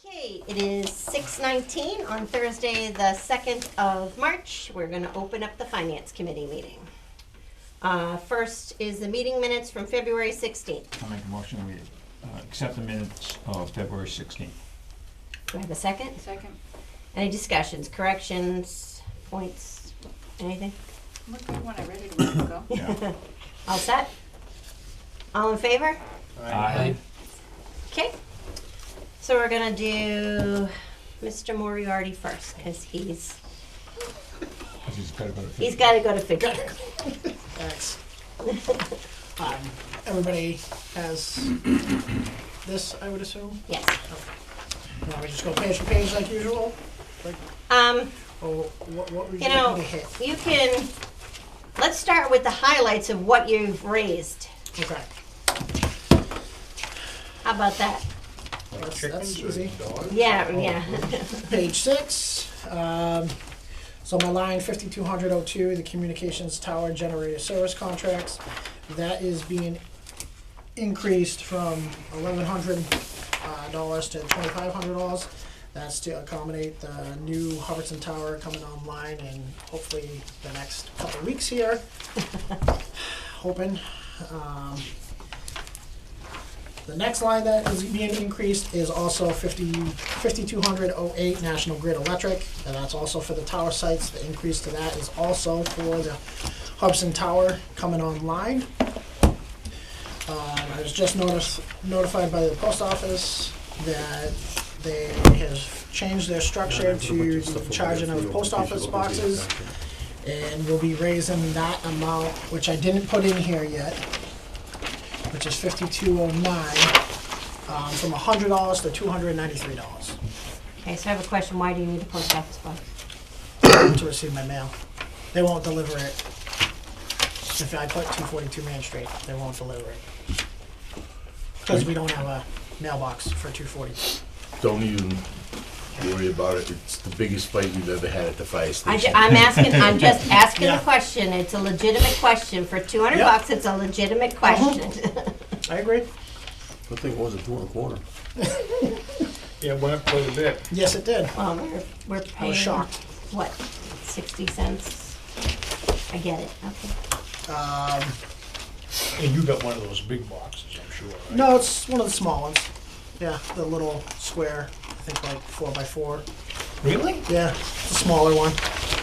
Okay, it is 6:19 on Thursday, the 2nd of March. We're going to open up the Finance Committee meeting. First is the meeting minutes from February 16th. I'll make a motion, we accept the minutes of February 16th. Do I have a second? Second. Any discussions, corrections, points, anything? Look good when I read it a week ago. Yeah. All set? All in favor? Aye. Okay. So we're going to do Mr. Moriarty first, because he's got to go to figure. Thanks. Everybody has this, I would assume? Yes. Want me to just go page to page like usual? Or what would you You know, like me to hit? you can, let's start with the highlights of what you've raised. Okay. How about that? That's easy. Yeah. Page 6. So my line 5200-02, the communications tower generator service contracts, that is being increased from $1,100 to $2,500. That's to accommodate the new Hubbardson Tower coming online in hopefully the next couple of weeks here. Hoping. The next line that is being increased is also 5200-08 National Grid Electric, and that's also for the tower sites. The increase to that is also for the Hubson Tower coming online. I was just notified by the post office that they have changed their structure to the charging of post office boxes, and we'll be raising that amount, which I didn't put in here yet, which is $52.09, from $100 to $293 Okay, so I have a question. Why do you need a post office box? to receive my mail. They won't deliver it. If I put 242 Main Street, they won't deliver it. Because we don't have a mailbox for 240. Don't even worry about it. It's the biggest fight you've ever had at the fire station. I'm just asking Yeah. a question. It's a legitimate question. For 200 Yep. bucks, it's a legitimate question. I agree. Good thing it wasn't 2.25. Yeah, it went up quite a bit. Yes, it did. Well, we're I paying, was shocked. what, 60 cents? I get it, okay. And you got one of those big boxes, I'm sure, right? No, it's one of the small ones. Yeah, the little square, I think like 4x4. Really? Yeah, it's a smaller one.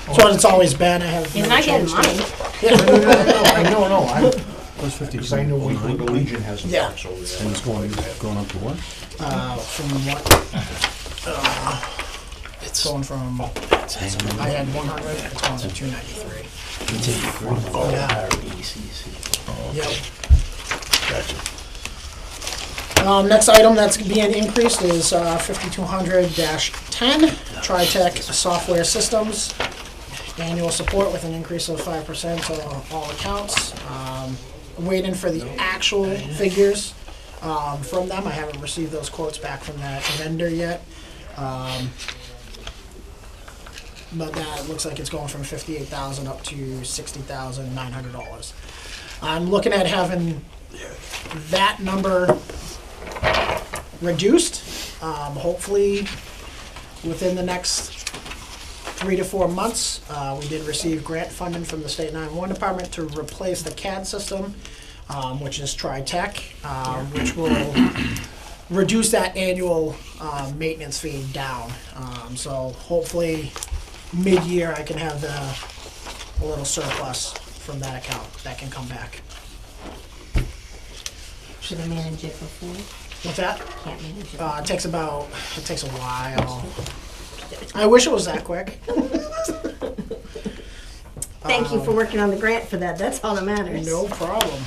That's what it's always been. I have You're never not getting changed money. it. Yeah, No, That's 50. because I know Weekwood Legion has a Yeah. box over And there. it's going up to what? from what? It's going from, I had 100, it's going to 293. Oh, yeah. Yep. Next item that's being increased is 5200-10, TriTech Software Systems. Annual support with an increase of 5% to all accounts. Waiting for the actual figures from them. I haven't received those quotes back from that vendor yet. But that looks like it's going from $58,000 up to $60,900. I'm looking at having that number reduced, hopefully within the next 3 to 4 months. We did receive grant funding from the State 911 Department to replace the CAD system, which is TriTech, which will reduce that annual maintenance fee down. So hopefully mid-year I can have a little surplus from that account that can come back. Should I manage it before? What's that? Can't manage it. It takes a while. I wish it was that quick. Thank you for working on the grant for that. That's all that matters. No problem.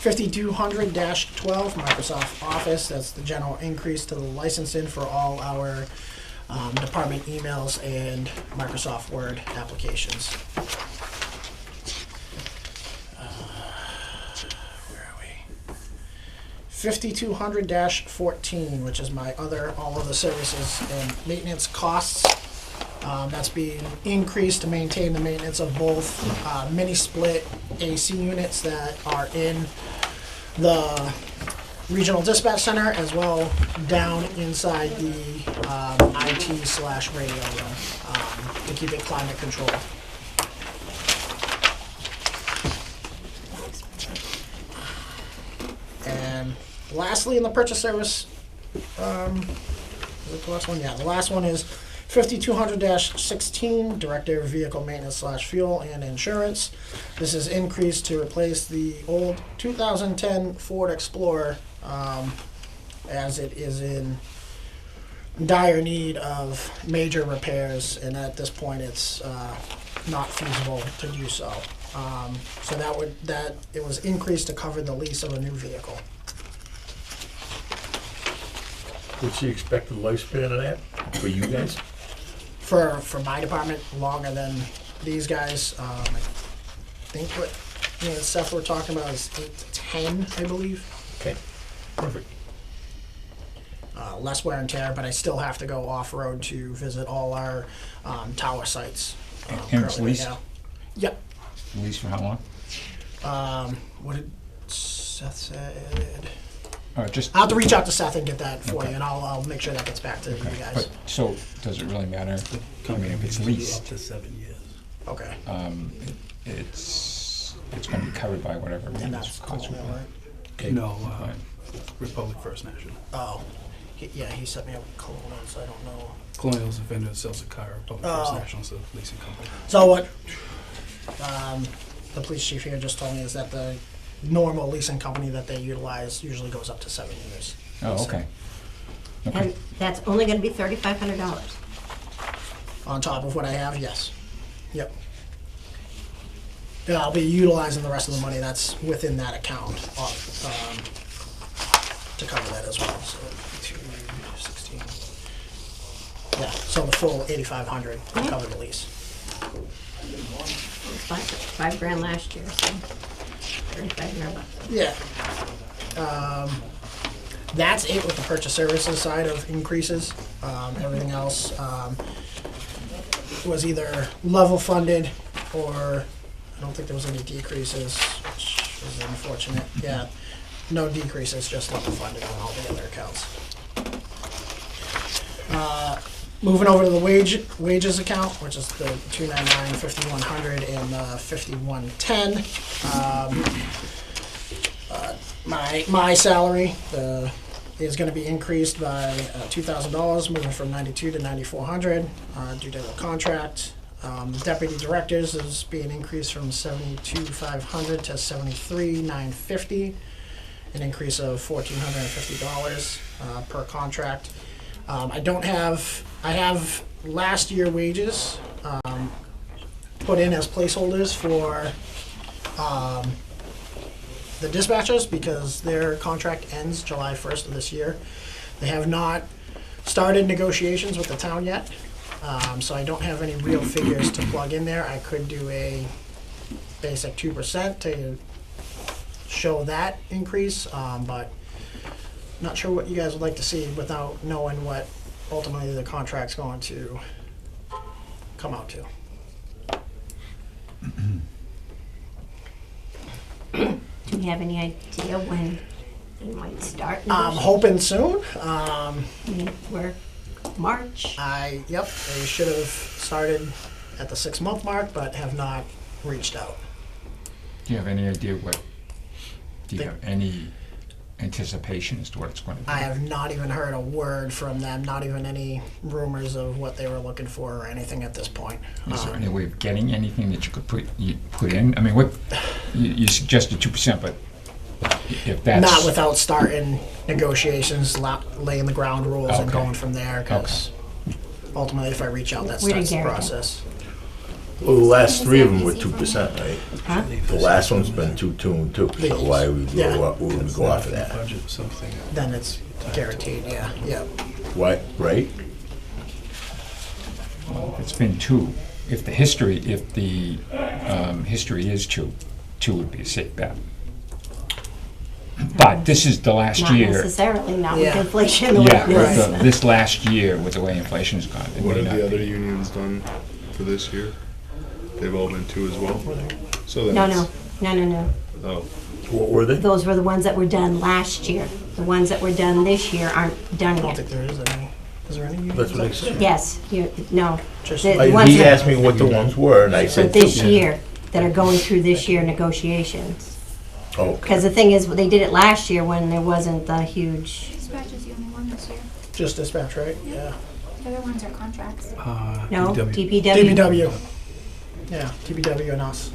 5200-12 Microsoft Office. That's the general increase to the licensing for all our department emails and Microsoft Word applications. Where are we? 5200-14, which is my all of the services and maintenance costs. That's being increased to maintain the maintenance of both mini split AC units that are in the regional dispatch center, as well down inside the IT/radio room to keep it climate controlled. And lastly, in the purchase service, is it the last one? Yeah, the last one is 5200-16, Director of Vehicle Maintenance/Fuel and Insurance. This is increased to replace the old 2010 Ford Explorer, as it is in dire need of major repairs, and at this point, it's not feasible to do so. So it was increased to cover the lease of a new vehicle. What's the expected lifespan of that for you guys? For my department, longer than these guys. I think what me and Seth were talking about is 8 to 10, I believe. Okay, perfect. Less wear and tear, but I still have to go off-road to visit all our tower sites. And it's currently right leased? now. Yep. Lease for how long? What did Seth said? Just. I'll have to reach out to Seth and get that for Okay. you, and I'll make sure that gets back to Okay, you guys. but, so, does it really matter? I mean, if it's leased, Up to 7 years. Okay. it's gonna be covered by whatever. And that's costs Colonial, would right? be. Okay. No, Right. Republic First National. Oh, he set me up with Colonial, so I don't know. Colonial's a vendor that sells a car. Republic Oh. First National's a leasing company. So what the police chief here just told me is that the normal leasing company that they utilize usually goes up to 7 years. Oh, okay. Okay, And that's only gonna be $3,500. On top of what I have, yes. Yep. Yeah, I'll be utilizing the rest of the money that's within that account to cover that as well. So 216. Yeah, so the full 8,500 to cover the lease. It was $5,000 last year, so $3,500. Yeah. That's it with the purchase services side of increases. Everything else was either level funded or I don't think there was any decreases, which is unfortunate. Yeah, no decreases, just level funded on all the other accounts. Moving over to the wages account, which is the 299, 5100, and 5110. My salary is going to be increased by $2,000, moving from 92 to 9400 due to the contract. Deputy directors is being increased from 72,500 to 73,950, an increase of $1,450 per contract. I have last year wages put in as placeholders for the dispatchers because their contract ends July 1st of this year. They have not started negotiations with the town yet, so I don't have any real figures to plug in there. I could do a basic 2% to show that increase, but not sure what you guys would like to see without knowing what ultimately the contract's going to come out to. Do you have any idea when they might start? I'm negotiating? hoping soon. I mean, we're March. Yep, they should have started at the 6-month mark, but have not reached out. do you have any idea do you They- have any anticipation as to what it's going to be? I have not even heard a word from them, not even any rumors of what they were looking for or anything at this point. Is there any way of getting anything that you could put in? I mean, what, you suggested 2%, but if that's. Not without starting negotiations, laying the ground rules and Okay. going from there, because ultimately if I reach out, that Where starts the did Gary go? process. Well, the last 3 of them were 2%, right? Huh? The last one's been 2, 2, and 2, so why would we Yeah. would we go off of that? Budget or something. Then it's guaranteed, yeah. Why, right? Well, it's been 2. If the history is 2, 2 would be a safe bet. But this is the last Not year. necessarily, not with Yeah. inflation the way Yeah, it is. with this last year, with the way inflation's gone. it What may have not the other be. unions done for this year? They've all been 2 as well? So No, that's- no. Oh, What were they? Those were the ones that were done last year. The ones that were done this year aren't done I don't yet. think there is any. Is there any unions? That's what I up said. Yes, no. Just- The I- ones He that- asked me what the ones were, and I For said. this two. year, that are going through this year negotiations. Oh, Because the thing is, they did it last year when there wasn't the huge, Dispatch is the only one this year. Just dispatch, right? Yeah. The other ones are contracts. no, DPW. DPW. DPW. Yeah, DPW and us,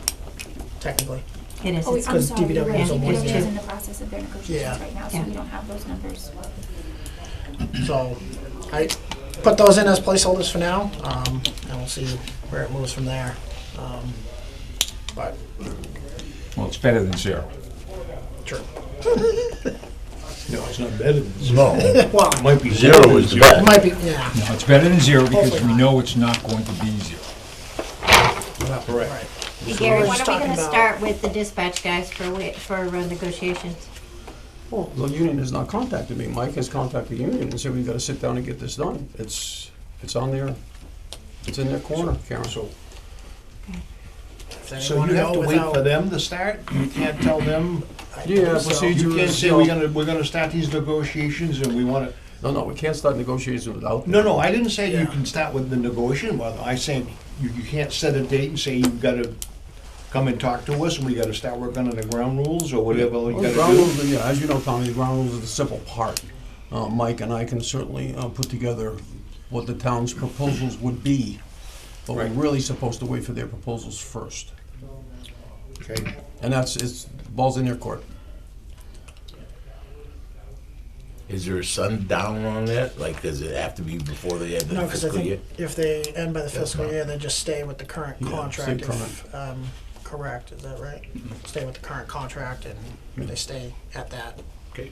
technically. It is. Oh, It's- I'm 'cause sorry, you're DPW right. is a one DPW is year. in the process of their negotiations Yeah. right now, so Yeah. we don't have those numbers. So I put those in as placeholders for now, and we'll see where it moves from there. But, Well, it's better than zero. true. No, it's not better than zero. no. Well, It might be Zero is the it best. might be, yeah, No, it's better than zero because Hopefully we not. know it's not going to be zero. Correct. right. Hey, So Gary, we're when just are we talking gonna about- start with the dispatch guys for negotiations? Well, the union has not contacted me. Mike has contacted the union and said, we gotta sit down and get this done. It's on their, it's in their corner, Karen. So, If they so wanna you have go to wait without- for them to start? You can't tell them, I Yeah, believe so. procedure. you can't say we're gonna start these negotiations and we wanna, No, we can't start negotiations without them. no, I didn't say Yeah. you can start with the negotiation, well, I said you can't set a date and say you've gotta come and talk to us and we gotta start working on the ground rules or whatever you Well, the gotta ground do. rules, yeah, as you know, Tommy, the ground rules are the simple part. Mike and I can certainly put together what the town's proposals would be, but we're Right. really supposed to wait for their proposals first. Okay, And it's, ball's in their court. Is there a sundown on that? Like, does it have to be before they have No, the because I fiscal year? think if they end by the fiscal year, they just stay with the current Yeah, contract. stay If, correct, is that right? Stay with the current contract and they stay at that. Okay.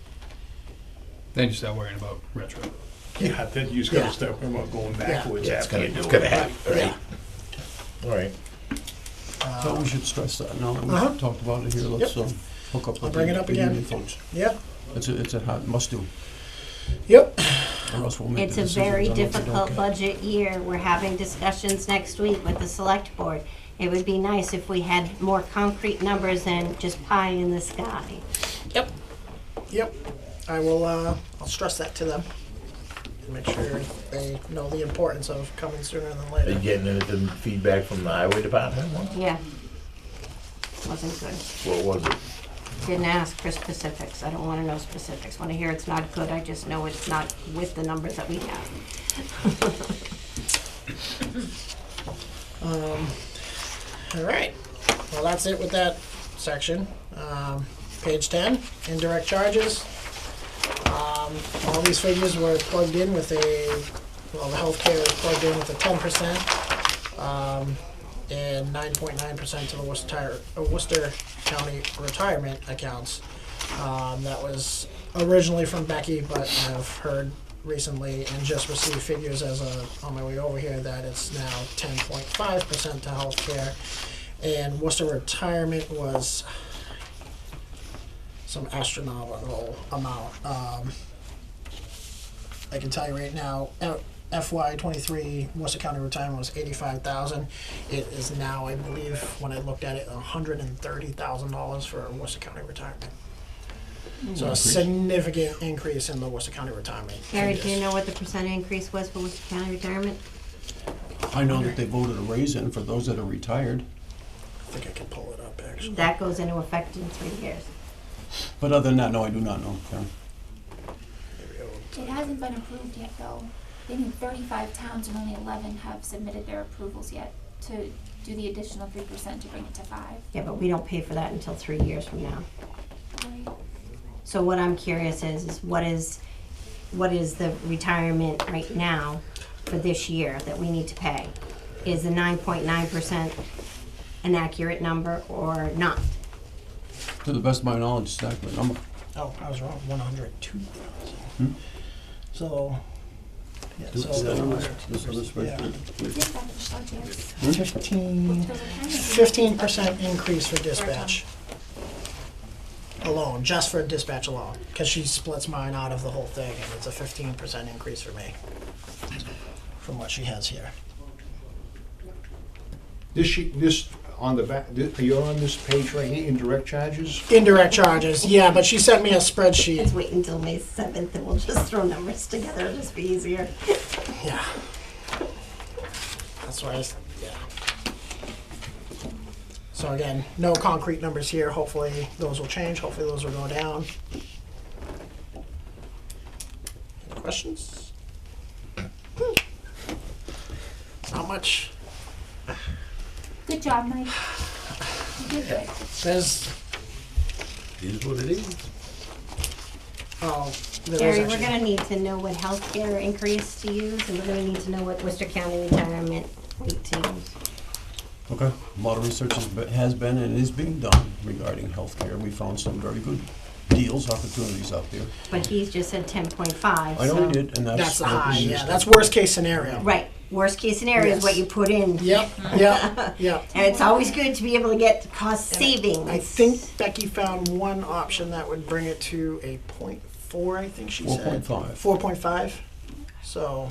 Then you start worrying about retro. yeah, then you just Yeah. gotta start thinking about going backwards Yeah, it's after gonna, you do it's it. gonna happen, right? Yeah. All right. So we should stress that now that Uh-huh. we've talked about it here. Let's hook up I'll with bring it the up the again. union folks. Yep, It's a hot must-do, yep. or else we'll make It's the a decisions very on what they don't difficult get. budget year. We're having discussions next week with the select board. It would be nice if we had more concrete numbers than just pie in the sky. Yep, I will, I'll stress that to them. And make sure they know the importance of coming sooner than Are you later. getting anything feedback from the highway department? Yeah. Wasn't good. What was it? Didn't ask for specifics. I don't wanna know specifics. When I hear it's not good, I just know it's not with the numbers that we have. All right, well, that's it with that section. Page 10, indirect charges. All these figures were plugged in with well, the healthcare is plugged in with a 10%, and 9.9% to the Worcester County retirement accounts. That was originally from Becky, but I've heard recently and just received figures on my way over here that it's now 10.5% to healthcare. And Worcester retirement was some astronomical amount. I can tell you right now, FY '23 Worcester County retirement was $85,000. It is now, I believe, when I looked at it, $130,000 for Worcester County retirement. So a significant increase in the Worcester County retirement. Gary, do you figures. know what the percent increase was for Worcester County retirement? I know that they voted a raise in for those that are retired, I think I can pull it up, actually. That goes into effect in 3 years. but other than that, no, I do not know, Karen. Here we go. It hasn't been approved yet, though. They need 35 towns and only 11 have submitted their approvals yet to do the additional 3% to bring it to 5. Yeah, but we don't pay for that until 3 years from now. Right. So what I'm curious is what is the retirement right now for this year that we need to pay? Is the 9.9% an accurate number or not? To the best of my knowledge, it's an accurate number. Oh, I was wrong, 102,000. Hmm? So, yeah, Is so that on the- this other spreadsheet? Dispatch budgets. 15% increase for dispatch alone, just for dispatch alone, because she splits mine out of the whole thing, and it's a 15% increase for me from what she has here. This on the back, you're on this page right here, indirect charges? Indirect charges, yeah, but she sent me a spreadsheet. Let's wait until May 7th and we'll just throw numbers together. It'll just be easier. Yeah. That's why yeah. So again, no concrete numbers here. Hopefully those will change. Hopefully those will go down. Any questions? Not much. Good job, Mike. You did good. There's, It is what it is. oh, there Gary, is we're actually. gonna need to know what healthcare increase to use, and we're gonna need to know what Worcester County retirement rate to use. Okay. A lot of research has been and is being done regarding healthcare. We found some very good deals, opportunities out there. But he's just said 10.5, I know so. we did, and That's the what high, we yeah. used. That's worst case scenario. Right, worst case scenario is what Yes. you put in. Yep, yep, yep. And it's always good to be able to get cost savings. I think Becky found one option that would bring it to a 0.4, I think she said. 4.5. 4.5. So,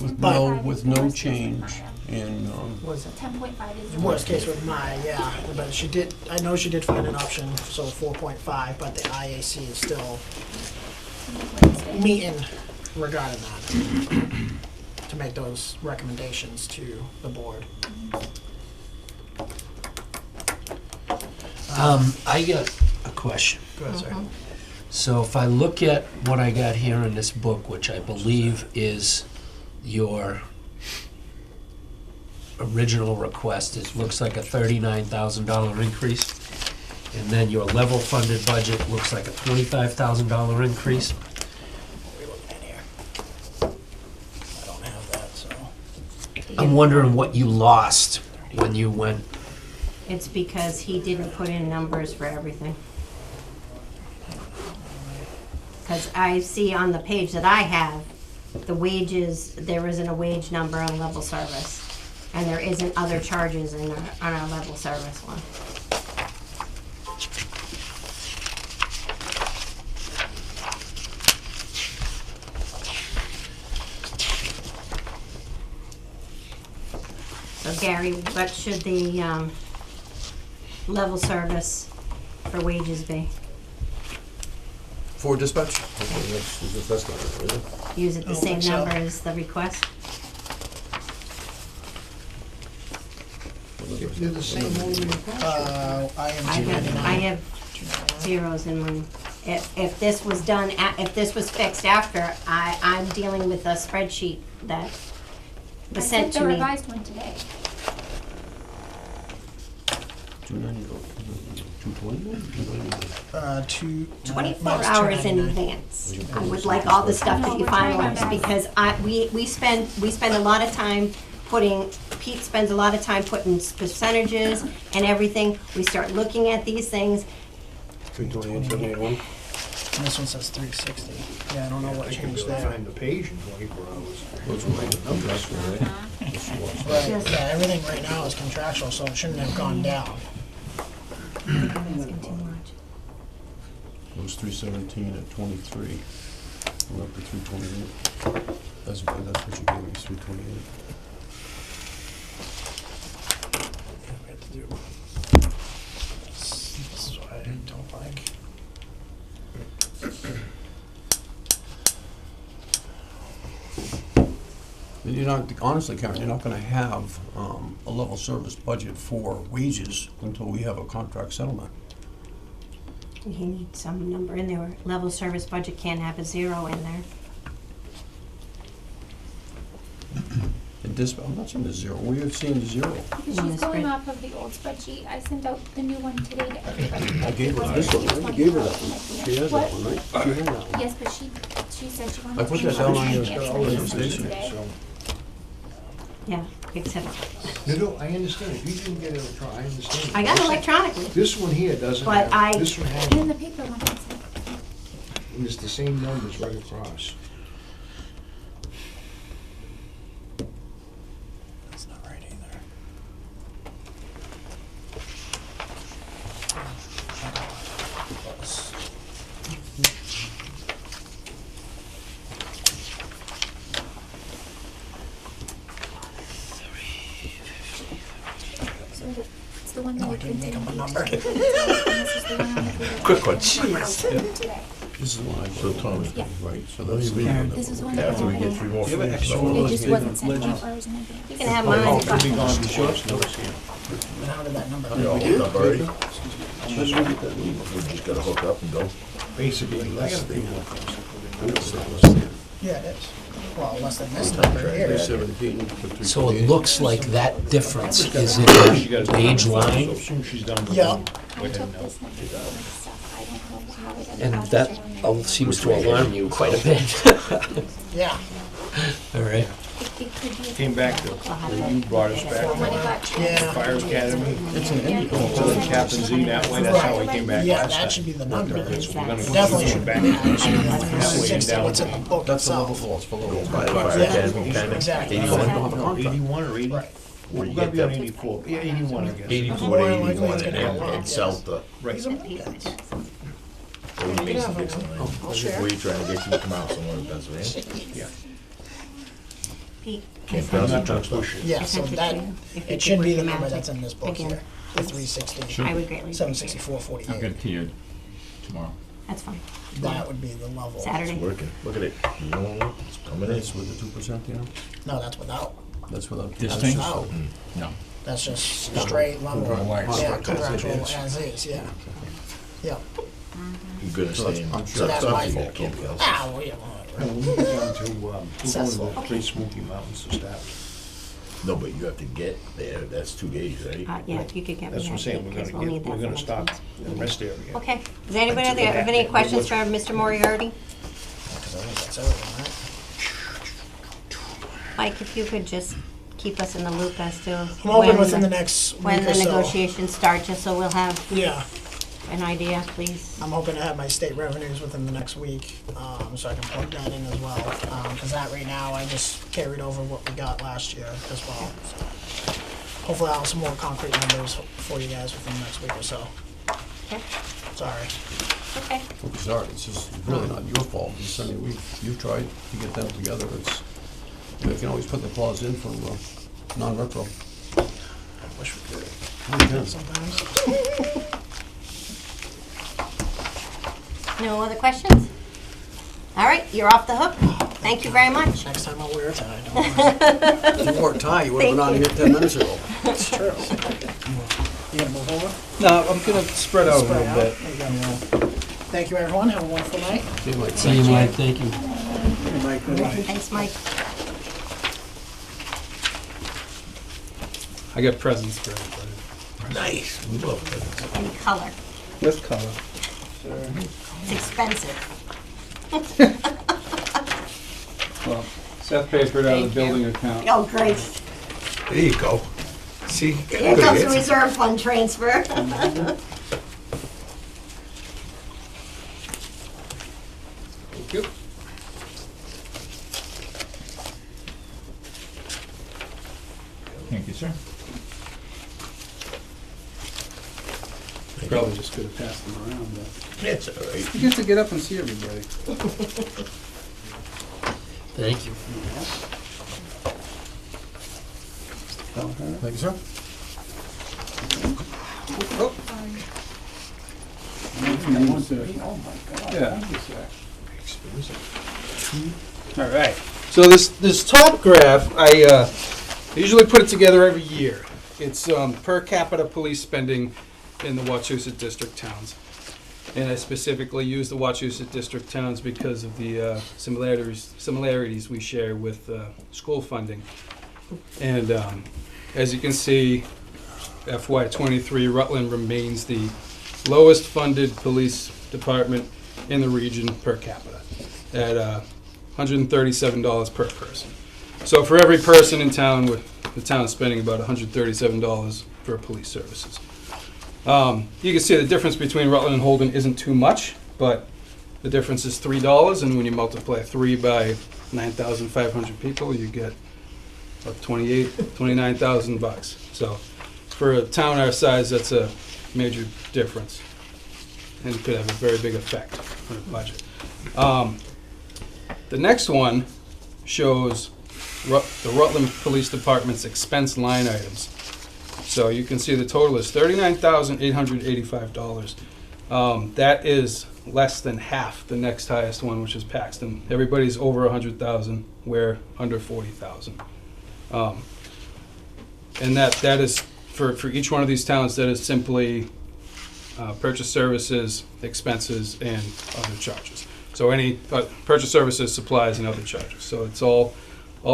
With But- no, with no Worst case change Maya. in, was it? 10.5 is the Worst case with my, yeah, but she did, I know she did find an option, so 4.5, but the IAC is still Wednesday. meeting regarding that, to make those recommendations to the board. I got a question. Go ahead, sir. So if I look at what I got here in this book, which I believe is your original request, it looks like a $39,000 increase. And then your level funded budget looks like a $25,000 increase. What are we looking at here? I don't have that, so. I'm wondering what you lost when you went. It's because he didn't put in numbers for everything. Because I see on the page that I have, the wages, there isn't a wage number on level service. And there isn't other charges in our, on our level service one. So Gary, what should the, level service for wages be? for dispatch? That's not it, really. Use it the I don't same think so. number as the request? They're the same moving I am I have, 299. I have zeros in mine. If this was done, if this was fixed after, I'm dealing with a spreadsheet that I was sent sent to the me. revised one today. 290, 220? Two. 24 minus hours in 299. advance. I would like all the stuff No, that you we're trying our finalize, best. because we spend a lot of time putting, Pete spends a lot of time putting percentages and everything. We start looking at these things. 328, 71? And this one says 360. Yeah, I don't know what I can changed really there. find the page in 24 hours. Those were my numbers, right? Right, Yes. yeah, everything right now is contractual, so it shouldn't have gone down. Asking too much. It was 317 at 23. We're up to 328. That's what you gave me, 328. We have to do. This is what I don't like. You're not, honestly, Karen, you're not gonna have a level service budget for wages until we have a contract settlement. You need some number in there. Level service budget can't have a zero in there. And I'm not seeing the zero, we have seen the zero. Because In she's the going spread. off of the old spreadsheet. I sent out the new one today to everybody. I gave her It this wasn't one, right? I gave her that 24, one. She has that one, right? She had that one. Yes, but she said she wanted I to put change that down on the your- answer on your to station, today. So, Yeah, except, no, I understand. If you didn't get it electronic, I understand. I got it electronically. This one here doesn't But have, I- this one has, And the paper one, I sent. and it's the same numbers right across. That's not right either. So it's one that No, I we didn't make printed. up a number. And this is the one on the paper. Quick one. Today. This is the one I So Tommy, Yeah. right, so let me that's. read This is one that after we we get printed. 3 more. You have an things. extra So- one? It just wasn't sent Legends? 12 hours in advance. You can have Oh, mine. could be gone before it snows here. And how did that number? You all hooked up already? When did we get that lead? We just gotta hook up and go. Basically, less than. Yeah, it is. Well, less than this number here. 17. So it looks like that difference is in She got the a- wage line, So soon as she's done with Yeah. it, I let him took know. this number from my stuff. I don't know how it ended and up that showing. seems to alarm you quite a bit. Yeah. All right. It could be. Came back to, you brought us back When it to got changed. Yeah. Fire Academy. It's an Indy. So then Captain Z that way, that's how he came back Yeah, last that time. should be the number. So we're gonna Definitely go should back. be. That way Sixty, down. what's in the book That's the level itself. four, it's below. By the fire Yeah. academy, kinda. Exactly. 81. Don't have a contract. 81 or 80? Right. We're gonna be on 84, yeah, 81, I guess. 84 More to likely 81 it's and gonna then go up, and south to Right. He's a okay. Old Mason Dixon line. I'll share. Where you trying to get you to come out somewhere in Pennsylvania? Yeah. Pete, Can't pronounce the truck stop. Yeah, I so sent it that, to you. If you it could should be work the the number magic that's in this book again. here, the 360, Sure. I would greatly. 764, I'll get 48. it to you tomorrow. That's fine. That would be the level. Saturday. It's working. Look at it. You know, it's coming in. That's with the 2%, you know? No, that's without. That's without. This That's thing? without. No. That's just straight level. Contract. Yeah, Contract as it contractual is. as is, yeah. Yeah. You're gonna stay in. I'm So sure. that's my fault. Can't be else. Ah, well, yeah, well, And we'll go down to, we're going to Cecil. the Three Smoky Mountains to start. No, but you have to get there. That's 2 days, right? Yeah, if you could get me That's what I'm that saying, date, we're 'cause gonna we'll get, need that we're for gonna next stop week. the rest area. Okay, does anybody have any questions for Mr. Moriarty? because I think that's everything, right? Mike, if you could just keep us in the loop as to I'm hoping when within the next when week the or so. negotiations start, just so we'll have Yeah, an idea, please. I'm hoping to have my state revenues within the next week, so I can plug that in as well. Because that right now, I just carried over what we got last year as well. So hopefully I'll have some more concrete numbers for you guys within the next week or so. Okay, Sorry. okay. Don't be sorry, it's just really not your fault. It's, I mean, you tried to get them together, it's, you can always put the clause in for non-retro. I wish we could You can. sometimes. No other questions? All right, you're off the hook. Thank you very much. Next time I'll wear a tie. Don't worry. If you wore a tie, you would've been out of here 10 minutes ago. It's true. You gonna move over? No, I'm gonna spread out a Spread little out. bit. There you go. Thank you, everyone. Have a wonderful night. See you later. See you, Mike, thank you. Thanks, Mike. I got presents for everybody. Nice. We love it. Any color. What color? It's expensive. Well, Seth paid for it out of the Thank you. building account. Oh, great. There you go. See? Here comes the reserve fund transfer. Thank you. Thank you, sir. Probably just could have passed them around, but It's all right. you get to get up and see everybody. Thank you. Thank you, sir. Yeah. All right. So this top graph, I usually put it together every year. It's per capita police spending in the Wachusett district towns. And I specifically use the Wachusett district towns because of the similarities we share with school funding. And as you can see, FY23 Rutland remains the lowest funded police department in the region per capita at $137 per person. So for every person in town, the town is spending about $137 for police services. You can see the difference between Rutland and Holden isn't too much, but the difference is $3, and when you multiply 3 by 9,500 people, you get about 29,000 bucks. So for a town our size, that's a major difference, and it could have a very big effect on the budget. The next one shows the Rutland Police Department's expense line items. So you can see the total is $39,885. That is less than half the next highest one, which is Paxton. Everybody's over 100,000. We're under 40,000. And that is, for each one of these towns, that is simply purchase services, expenses, and other charges. So any purchase services, supplies, and other charges. So it's all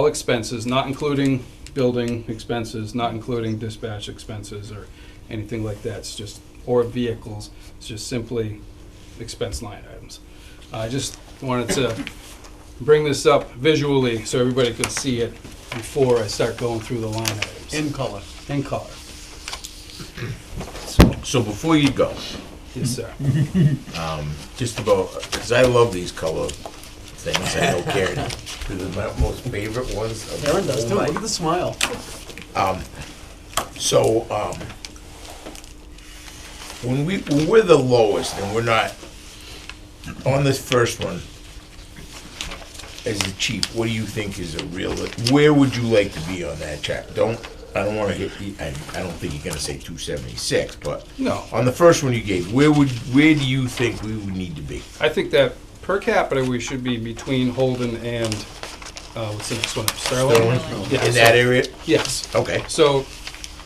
expenses, not including building expenses, not including dispatch expenses or anything like that. It's just, or vehicles. It's just simply expense line items. I just wanted to bring this up visually so everybody could see it before I start going through the line items. In color. In color. So before you go, Yes, sir. just about, because I love these color things, I know Karen, they're my most favorite ones. of Aaron does too. all Look at the smile. So, when we're the lowest and we're not, on this first one, as the chief, what do you think is a real, where would you like to be on that chart? I don't wanna hit, I don't think you're gonna say 276, but No. on the first one you gave, where do you think we would need to be? I think that per capita, we should be between Holden and, what's the next one? Sterling? Yeah, In so- that area? Yes. Okay. So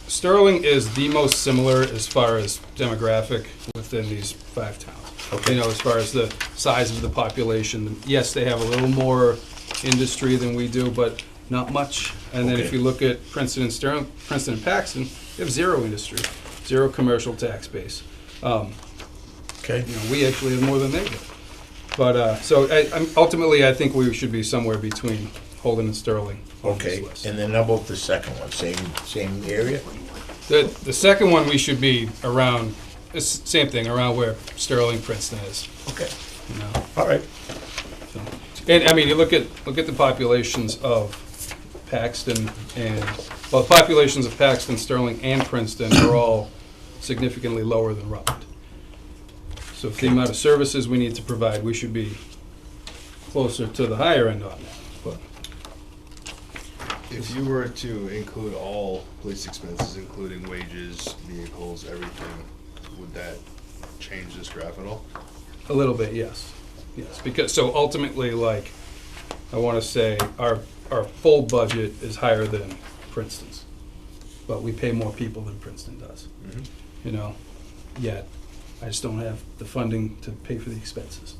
Sterling is the most similar as far as demographic within these 5 towns. Okay. You know, as far as the size of the population, yes, they have a little more industry than we do, but not much. And then if Okay. you look at Princeton and Sterling, Princeton and Paxton, they have 0 industry, 0 commercial tax base. Okay. You know, we actually have more than they do. But, so ultimately, I think we should be somewhere between Holden and Sterling on this Okay, list. and then how about the second one, same area? The second one, we should be around, same thing, around where Sterling, Princeton is, Okay, you know. all right. So. And, I mean, you look at the populations of Paxton and, well, the populations of Paxton, Sterling, and Princeton are all significantly lower than Rutland. So for the amount of services we need to provide, we should be closer to the higher end on that. But If you were to include all police expenses, including wages, vehicles, everything, would that change this graph at all? a little bit, yes. Yes, because, so ultimately, like, I want to say, our full budget is higher than Princeton's, but we pay more people than Princeton does, you know, yet I just don't have the funding to pay for the expenses.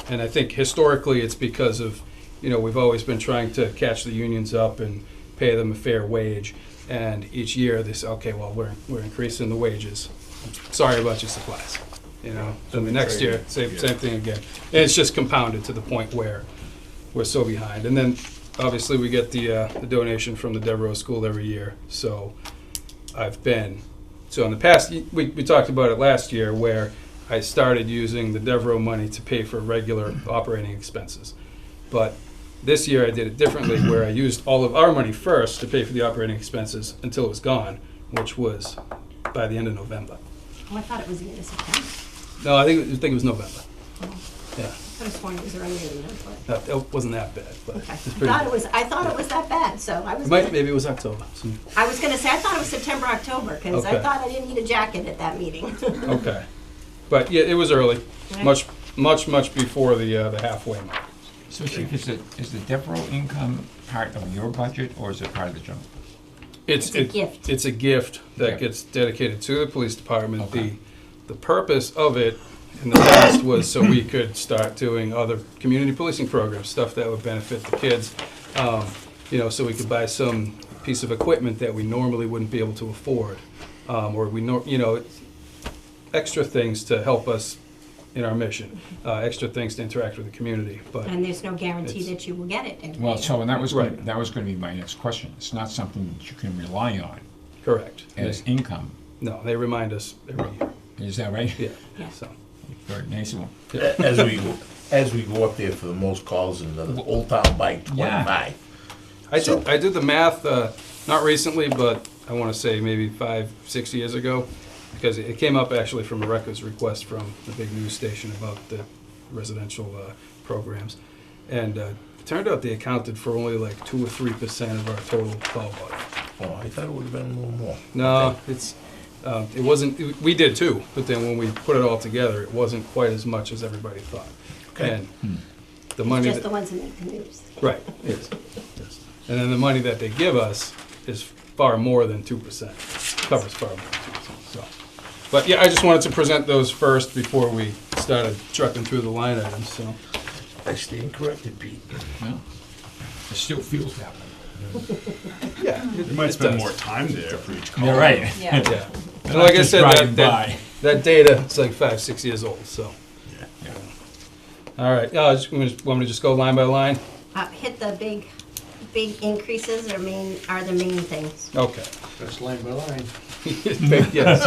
And I think historically, it's because of, you know, we've always been trying to catch the unions up and pay them a fair wage, and each year they say, okay, well, we're increasing the wages. Sorry about your supplies, you know. Then the next year, same thing again. And it's just compounded to the point where we're so behind. And then, obviously, we get the donation from the Devereaux School every year. So so in the past, we talked about it last year, where I started using the Devereaux money to pay for regular operating expenses. But this year I did it differently, where I used all of our money first to pay for the operating expenses until it was gone, which was by the end of November. Oh, I thought it was the end of September. No, I think it was November. Yeah, I could have sworn it was earlier than that, but, it wasn't that bad, but okay. it's pretty bad. I thought it was that bad, so I was. Maybe it was October. I was gonna say, I thought it was September, October, because I Okay. thought I didn't need a jacket at that meeting. Okay, but yeah, it was early, Okay. much before the halfway mark. So Chief, is the Devereaux income part of your budget, or is it part of the general? It's a gift. It's a gift that Yeah. gets dedicated to the police department. Okay. The purpose of it in the past was so we could start doing other community policing programs, stuff that would benefit the kids. You know, so we could buy some piece of equipment that we normally wouldn't be able to afford, or you know, extra things to help us in our mission, extra things to interact with the community. But And there's no guarantee It's- that you will get it every Well, year. so, and that was Right. that was going to be my next question. It's not something that you can rely on correct. as income. No, they remind us every year. Is that right? Yeah. Yeah. So. Very nice one. As we go up there for the most calls in the Old Town Bike 25. I did the math, not recently, but I want to say maybe 5-6 years ago, because it came up actually from a records request from the big news station about the residential programs. And it turned out they accounted for only like 2 or 3% of our total call volume. Oh, I thought it would've been a little more. No, it wasn't, we did too, but then when we put it all together, it wasn't quite as much as everybody thought. Okay. And the money, Just the that- ones that make the news. right, yes, yes. And then the money that they give us is far more than 2%, covers far more than 2%, so. But yeah, I just wanted to present those first before we started trucking through the line items, so. I stand corrected, Pete. Yeah. It still feels that way. Yeah. You might spend more time there for each call. You're right. Yeah. Yeah. And like I Just said, driving that by. that data, it's like 5-6 years old, so. Yeah. All right, want me to just go line by line? Hit the big increases are the main things. Okay. That's line by line. Yes.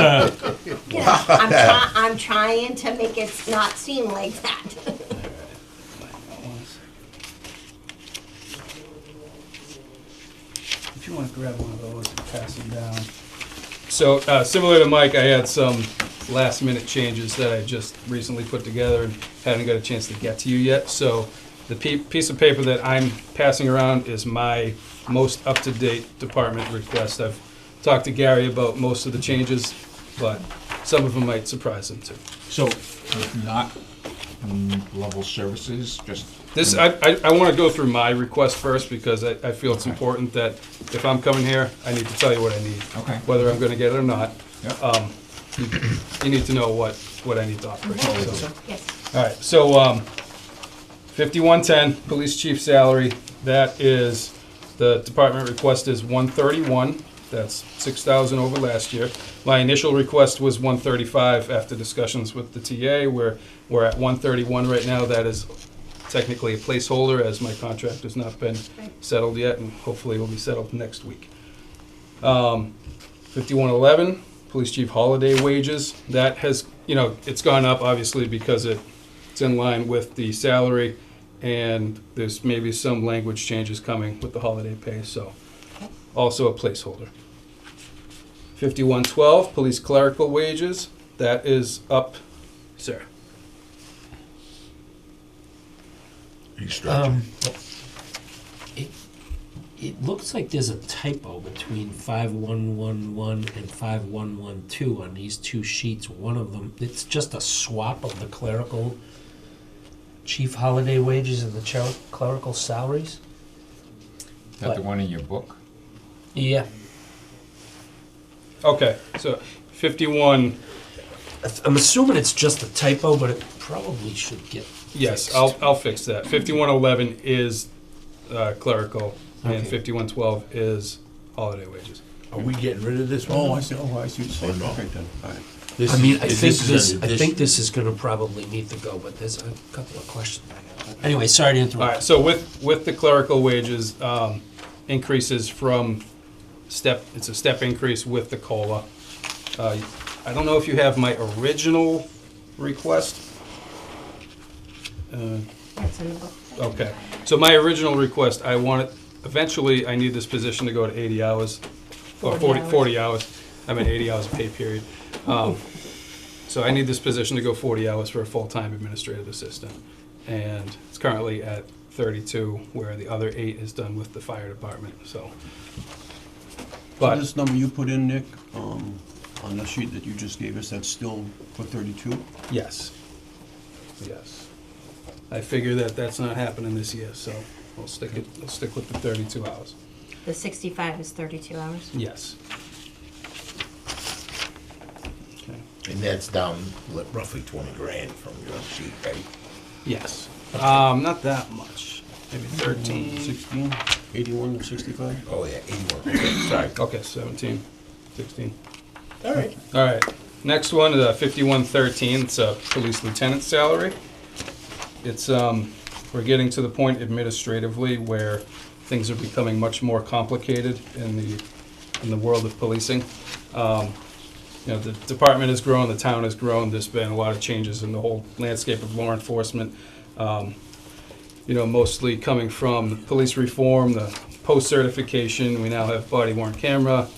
Yeah, I'm trying to make it not seem like that. If you want to grab one of those and pass them down. So, similar to Mike, I had some last minute changes that I just recently put together and hadn't got a chance to get to you yet. So the piece of paper that I'm passing around is my most up-to-date department request. I've talked to Gary about most of the changes, but some of them might surprise him too. So, not level services, just. This, I want to go through my request first because I feel it's important that if I'm coming here, I need to tell you what I need. Okay. Whether I'm going to get it or not. Yep. You need to know what I need to operate. So. Yes. All right, so 5110, police chief salary, that is, the department request is 131. That's 6,000 over last year. My initial request was 135 after discussions with the TA. We're at 131 right now. That is technically a placeholder as my contract has not been settled yet, and hopefully will be settled next week. 5111, police chief holiday wages. That has, it's gone up obviously because it's in line with the salary, and there's maybe some language changes coming with the holiday pay, so also a placeholder. 5112, police clerical wages. That is up, sir. You stretching? It looks like there's a typo between 5111 and 5112 on these two sheets. One of them, it's just a swap of the clerical chief holiday wages and the clerical salaries. Is that the one in your book? Yeah. Okay, so 51, I'm assuming it's just a typo, but it probably should get yes, fixed. I'll fix that. 5111 is clerical, and Okay. 5112 is holiday wages. Are we getting rid of this one? Oh, I see what you're saying. Oh, no. Okay, then, all right. This I mean, is- I is an think this is gonna probably need to go, but there's a couple of questions I have. But anyway, sorry to All interrupt. right, so with the clerical wages, increases from it's a step increase with the COLA. I don't know if you have my original request. That's in the book. Okay, so my original request, eventually I need this position to go to 80 hours, or 40 hours. I mean 80 hours of pay period. So I need this position to go 40 hours for a full-time administrative assistant. And it's currently at 32, where the other 8 is done with the fire department, so. So But, this number you put in, Nick, on the sheet that you just gave us, that's still for 32? yes, yes. I figure that that's not happening this year, so we'll stick with the 32 hours. The 65 is 32 hours. Yes. Okay. And that's down roughly 20 grand from your sheet, right? Yes. Not that much, maybe 13. 16, 81 to 65? Oh, yeah, 81. Okay, sorry. Okay, 17, 16. All right. All right, next one is 5113, it's a police lieutenant salary. It's, we're getting to the point administratively where things are becoming much more complicated in the world of policing. The department has grown, the town has grown, there's been a lot of changes in the whole landscape of law enforcement. Mostly coming from police reform, the post-certification, we now have body-worn camera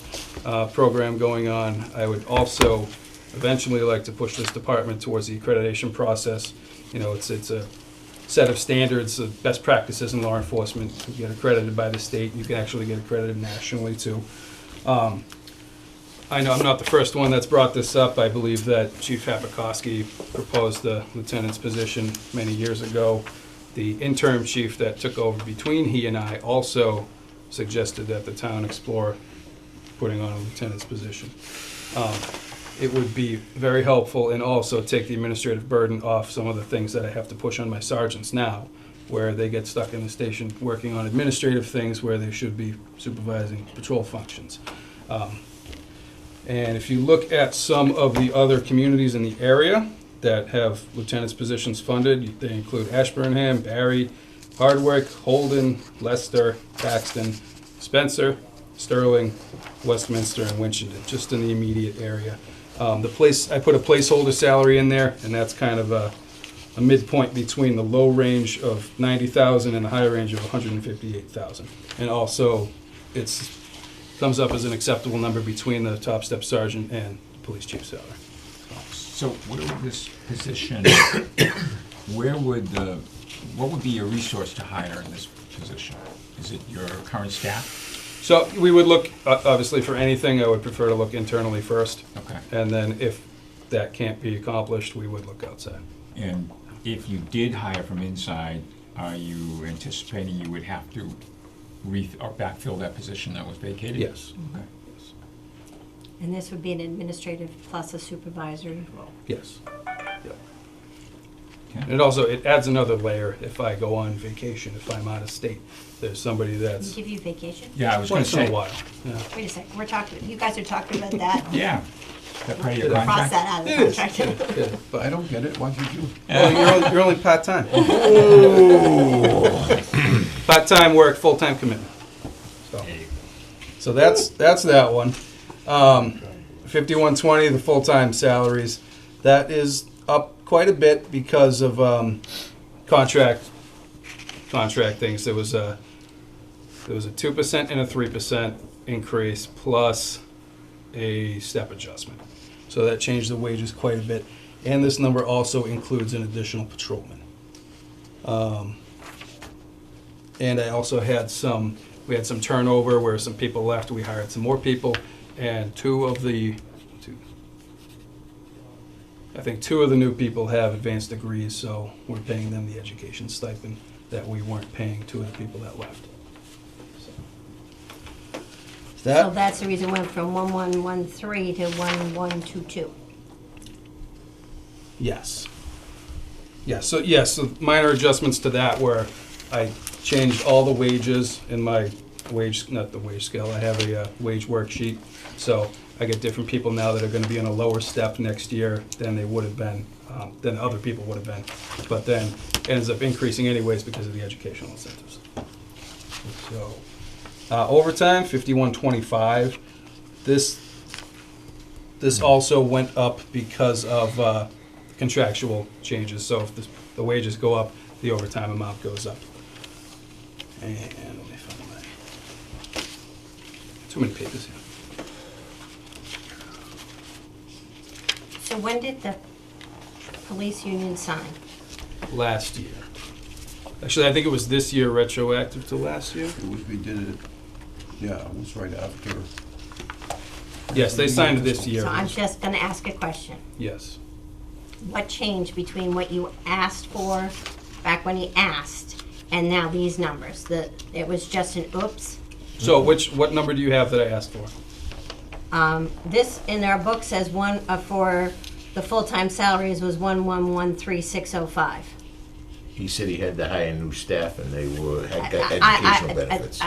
program going on. I would also eventually like to push this department towards the accreditation process. It's a set of standards, best practices in law enforcement. You get accredited by the state, you can actually get accredited nationally too. I know I'm not the first one that's brought this up. I believe that Chief Hapikoski proposed the lieutenant's position many years ago. The interim chief that took over between he and I also suggested that the town explore putting on a lieutenant's position. It would be very helpful and also take the administrative burden off some of the things that I have to push on my sergeants now, where they get stuck in the station working on administrative things where they should be supervising patrol functions. And if you look at some of the other communities in the area that have lieutenant's positions funded, they include Ashburnham, Barry, Hardwick, Holden, Leicester, Paxton, Spencer, Sterling, Westminster, and Winchendon, just in the immediate area. I put a placeholder salary in there, and that's kind of a midpoint between the low range of 90,000 and the high range of 158,000. And also, it's comes up as an acceptable number between the top step sergeant and the police chief salary. So where would this position, what would be your resource to hire in this position? Is it your current staff? So we would look, obviously, for anything, I would prefer to look internally first. Okay. And then if that can't be accomplished, we would look outside. And if you did hire from inside, are you anticipating you would have to or backfill that position that was vacated? Yes. Okay. And this would be an administrative plus a supervisory role. Yes. Yep. Okay. And it adds another layer if I go on vacation, if I'm out of state. There's somebody Can that's give you vacation? Yeah, I was going to once in say. a while. Yeah. Wait a second, you guys are talking about that? Yeah. Is that part of your Cross Cross contract? that out of the It is. contract. Yeah. But I don't get it, why'd you do? Well, you're only part-time. Part-time work, full-time commitment. So that's that one. 5120, the full-time salaries, that is up quite a bit because of contract things. There was a 2% and a 3% increase plus a step adjustment. So that changed the wages quite a bit. And this number also includes an additional patrolman. And I also had we had some turnover where some people left. We hired some more people, and two of the new people have advanced degrees, so we're paying them the education stipend that we weren't paying two of the people that left. So that's the reason it went from 1113 to 1122. Yes. So minor adjustments to that where I changed all the wages in my not the wage scale, I have a wage worksheet. So I get different people now that are going to be on a lower step next year than they would have been, than other people would have been. But then it ends up increasing anyways because of the educational incentives. So overtime, 5125. This also went up because of contractual changes. So if the wages go up, the overtime amount goes up. And let me find my, too many pages here. So when did the police union sign? Last year. Actually, I think it was this year retroactive to last year. We did it, yeah, it was right after. Yes, they signed it this year. So I'm just gonna ask a question. Yes. What changed between what you asked for back when you asked and now these numbers? It was just an oops? So what number do you have that I asked for? This in our book says for the full-time salaries was 1113605. He said he had to hire new staff and they had educational benefits.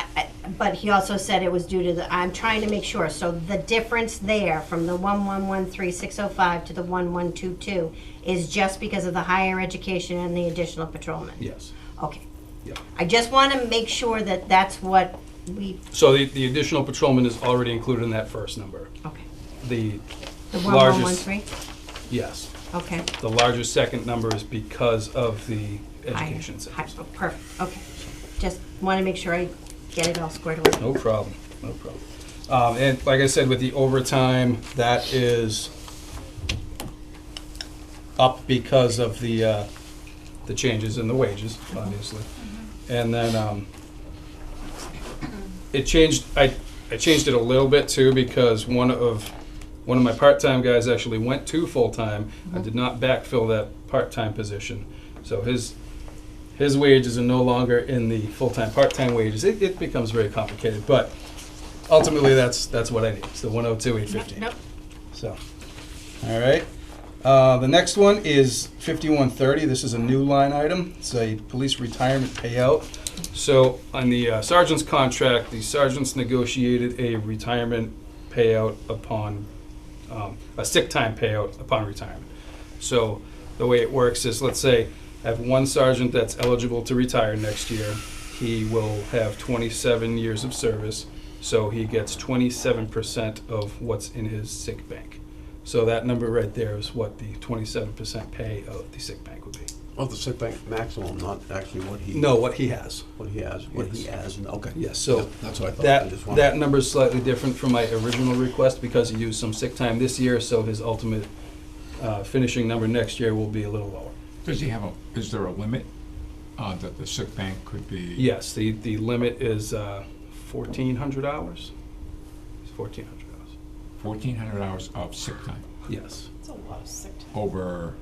But he also said it was due to I'm trying to make sure, so the difference there from the 1113605 to the 1122 is just because of the higher education and the additional patrolmen? Yes. Okay. Yeah. I just want to make sure that that's what we, So the additional patrolman is already included in that first number. okay. The The largest, 1113? yes. Okay. The largest second number is because of the education Higher. incentives. Oh, perfect, okay. Just want to make sure I get it all squared away. No problem. And like I said, with the overtime, that is up because of the changes in the wages, obviously. And then it changed. I changed it a little bit too because one of my part-time guys actually went to full-time. I did not backfill that part-time position. So his wages are no longer in the full-time, part-time wages. It becomes very complicated, but ultimately that's what I need. It's the 102,815. Nope. So, all right. The next one is 5130. This is a new line item. It's a police retirement payout. So on the sergeant's contract, the sergeants negotiated a retirement payout upon, a sick time payout upon retirement. So the way it works is, let's say I have one sergeant that's eligible to retire next year. He will have 27 years of service, so he gets 27% of what's in his sick bank. So that number right there is what the 27% pay of the sick bank would be. Oh, the sick bank maximum, not actually what he. No, what he has. What he has, and, okay. Yes, so That's what I thought. I just wanted- that number is slightly different from my original request because he used some sick time this year, so his ultimate finishing number next year will be a little lower. Does he have is there a limit that the sick bank could be? Yes, the limit is 1,400 hours. It's 1,400 hours. 1,400 hours of sick time Yes. It's a lot of sick time. over.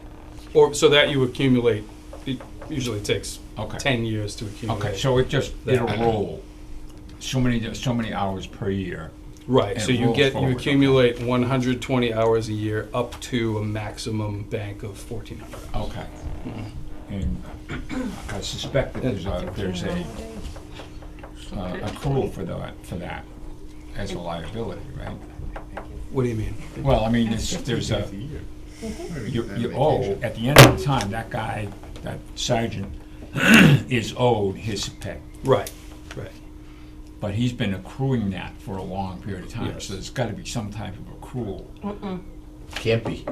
Or so that you accumulate. It usually takes Okay. 10 years to accumulate. Okay, so it'll That. roll so many hours per year. Right, and so it you rolls forward, okay. accumulate 120 hours a year up to a maximum bank of 1,400 hours. Okay. And I suspect that there's a accrual for that as a liability, right? What do you mean? Well, I mean, there's a, you owe, at the end of the time, that sergeant is owed his sick pay. Right, right. But he's been accruing that for a long period of time, Yes. so there's gotta be some type of accrual. Can't be.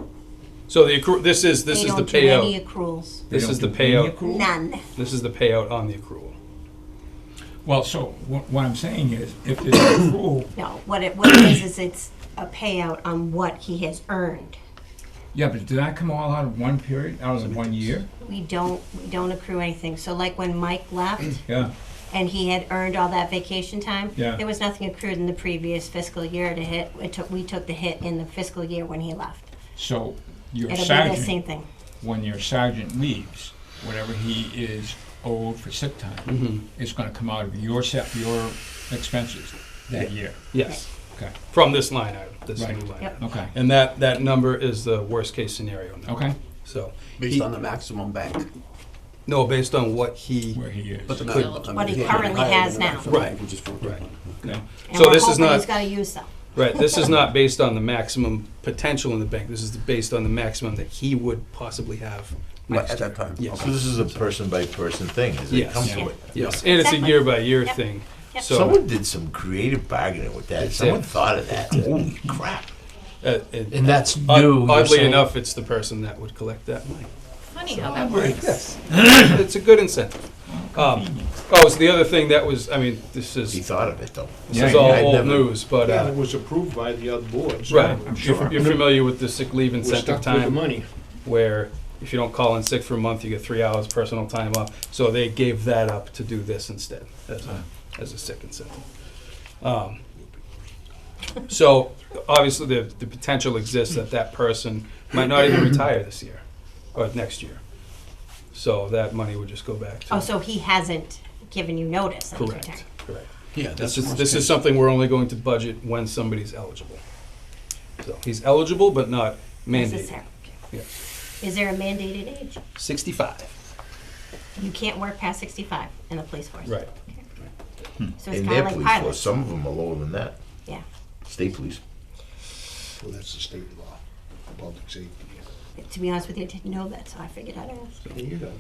So this is They the don't do any payout. accruals. This They is the don't do any payout. accrual? None. This is the payout on the accrual. Well, so what I'm saying is, if there's an accrual, No, what it is it's a payout on what he has earned. yeah, but did that come all out of one period, out of 1 year? We don't accrue anything. So like when Mike left Yeah. and he had earned all that vacation time, Yeah. there was nothing accrued in the previous fiscal year to hit. We took the hit in the fiscal year when he left. So your It'll be the same sergeant, thing. when your sergeant leaves, whatever he is owed for sick time, is gonna come out of your expenses that year. Yes, Okay, from this line item, this Right. new line Yep. item. okay, And that number is the worst case scenario number. okay, So, Based on the maximum bank. no, based on what he, where he is. But the Could- What he currently has now. Right. Which is for. Right. Okay. And So we're this is hoping not- he's got to use them. right, this is not based on the maximum potential in the bank. This is based on the maximum that he would possibly have Right, next at year. that time. Yes. So this is a person by person thing, as they Yes. come to Yeah. it. Yes, and it's a Exactly. year by year Yep. thing. Yep. So, Someone did some creative bargaining with that. That's Someone it. thought of that. Holy crap. And that's new. you're Oddly saying? enough, it's the person that would collect that money. Funny how that works. Yes. It's a good incentive. So the other thing that was, I mean, this He is thought of it, though. this is all I'd old never- news, but Yeah, it was approved by the other boards. right. I'm sure. You're familiar with the sick leave We're incentive stuck with the time, money. where if you don't call in sick for a month, you get 3 hours personal time off. So they gave that up to do this instead as a sick incentive. So obviously the potential exists that that person might not even retire this year or next year. So that money would just go back to. Oh, so he hasn't given you notice that he's Correct, retiring. correct. Yeah, This is something we're only going to budget when somebody's eligible. So he's eligible but not mandated. Necessary. Yeah. Is there a mandated age? 65. You can't work past 65 in the police force. Right. So it's In kind their of like police force, pilots. some of them are lower than that. Yeah. State police. Well, that's the state law, public safety. To be honest with you, I didn't know that, so I figured I'd ask. There you go.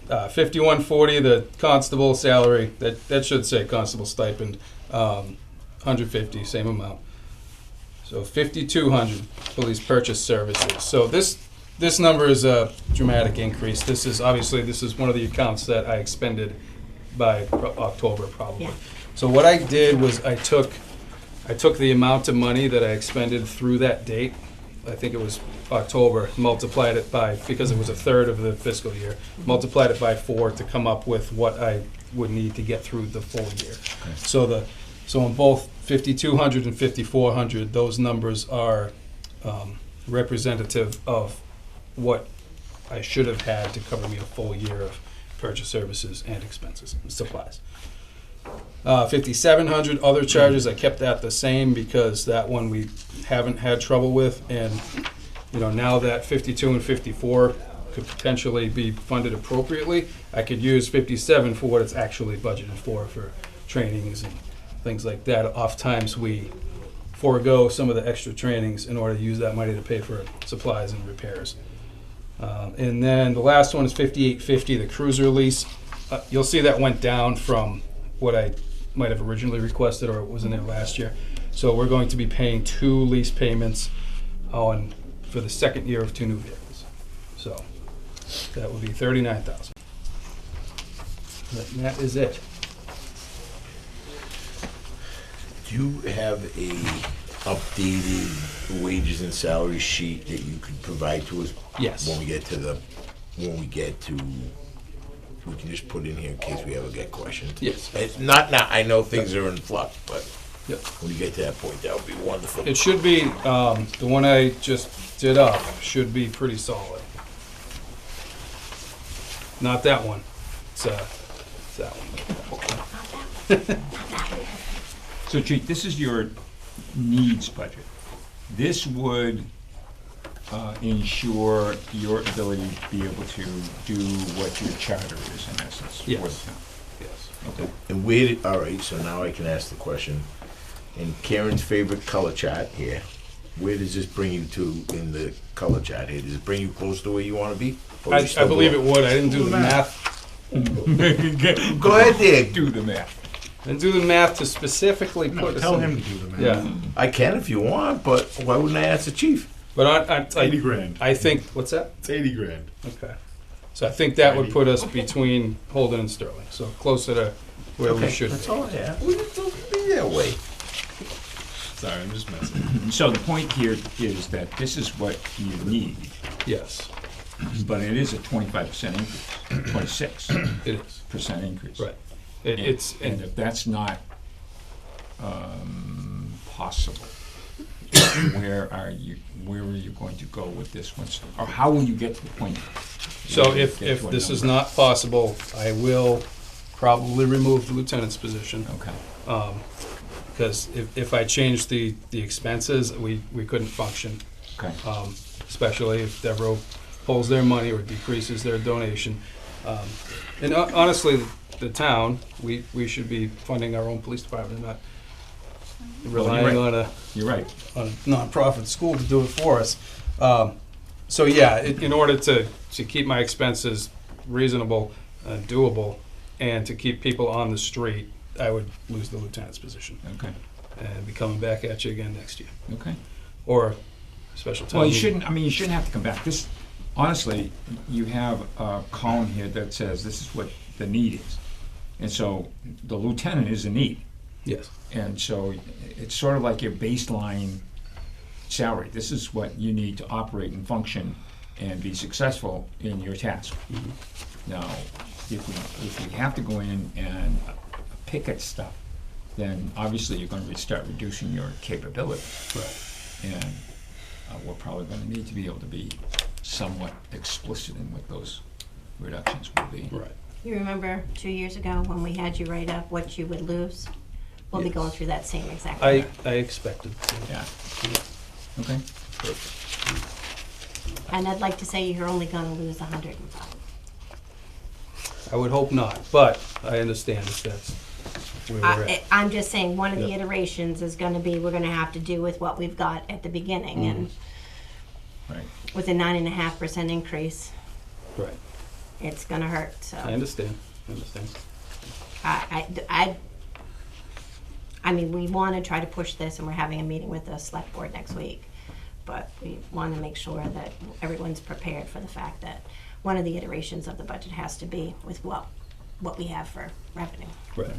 5140, the constable salary, that should say constable stipend, 150, same amount. So 5,200 police purchase services. So this number is a dramatic increase. This is one of the accounts that I expended by October probably. Yeah. So what I did was I took the amount of money that I expended through that date, I think it was October, multiplied it by, because it was a third of the fiscal year, multiplied it by 4 to come up with what I would need to get through the full year. So So in both 5,200 and 5,400, those numbers are representative of what I should have had to cover me a full year of purchase services and expenses, supplies. 5,700 other charges, I kept that the same because that one we haven't had trouble with, and now that 52 and 54 could potentially be funded appropriately, I could use 57 for what it's actually budgeted for trainings and things like that. Oftentimes we forego some of the extra trainings in order to use that money to pay for supplies and repairs. And then the last one is 5850, the cruiser lease. You'll see that went down from what I might have originally requested, or it was in there last year. So we're going to be paying 2 lease payments for the second year of 2 new vehicles. So that would be $39,000. And that is it. Do you have a updated wages and salary sheet that you could provide to us? Yes. When we get to, we can just put in here in case we ever get questioned. Yes. It's not now, I know things are in flux, but Yep. when you get to that point, that would be wonderful. It should be, the one I just did up should be pretty solid. Not that one. It's that one. So Chief, this is your needs budget. This would ensure your ability to be able to do what your charter is in essence for the Yes. town. Yes. Okay. And all right, so now I can ask the question. In Karen's favorite color chart here, where does this bring you to in the color chart here? Does it bring you close to where you want to be? Or I you still believe it go- would. I didn't do the math. Go ahead there. Do the math. I didn't do the math to specifically put us Tell in- him to do the math. Yeah. I can if you want, but why wouldn't I ask the chief? But It's 80 grand. I think, what's that? It's 80 grand. Okay. So I think that would put us between Holden and Sterling, so closer to where we should That's be. all I have. We don't be that way. Sorry, I'm just messing. So the point here is that this is what you need, Yes, but it is a 25% increase, 26% it is. increase. Right. And- It's, And if that's not possible, where are you going to go with this one? Or how will you get to the point? so where you if get to a this is number? not possible, I will probably remove the lieutenant's position. Okay, Because if I change the expenses, we couldn't function. okay. Especially if Devereaux pulls their money or decreases their donation. And honestly, the town, we should be funding our own police department, not relying right. on You're right. a nonprofit school to do it for us. So yeah, in order to keep my expenses reasonable, doable, and to keep people on the street, I would lose the lieutenant's position Okay, and be coming back at you again next year. okay. Or special town Well, you meeting. shouldn't, you shouldn't have to come back. This, honestly, you have a column here that says this is what the need is. And so the lieutenant is a need. Yes. And so it's sort of like your baseline salary. This is what you need to operate and function and be successful in your task. Now, if we have to go in and pick at stuff, then obviously you're going to start reducing your capability. Right. And we're probably going to need to be able to be somewhat explicit in what those reductions will be. Right. You remember 2 years ago when we had you write up what you would lose? We'll be Yes. going through that same exact. I expected. Yeah. Okay. And I'd like to say you're only gonna lose 105. I would hope not, but I understand if that's where we're at. I'm just saying, one of the Yep. iterations is gonna be, we're gonna have to do with what we've got at the beginning, and Right. with a 9.5% increase, Right. it's gonna hurt, I so. understand. I understand. I mean, we wanna try to push this, and we're having a meeting with the select board next week, but we wanna make sure that everyone's prepared for the fact that one of the iterations of the budget has to be with what we have for revenue. Right.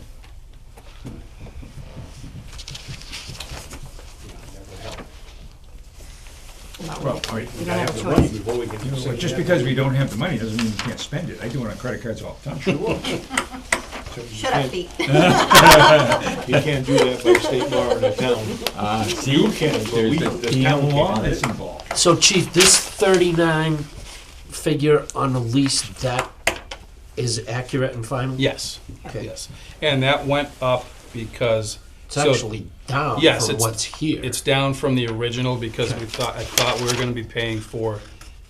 Well, all right. We don't have a choice. Before we can Just because we don't have the money doesn't mean we can't spend it. I do it on credit cards all the time. So you Shut up, can't- Pete. You can't do that by state law in the town. See, You can, but there's we, the the town PM law can't. that's involved. So Chief, this 39 figure on the lease, that is accurate and final? Yes, Okay. yes. And that went up because. It's so- actually down Yes, from it's- what's here. It's down from the original because I thought we were gonna be paying for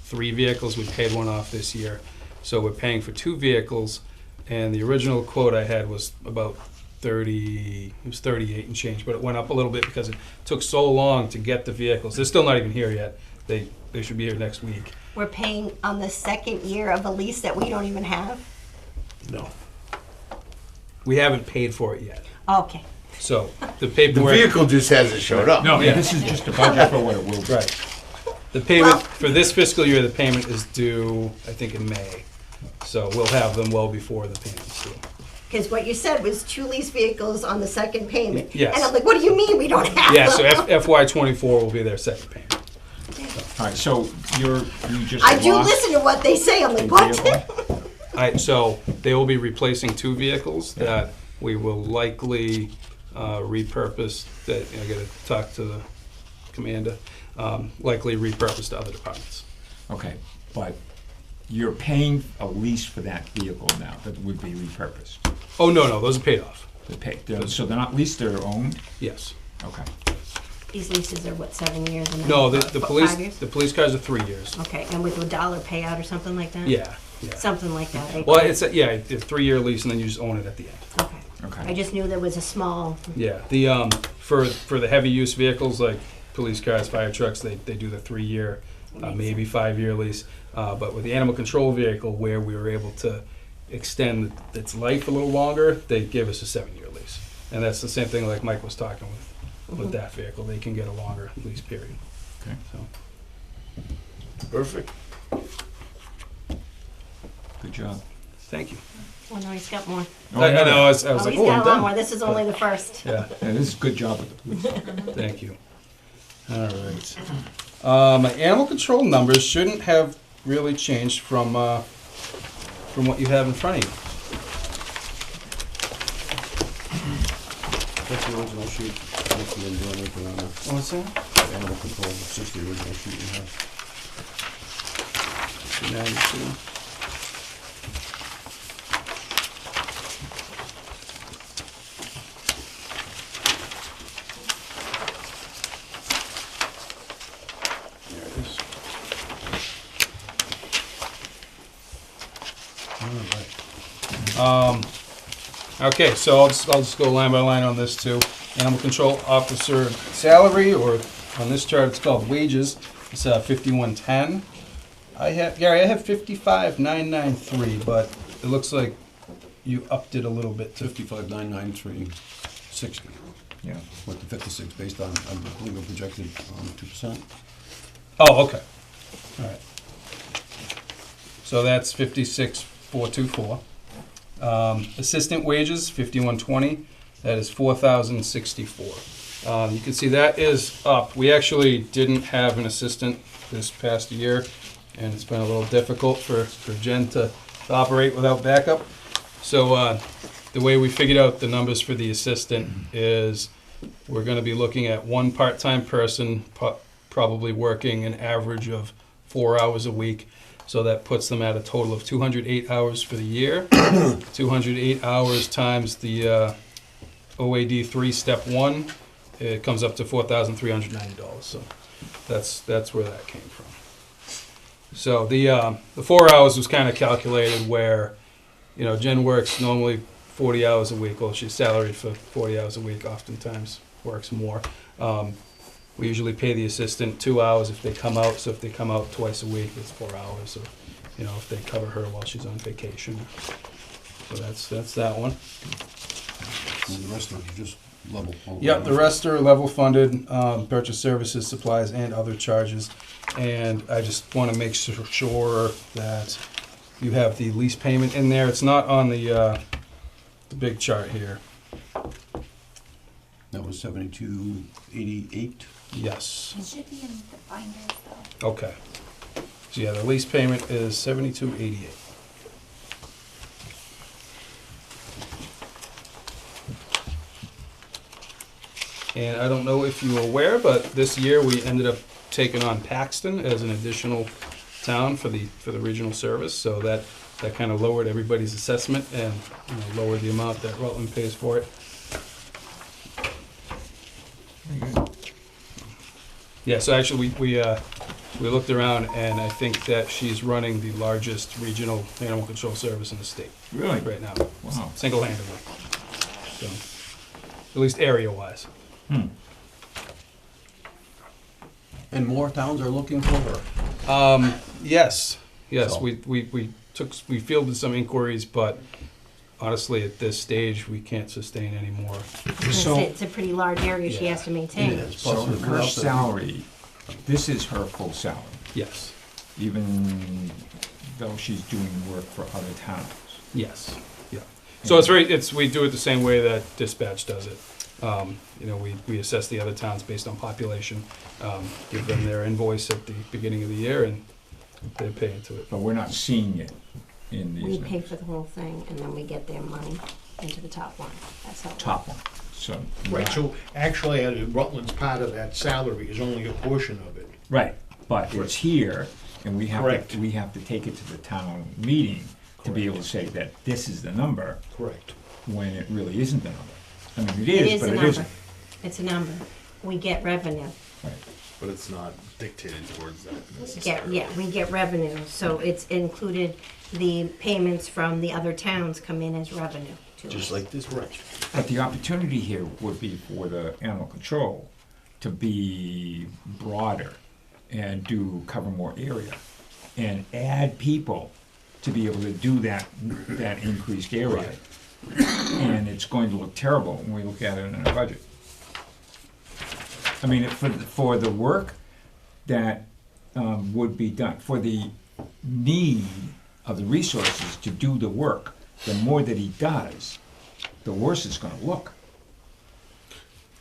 3 vehicles. We paid one off this year. So we're paying for 2 vehicles, and the original quote I had was about 30, it was 38 and change, but it went up a little bit because it took so long to get the vehicles. They're still not even here yet. They should be here next week. We're paying on the second year of a lease that we don't even have? No. We haven't paid for it yet. Okay. So the The paperwork. vehicle just hasn't showed up. No, Yeah. this is just a budget for what it will be. Right. The payment, Well- for this fiscal year, the payment is due, I think, in May. So we'll have them well before the payment's due. Because what you said was 2 lease vehicles on the second payment. Yes. And I'm like, what do you mean we don't have Yeah, so them? FY '24 will be their second payment. All right, so you just I do lost listen to what they say. I'm a like, what? vehicle? So they will be replacing 2 vehicles that we will likely repurpose, that, I gotta talk to the commander, likely repurpose to other departments. Okay, but you're paying a lease for that vehicle now that would be repurposed. Oh, no, those are paid off. So they're not leased, they're owned? Yes. Okay. These leases are what, 7 years? And then No, the 5 years? police cars are 3 years. Okay, and with a dollar payout or something like that? Yeah. Something like that. Well, it's a 3-year lease and then you just own it at the end. Okay. I Okay. just knew there was a small, Yeah, the, for the heavy use vehicles like police cars, fire trucks, they do the 3-year, maybe 5-year lease. But with the animal control vehicle, where we were able to extend its life a little longer, they gave us a 7-year lease. And that's the same thing like Mike was talking with that vehicle. They can get a longer lease period. Okay. So, Perfect. Good job. thank you. oh no, he's got more. Oh, I know, I was Oh, like, he's oh, got I'm a lot more. done. This is only the first. Yeah, Yeah, this is a good job with the police. thank you. All right. My animal control numbers shouldn't have really changed from what you have in front of you. That's the original sheet. I don't see them doing anything on that. What's that? Animal control, it's just the original sheet you have. 92. There it is. All right. Okay, so I'll just go line by line on this too. Animal control officer salary, or on this chart it's called wages. It's 5110. Gary, I have 55,993, but it looks like you upped it a little bit to 55,993.60 Yeah. with the 56 based on, I believe, a projected 2%. Oh, okay. All right. So that's 56,424. Assistant wages, 5120. That is 4,064. You can see that is up. We actually didn't have an assistant this past year, and it's been a little difficult for Jen to operate without backup. So the way we figured out the numbers for the assistant is we're going to be looking at one part-time person, probably working an average of 4 hours a week. So that puts them at a total of 208 hours for the year. 208 hours times the OAD 3 step 1, it comes up to $4,390. So that's where that came from. So the 4 hours was kind of calculated where, Jen works normally 40 hours a week. Well, she's salaried for 40 hours a week, oftentimes works more. We usually pay the assistant 2 hours if they come out. So if they come out twice a week, it's 4 hours. Or, if they cover her while she's on vacation. So that's that one. And the rest are just level. Yep, the rest are level funded, purchase services, supplies, and other charges. And I just want to make sure that you have the lease payment in there. It's not on the big chart here. That was 7288. Yes. It should be in the binders though. Okay. So yeah, the lease payment is $72.88. And I don't know if you were aware, but this year we ended up taking on Paxton as an additional town for the regional service. So that kind of lowered everybody's assessment and lowered the amount that Rutland pays for it. Very good. Yeah, so actually we looked around and I think that she's running the largest regional animal control service in the state Really? right now, Wow. single-handedly. So, at least area-wise. Hmm. And more towns are looking for her. Yes, So- we fielded some inquiries, but honestly, at this stage, we can't sustain any more. So, It's a pretty large area she has to maintain. It is. so Plus, we're her out there. salary, this is her full salary, Yes, even though she's doing work for other towns. yes, yeah. So we do it the same way that dispatch does it. We assess the other towns based on population, give them their invoice at the beginning of the year, and they pay into it. But we're not seeing it in these We pay numbers. for the whole thing, and then we get their money into the top line. That's how. Top one, so. Right, so actually, Rutland's part of that salary is only a portion of it. Right, but it's here, and we Correct. have to take it to the town meeting to be able to say that this is the number, Correct. when it really isn't the number. I mean, It it is, is but a it number. isn't. It's a number. We get revenue. Right. But it's not dictated towards that Yeah, we get revenue, so it's included, the payments from the other towns come in as revenue to us. Just like this, right. But the opportunity here would be for the animal control to be broader and cover more area and add people to be able to do that increased area. And it's going to look terrible when we look at it in our budget. I mean, for the work that would be done, for the need of the resources to do the work, the more that he does, the worse it's gonna look.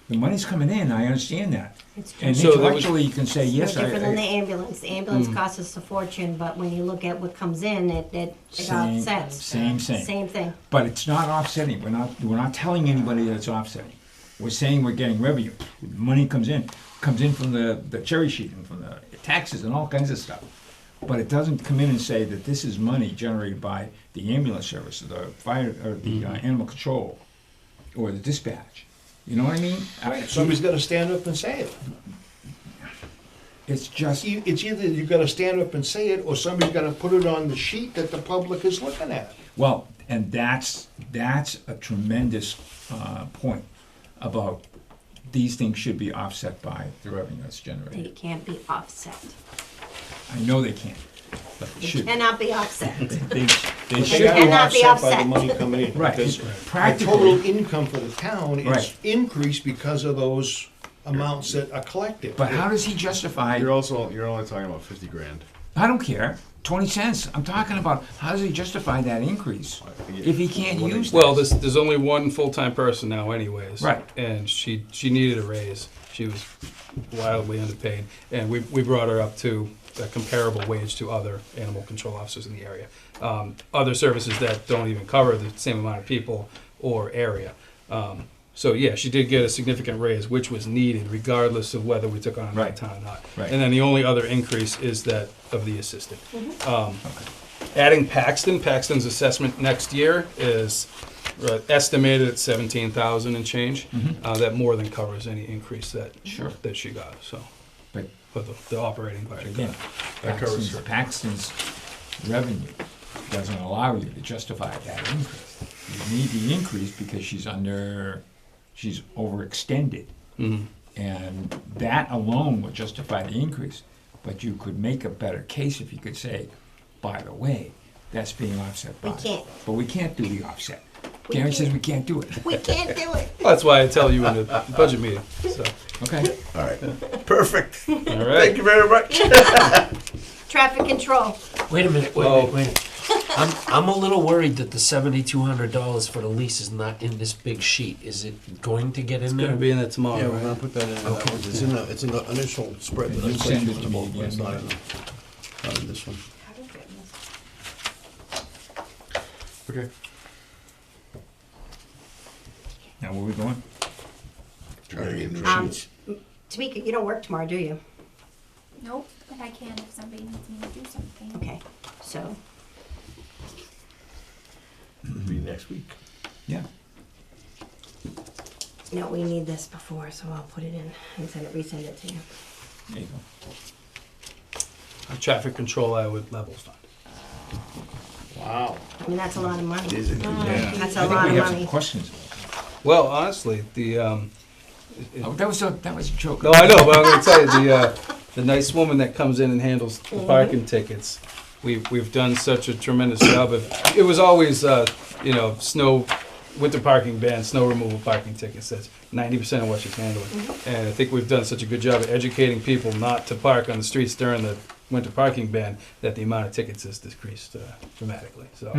The money's coming in, I understand that. It's And So there was- intellectually, you can say, no yes, different than the I, ambulance. The ambulance costs us a fortune, but when you look at what comes in, it offsets. same. Same thing. But it's not offsetting, we're not telling anybody that it's offsetting. We're saying we're getting revenue. Money comes in from the cherry sheet and from the taxes and all kinds of stuff. But it doesn't come in and say that this is money generated by the ambulance service, or the fire, or the animal control, or the dispatch. You know what I mean? Somebody's gotta stand up and say it. It's just, It's either you gotta stand up and say it, or somebody's gotta put it on the sheet that the public is looking at. well, and that's a tremendous point about these things should be offset by the revenue that's They generated. can't be offset. I know they can't, but they They should. cannot be offset. They They should. gotta cannot be offset by the offset. money coming in. Right. Because the Practically. total income for the town is Right. increased because of those amounts that are collected. But how does he justify, You're only talking about 50 grand. I don't care, 20 cents, I'm talking about, how does he justify that increase if he can't use Well, this? there's only one full-time person now anyways. Right. And she needed a raise. She was wildly underpaid. And we brought her up to a comparable wage to other animal control officers in the area. Other services that don't even cover the same amount of people or area. So yeah, she did get a significant raise, which was needed regardless of whether we took on another Right. town or not. Right. And then the only other increase is that of the assistant. Adding Paxton's assessment next year is estimated at 17,000 and change. That more than covers any increase that Sure. that she got. So, But for the operating budget. again, That covers her. Paxton's revenue doesn't allow you to justify that increase. You need the increase because she's overextended. Mhm. And that alone would justify the increase. But you could make a better case if you could say, by the way, that's being offset by. We can't. But we can't do the offset. We Gary says can't. we can't do it. We can't do it. Well, that's why I tell you in the budget meeting. So, Okay? All right, perfect. all Thank right. you very much. Traffic control. Wait a minute, Oh. wait a minute. I'm a little worried that the $7,200 for the lease is not in this big sheet. Is it going to get in It's there? gonna be in there tomorrow. Yeah, we're right? gonna put that in. Okay. It's in the initial spread that I You sent send you it in to the me book, but it's again. not in this one. Okay. Now, where are we going? Trying to get new Um, sheets. Tamika, you don't work tomorrow, do you? Nope, but I can if somebody needs me to do something. Okay, so, It'll be next week. Yeah. no, we need this before, so I'll put it in and resend it to you. There you go. Traffic control, I would level fund. Wow. I mean, that's a lot of money. It is a good Yeah. That's I a think lot we of have some money. questions. Well, honestly, Oh, that was a joke. no, I know, but I'm gonna tell you, the nice woman that comes in and handles the parking tickets, we've done such a tremendous job of, it was always, snow, winter parking ban, snow removal parking tickets, that's 90% of what she's handling. And I think we've done such a good job of educating people not to park on the streets during the winter parking ban, that the amount of tickets has decreased dramatically, so.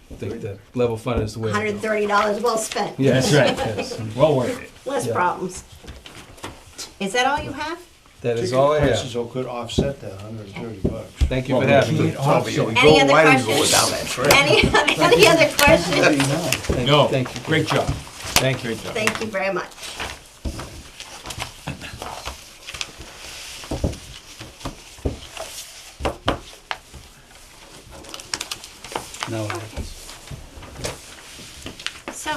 I think that level fund is the way to go. $130 well spent. Yes, That's right. yes. Well worth it. Less Yeah. problems. Is that all you have? That is all I Ticket have. prices could offset that $130. Thank you Well, for we having me. can't offset. Any other Why don't we questions? go down that trail? Any other questions? No, Thank you. great job. Thank you. Great job. Thank you very much. No, it happens. So,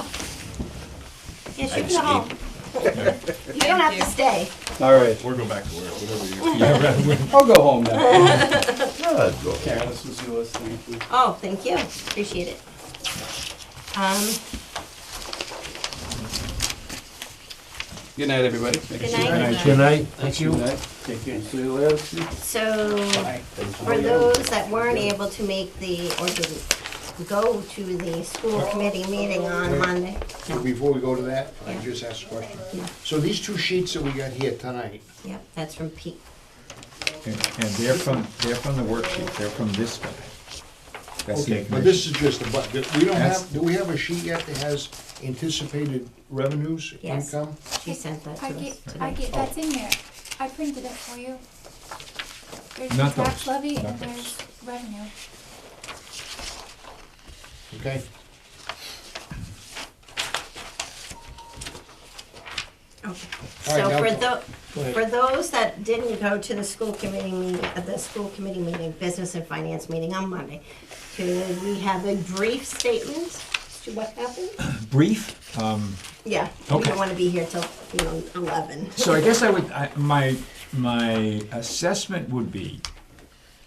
yes, you can go home. You don't have to stay. All right, Or go back to work, whatever you. Yeah, right. I'll go home now. Okay. this is yours, thank you. Oh, thank you. Appreciate it. Good night, everybody. Good night. Good night. Thank you. Take care. See you later. So, for those that weren't able to make or didn't go to the school committee meeting on Monday. No. Before we go to that, I Yeah. just asked a question. Yeah. So these two sheets that we got here tonight, Yep, that's from Pete. And they're from the worksheet, they're from this guy. That's the okay, but information. this is just a, we don't That's- have, do we have a sheet yet that has anticipated revenues, Yes. income? She sent that to us today. That's in there. I printed it for you. There's Not the tax those, levy not and those. there's revenue. Okay, Okay. All So right, for now- go ahead. for those that didn't go to the school committee meeting, business and finance meeting on Monday, could we have a brief statement as to what happened? Brief, Yeah, we Okay. don't wanna be here till, 11. so I guess my assessment would be,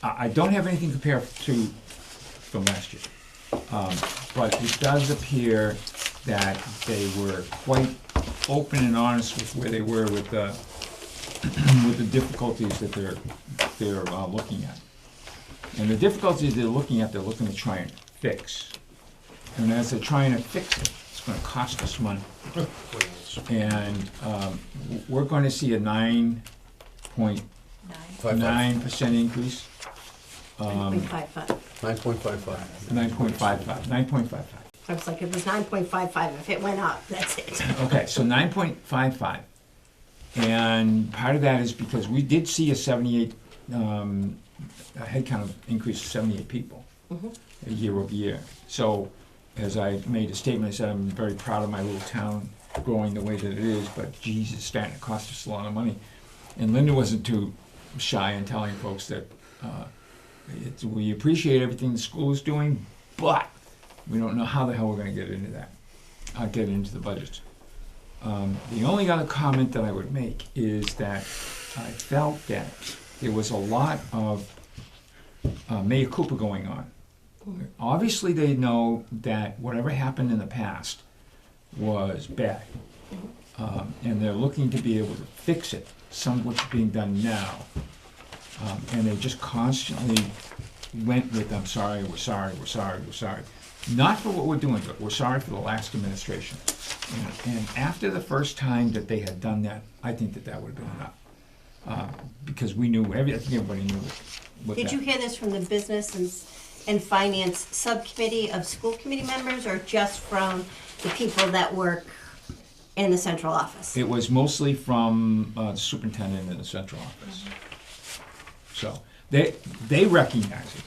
I don't have anything compared to from last year. But it does appear that they were quite open and honest with where they were with the, with the difficulties that they're looking at. And the difficulties they're looking at, they're looking to try and fix. And as they're trying to fix it, it's gonna cost us money. And we're gonna see a 9.9% increase. 9.55. 9.55. 9.55. I was like, it was 9.55, if it went up, that's it. Okay, so 9.55. And part of that is because we did see a 78, a headcount increase of 78 people year over year. So as I made a statement, I said I'm very proud of my little town growing the way that it is, but geez, it's starting to cost us a lot of money. And Linda wasn't too shy in telling folks that we appreciate everything the school is doing, but we don't know how the hell we're gonna get into that, get into the budgets. The only other comment that I would make is that I felt that there was a lot of mea culpa going on. Obviously, they know that whatever happened in the past was bad. And they're looking to be able to fix it, some of what's being done now. And they just constantly went with, I'm sorry, we're sorry, we're sorry, we're sorry. Not for what we're doing, but we're sorry for the last administration. And after the first time that they had done that, I think that would have been enough. Because we knew, I think everybody knew what Did that. you hear this from the business and finance subcommittee of school committee members, or just from the people that work in the central office? It was mostly from the superintendent in the central office. So they recognize it,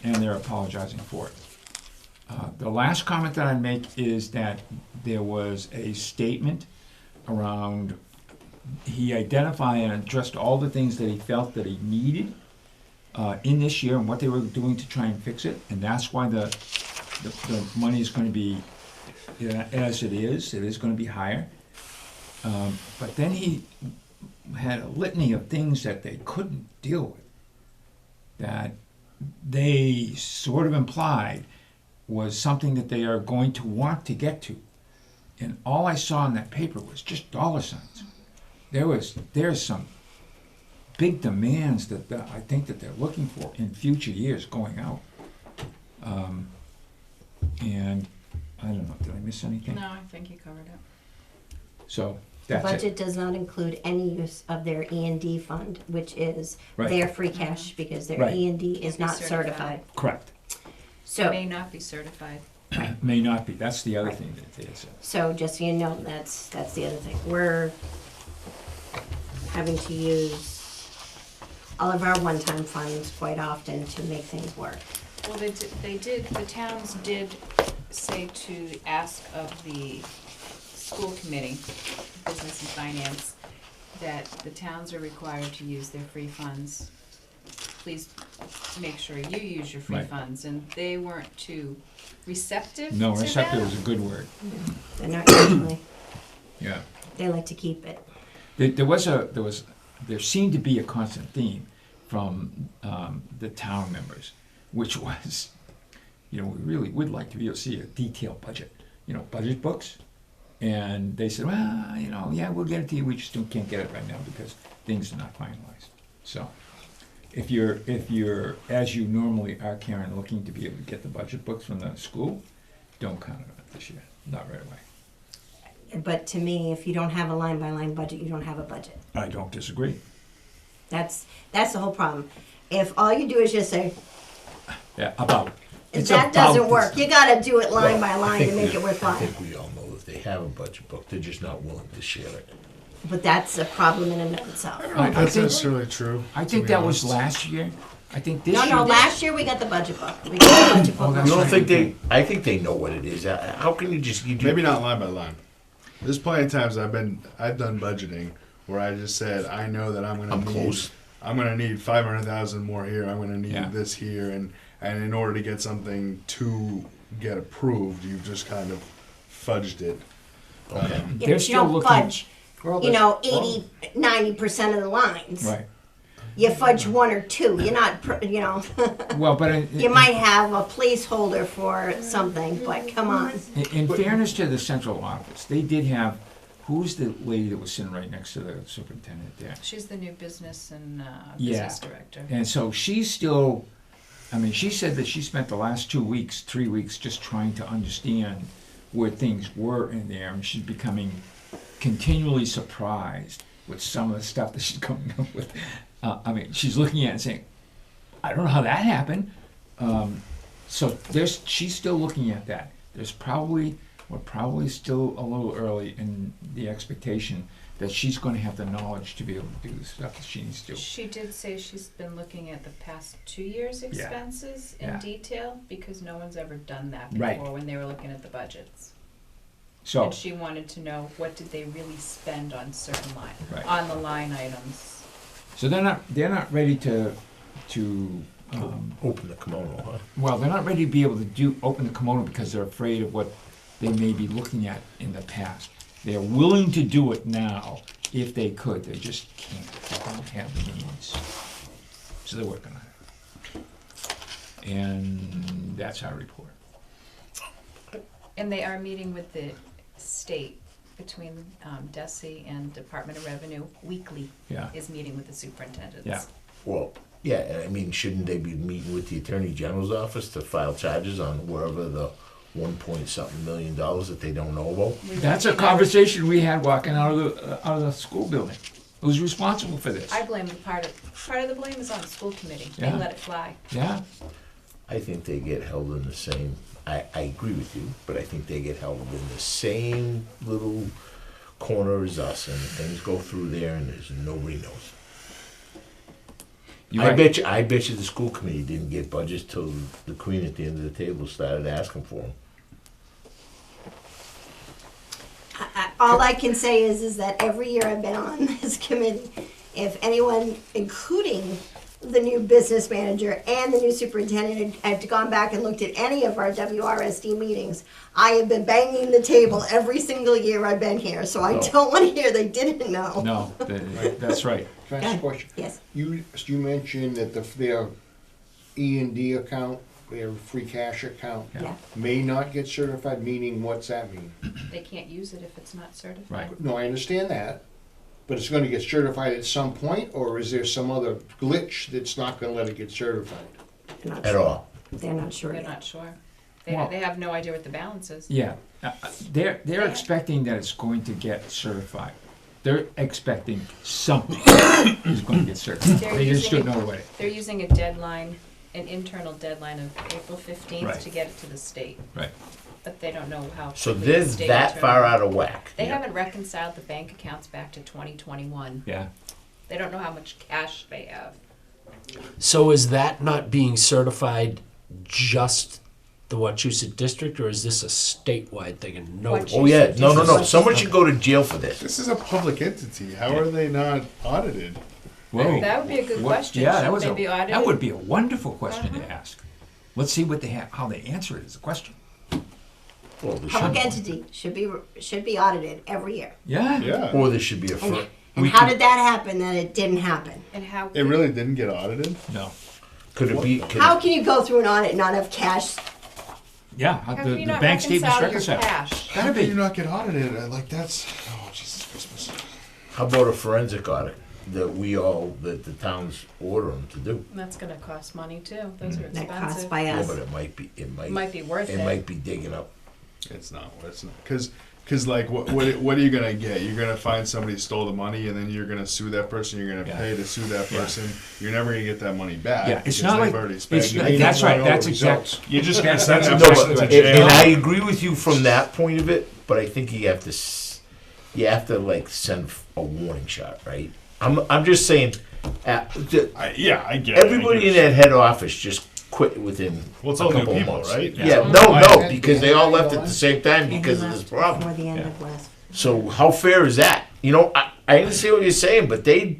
and they're apologizing for it. The last comment that I'd make is that there was a statement around, he identified and addressed all the things that he felt that he needed in this year and what they were doing to try and fix it, and that's why the money is going to be as it is. It is going to be higher. But then he had a litany of things that they couldn't deal with, that they sort of implied was something that they are going to want to get to. And all I saw in that paper was just dollar signs. There's some big demands that I think that they're looking for in future years going out. And I don't know, did I miss anything? No, I think you covered it. So The that's budget it. does not include any use of their E&D fund, which is Right. their free cash, because their Right. E&D is Can't be not certified. certified. Correct. So, May not be certified. May not be. That's the other thing that they said. so just so you know, that's the other thing. We're having to use all of our one-time funds quite often to make things work. Well, the towns did say to ask of the school committee, business and finance, that the towns are required to use their free funds. Please make sure you use your free Right. funds, and they weren't too receptive No, to receptive that. is a good word. They're not usually, Yeah. they like to keep it. There seemed to be a constant theme from the town members, which was, we really would like to be able to see a detailed budget, budget books. And they said, well, yeah, we'll get it to you. We just can't get it right now because things are not finalized. So, if you're as you normally are, Karen, looking to be able to get the budget books from the school, don't count on it this year. Not right away. But to me, if you don't have a line-by-line budget, you don't have a budget. I don't disagree. That's the whole problem. If all you do is just say, Yeah, about. It's that about doesn't this. work. You gotta do it line by I line think to make we- it I worthwhile. think we all know that they have a budget book, they're just not willing to share it. But that's a problem in and of itself. I That's think, necessarily true. I to think be that was honest. last year. I think this No, year. no, last year we got the budget book. We got the budget book. that's You don't right. think I think they know what it is. How can you just, Maybe not line by line. There's plenty of times I've done budgeting where I just said I know that I'm I'm close. gonna need 500,000 more here. I'm gonna need Yeah. this here, and in order to get something to get approved, you've just kind of fudged it. Okay. Yeah, They're but you still don't looking. fudge, Well, 80, 90% of the lines. Right. You fudge one or two. You're not, Well, but you might have a placeholder for something, but come on. in fairness to the central office, they did have. Who's the lady that was sitting right next to the superintendent there? She's the new business and Yeah. business director. And so she's still. I mean, she said that she spent the last 2 weeks, 3 weeks, just trying to understand where things were in there, and she's becoming continually surprised with some of the stuff that she's coming up with. I mean, she's looking at it and saying, "I don't know how that happened." So she's still looking at that. We're probably still a little early in the expectation that she's going to have the knowledge to be able to do the stuff that she needs to do. She did say she's been looking at the past 2 years' expenses in Yeah. detail because no one's ever done that Right. before when they were looking at the budgets. So, And she wanted to know what did they really spend on certain Right. on the line items. so they're not ready to Open the kimono, huh? well, they're not ready to be able to open the kimono because they're afraid of what they may be looking at in the past. They're willing to do it now if they could. They just can't. They don't have the means. So they're working on it. And that's our report. And they are meeting with the state between DESI and Department of Revenue weekly. Yeah. Is meeting with the superintendents. Yeah. Well, yeah, I mean, shouldn't they be meeting with the Attorney General's office to file charges on wherever the 1 point something million that they don't know about? That's a conversation we had walking out of the school building. Who's responsible for this? I blame part of the blame is on the school committee. They Yeah. let it fly. Yeah. I think they get held in the same, I agree with you, but I think they get held in the same little corner as us, and things go through there and nobody knows. You're I right. bet you the school committee didn't get budgets till the queen at the end of the table started asking for them. all I can say is that every year I've been on this committee, if anyone, including the new business manager and the new superintendent, had gone back and looked at any of our WRSD meetings, I have been banging the table every single year I've been here, so I don't want to hear they didn't know. No, that's right. Can I ask a question? Yes. You mentioned that their E&D account, their free cash account, Yeah. may not get certified, meaning what's that mean? They can't use it if it's not certified. Right. No, I understand that, but it's gonna get certified at some point, or is there some other glitch that's not gonna let it get certified? They're not At sure. all. They're not sure They're yet. not sure. They, Well- they have no idea what the balance is. Yeah, they're expecting that it's going to get certified. They're expecting something is going to get certified. They're They just using don't it- know what. They're using a deadline, an internal deadline of April 15th Right. to get it to the state, Right. but they don't know how. So quickly the they're state that will far turn. out of whack. They haven't reconciled the bank accounts back to 2021. Yeah. They don't know how much cash they have. So is that not being certified just the Wachusett district, or is this a statewide thing and no? Wachusett. Oh, yeah, no. Someone should go to jail for this. This is a public entity. How are they not audited? Whoa. That would be a good What- question. Yeah, Should that was they be audited? that would be a wonderful question to ask. Let's see what how they answer it as a question. Well, there Public should, entity should be audited every year. Yeah. Yeah. or there should be a And, firm. and how did that happen that it didn't happen? And how? It really didn't get audited? No. Could it be? Could How can you go through an audit and not have cash? Yeah. How the can you not bank statement's reconcile your reconciled. cash? Gotta How can you be. not get audited? Like, that's, oh, Jesus Christmas. How about a forensic audit that the towns order them to do? And that's gonna cost money too. Those are That costs expensive. by Yeah, us. but it might be. It might be worth It it. might be digging up. It's not, because like, what are you gonna get? You're gonna find somebody who stole the money, and then you're gonna sue that person, you're gonna Yeah. pay to sue that Yeah. person. You're never gonna get that money back. Yeah, it's because not they've like already spent it's. it. That's right. That's results. exact. You're just gonna send that No, person but, to and jail. I agree with you from that point of it, but I think you have to like send a warning shot, right? I'm just saying, Yeah, I get it. everybody in that head office just quit within Well, it's a all new couple of people, months. right? Yeah, Yeah. no, because they all left at the same time And he because of this left problem. Before the end Yeah. of last. So how fair is that? You know, I understand what you're saying, but they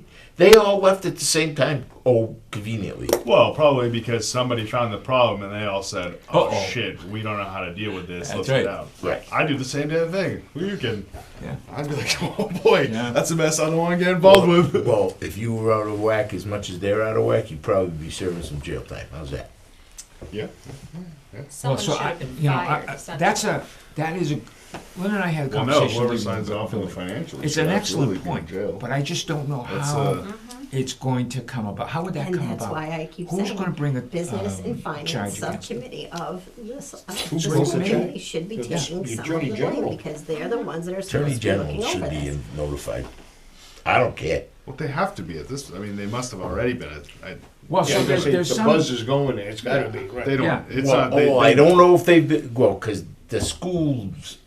all left at the same time. Oh, conveniently. Well, probably because somebody found the problem and they all said, "Oh Uh-oh. shit, we don't know how to deal with this. That's Let's right. get out." Right. I do the same damn thing. Who are you kidding? Yeah. I'd be like, "Oh boy, Yeah. that's a mess I don't want to get involved with." Well, if you were out of whack as much as they're out of whack, you'd probably be serving some jail time. How's that? Yeah. Someone should have been fired. essentially. That is a. Lynn and I had a Well, no, conversation. whoever leaving signs the off on the building. financials. It's should an absolutely excellent be in point, jail. but I just don't know That's, how it's going to come about. How would that And come that's about? why I keep Who's saying going to bring a Business and charge Finance against them? Subcommittee of this, the brings school the charge? committee should be The taking some of Attorney the General. blame because they're the ones that are Attorney supposed to be General looking should over be this. notified. I don't care. Well, they have to be at this. I mean, they must have already been. Well, Yeah, so there's the some. buzz is going there, it's gotta be, right? They don't. Yeah. It's Well, not. They, I don't know if they've been, because the schools,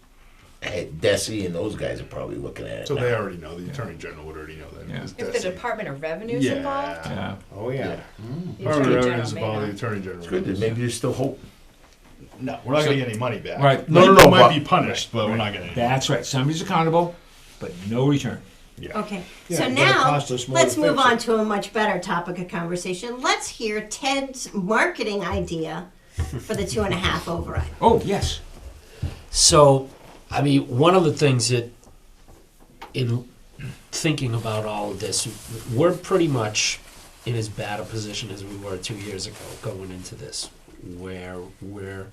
Desi and those guys are probably looking at it So now. they already know. The attorney general would already know that. Yeah. It's If the Desi. Department of Revenue's involved, Yeah. Oh, yeah. the Department Attorney of Revenue General is may involved. know. The attorney general. It's good that maybe there's still hope. No, we're not going to get any money back. Right. No, People no, might but- be punished, but we're not getting. That's right. Somebody's accountable, but no return. Okay, Yeah, so but it now, costs us more let's to move fix on it. to a much better topic of conversation. Let's hear Ted's marketing idea for the 2.5 override. Oh yes. So, I mean, one of the things that, in thinking about all of this, we're pretty much in as bad a position as we were 2 years ago going into this, where we're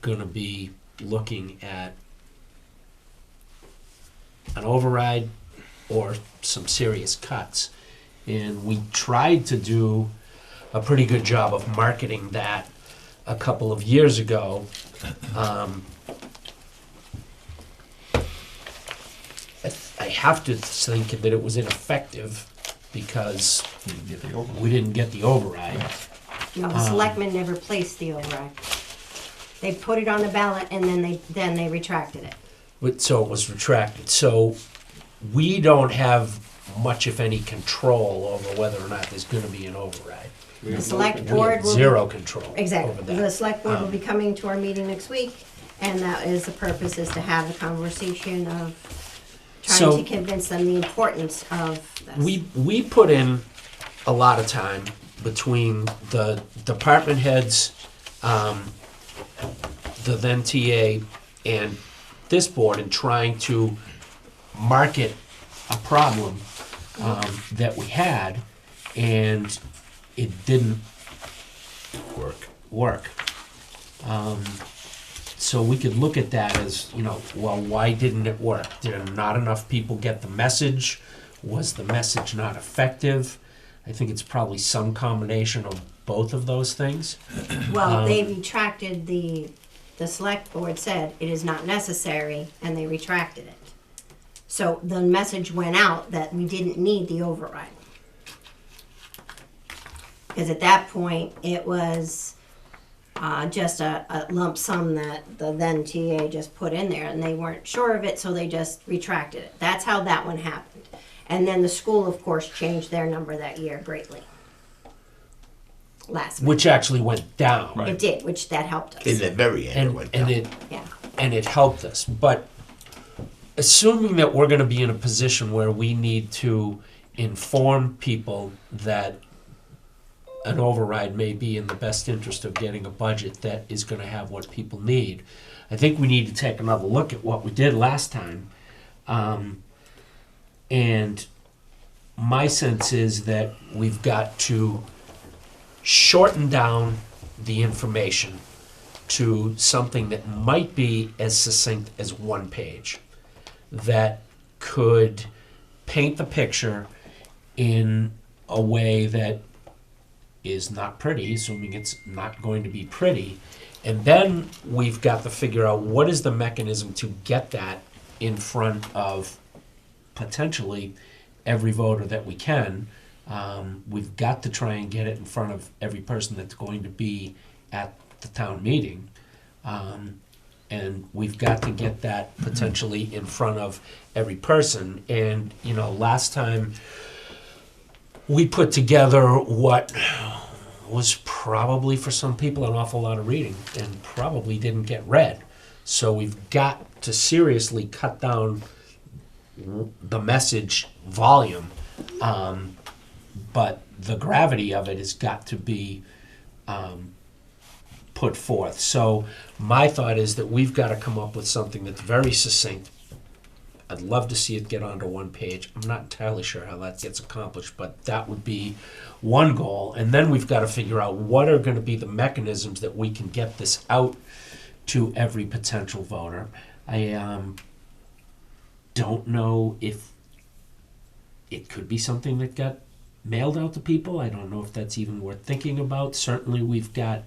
going to be looking at an override or some serious cuts. And we tried to do a pretty good job of marketing that a couple of years ago. I have to think that it was ineffective because we didn't get the override. No, the selectmen never placed the override. They put it on the ballot and then they retracted it. So it was retracted. So we don't have much, if any, control over whether or not there's going to be an override. The select We board have will. zero control over Exactly. The that. select board will be coming to our meeting next week, and that is the purpose, is to have a conversation of trying So- to convince them the importance of this. We put in a lot of time between the department heads, the then TA, and this board in trying to market a problem that we had, and it didn't work. So we could look at that as, well, why didn't it work? Did not enough people get the message? Was the message not effective? I think it's probably some combination of both of those things. Well, they retracted the select board said it is not necessary, and they retracted it. So the message went out that we didn't need the override. Because at that point, it was just a lump sum that the then TA just put in there, and they weren't sure of it, so they just retracted it. That's how that one happened. And then the school, of course, changed their number that year greatly. Last month. Which actually went down. It did, which that helped us. In the very end, it And, went and down. it Yeah. and it helped us. But assuming that we're going to be in a position where we need to inform people that an override may be in the best interest of getting a budget that is going to have what people need, I think we need to take another look at what we did last time. And my sense is that we've got to shorten down the information to something that might be as succinct as one page, that could paint the picture in a way that is not pretty, assuming it's not going to be pretty. And then we've got to figure out what is the mechanism to get that in front of potentially every voter that we can. We've got to try and get it in front of every person that's going to be at the town meeting. And we've got to get that potentially in front of every person. And, last time we put together what was probably for some people an awful lot of reading and probably didn't get read. So we've got to seriously cut down the message volume, but the gravity of it has got to be put forth. So my thought is that we've got to come up with something that's very succinct. I'd love to see it get onto one page. I'm not entirely sure how that gets accomplished, but that would be one goal. And then we've got to figure out what are going to be the mechanisms that we can get this out to every potential voter. I don't know if it could be something that got mailed out to people. I don't know if that's even worth thinking about. Certainly we've got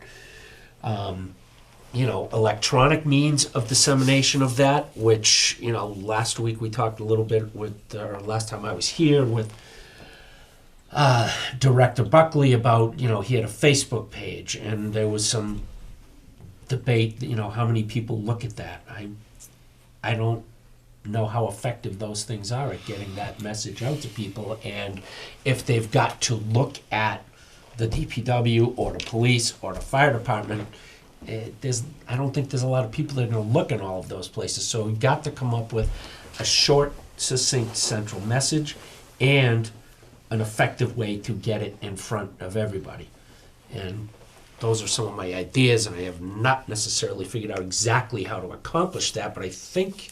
electronic means of dissemination of that, which, last week we talked a little bit with, or last time I was here with Director Buckley about, he had a Facebook page, and there was some debate, how many people look at that. I don't know how effective those things are at getting that message out to people, and if they've got to look at the DPW or the police or the fire department, I don't think there's a lot of people that are going to look in all of those places. So we've got to come up with a short, succinct central message and an effective way to get it in front of everybody. And those are some of my ideas, and I have not necessarily figured out exactly how to accomplish that, but I think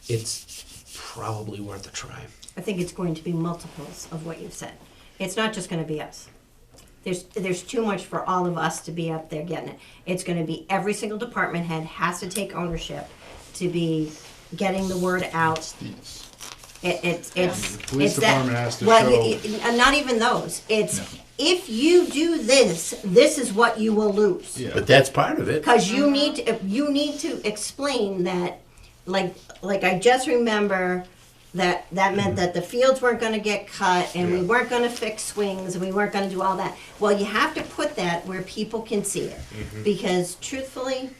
it's probably worth a try. I think it's going to be multiples of what you've said. It's not just going to be us. There's too much for all of us to be up there getting it. It's going to be every single department head has to take ownership to be getting the word out. It's The police it's that- department has to well, show. not even those. It's if you do this, this is what you will lose. Yeah. But that's part of it. Because you need to explain that, like I just remember that meant that the fields weren't going to get cut, and we weren't going to fix swings, and we weren't going to do all that. Well, you have to put that where people can see it, because truthfully,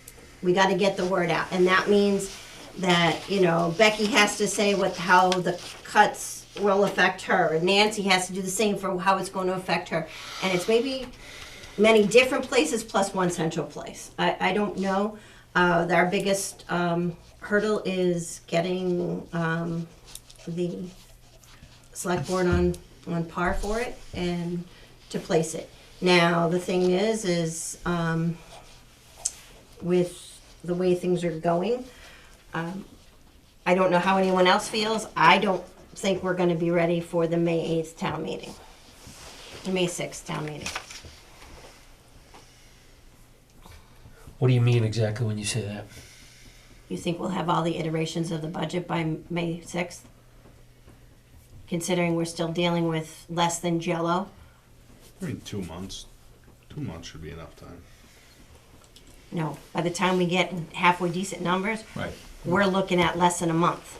we got to get the word out, and that means that Becky has to say how the cuts will affect her, and Nancy has to do the same for how it's going to affect her, and it's maybe many different places plus one central place. I don't know. Our biggest hurdle is getting, the select board on par for it and to place it. Now, the thing is, with the way things are going, I don't know how anyone else feels. I don't think we're gonna be ready for the May 8th town meeting. The May 6th town meeting. What do you mean exactly when you say that? You think we'll have all the iterations of the budget by May 6th? Considering we're still dealing with less than Jell-O? I mean, 2 months. 2 months should be enough time. No, by the time we get halfway decent numbers, Right. we're looking at less than a month.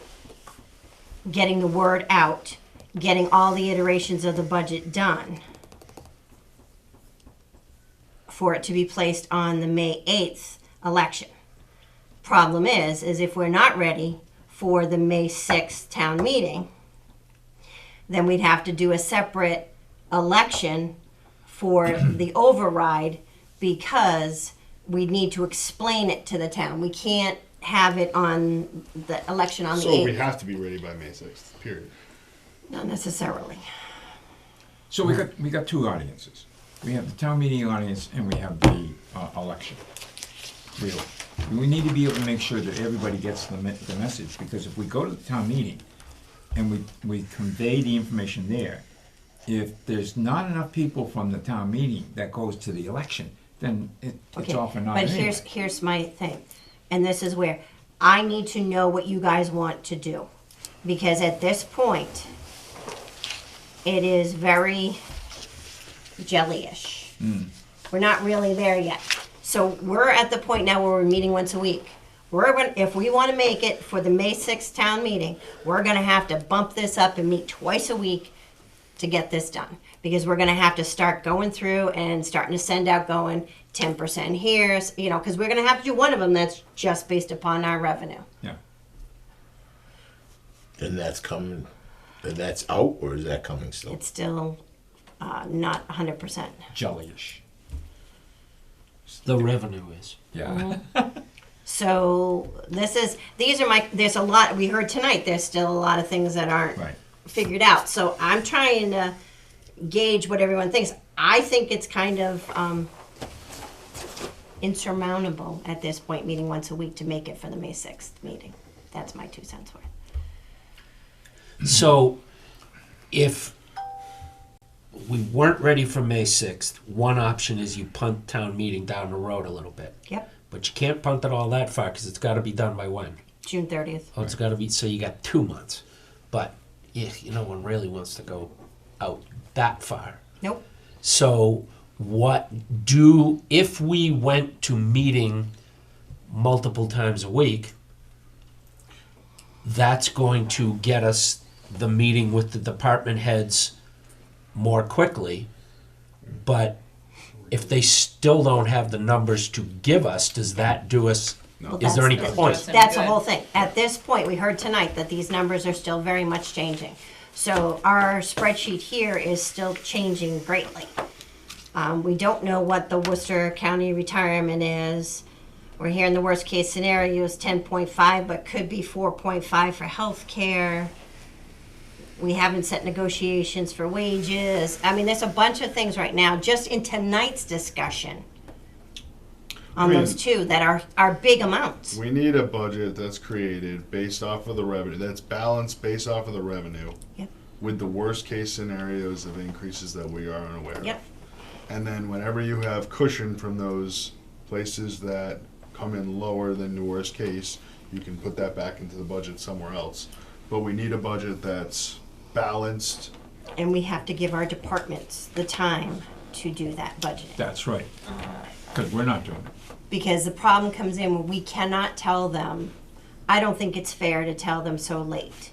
Getting the word out, getting all the iterations of the budget done for it to be placed on the May 8th election. Problem is if we're not ready for the May 6th town meeting, then we'd have to do a separate election for the override because we need to explain it to the town. We can't have it on the election on the So 8th. we have to be ready by May 6th, period. Not necessarily. So we got two audiences. We have the town meeting audience and we have the election. Really. We need to be able to make sure that everybody gets the message, because if we go to the town meeting and we convey the information there, if there's not enough people from the town meeting that goes to the election, then it's Okay, all for naught but anyway. here's my thing, and this is where I need to know what you guys want to do, because at this point, it is very jellyish. We're not really there yet. So we're at the point now where we're meeting once a week. If we want to make it for the May 6th town meeting, we're going to have to bump this up and meet twice a week to get this done. Because we're going to have to start going through and starting to send out going 10% here, because we're going to have to do one of them that's just based upon our revenue. Yeah. And that's coming, and that's out, or is that coming still? It's still not 100%. Jellyish. The revenue is. Yeah. So there's a lot, we heard tonight, there's still a lot of things that aren't Right. figured out. So I'm trying to gauge what everyone thinks. I think it's kind of insurmountable at this point, meeting once a week to make it for the May 6th meeting. That's my 2 cents worth. So, if we weren't ready for May 6th, one option is you punt town meeting down the road a little bit. Yep, But you can't punt it all that far because it's got to be done by when? June 30th. Oh, it's got to be, so you got 2 months. But yeah, no one really wants to go out that far. Nope. So if we went to meeting multiple times a week, that's going to get us the meeting with the department heads more quickly. But if they still don't have the numbers to give us, does that do us, Well, is there any that's- point? That's the Good. whole thing. At this point, we heard tonight that these numbers are still very much changing. So our spreadsheet here is still changing greatly. We don't know what the Worcester County retirement is. We're hearing the worst case scenario is 10.5, but could be 4.5 for healthcare. We haven't set negotiations for wages. I mean, there's a bunch of things right now, just in tonight's discussion on those two that are big amounts. We need a budget that's created based off of the revenue, that's balanced based off of the revenue. Yep. With the worst case scenarios of increases that we are unaware of. Yep. And then whenever you have cushion from those places that come in lower than the worst case, you can put that back into the budget somewhere else. But we need a budget that's balanced. And we have to give our departments the time to do that budget. That's right. Because we're not doing it. Because the problem comes in when we cannot tell them, I don't think it's fair to tell them so late.